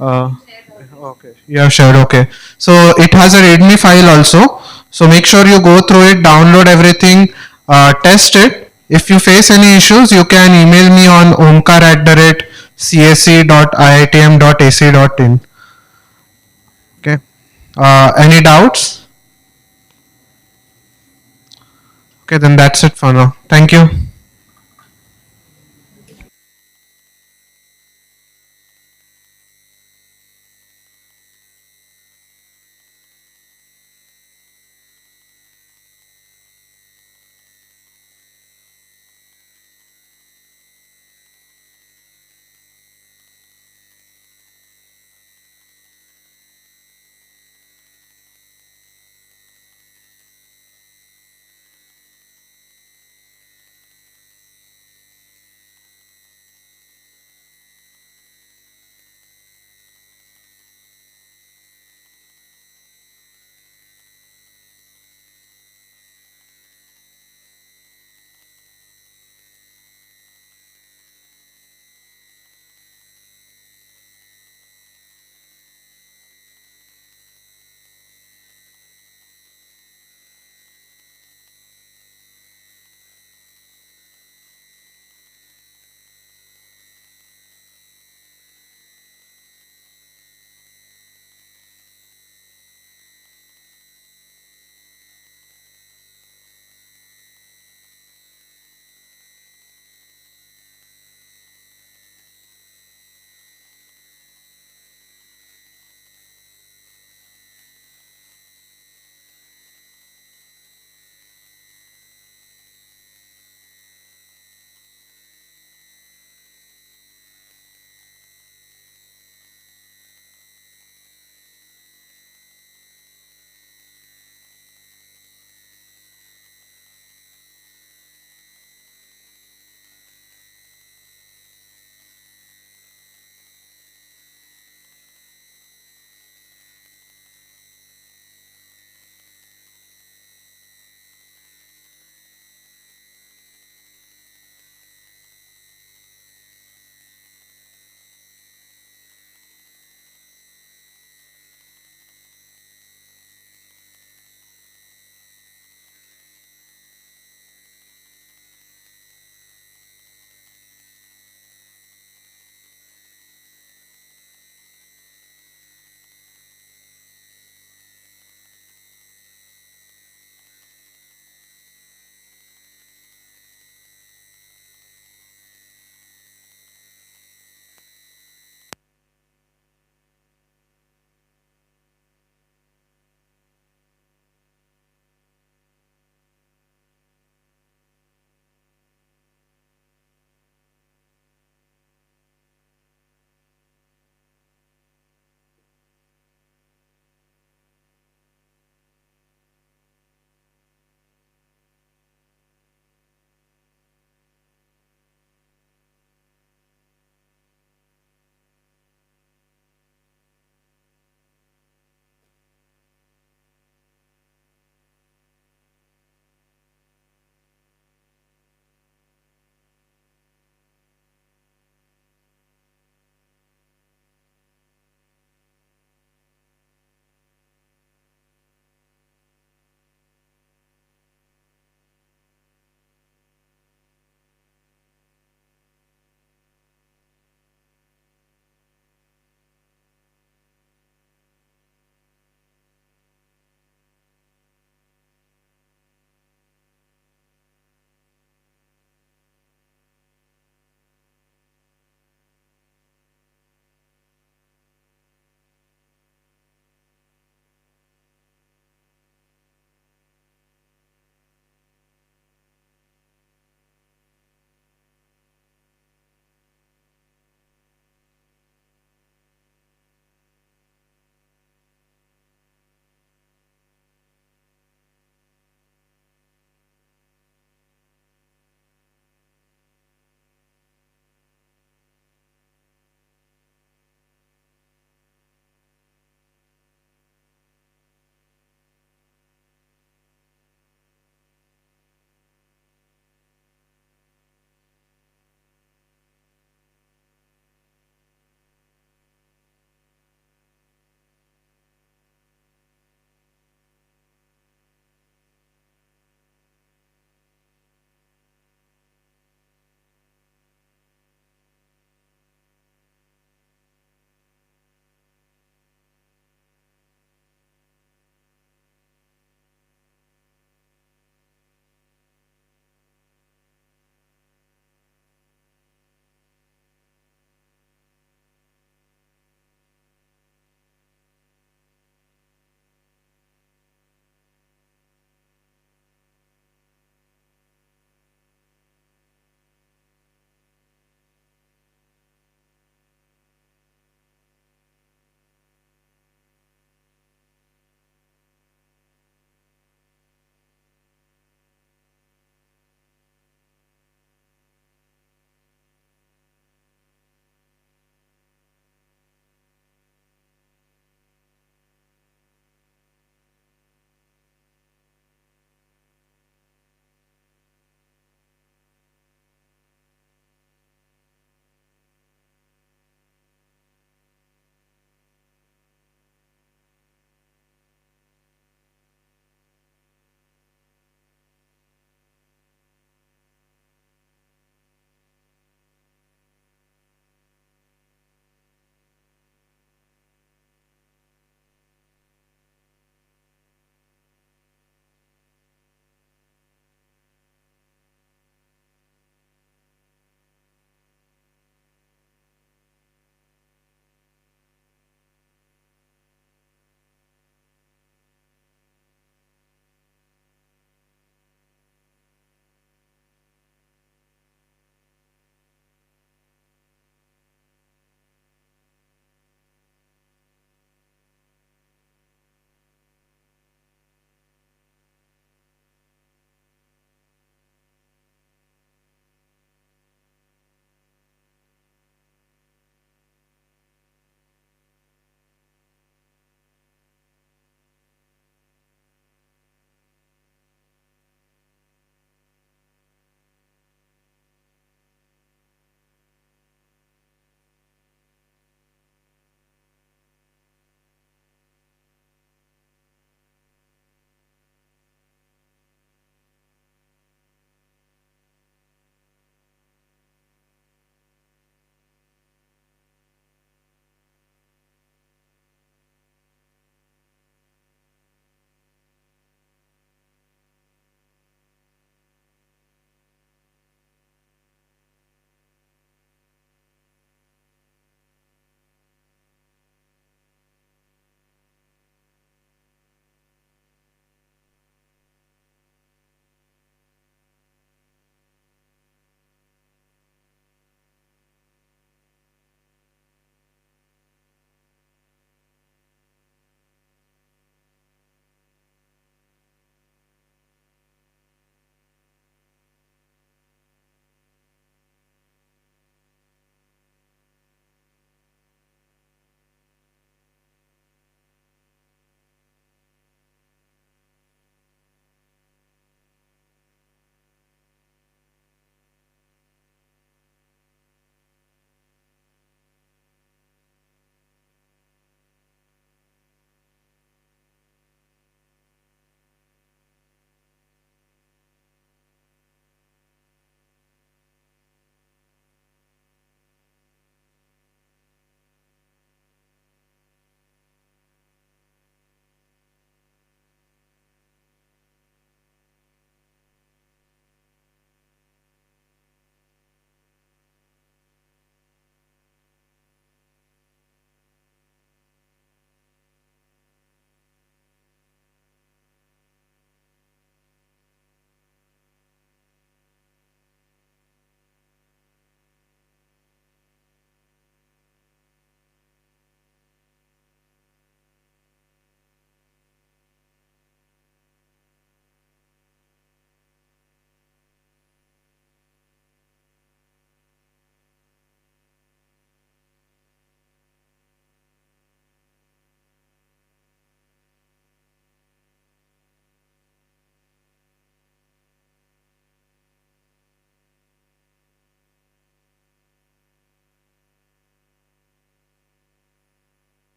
Okay, you have shared. Okay. So it has a README file also. So make sure you go through it, download everything, test it. If you face any issues, you can email me on omkar@csc.iitm.ac.in. Okay. Any doubts? Okay, then that's it for now. Thank you.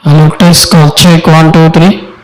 Hello, test call check 1 2 3.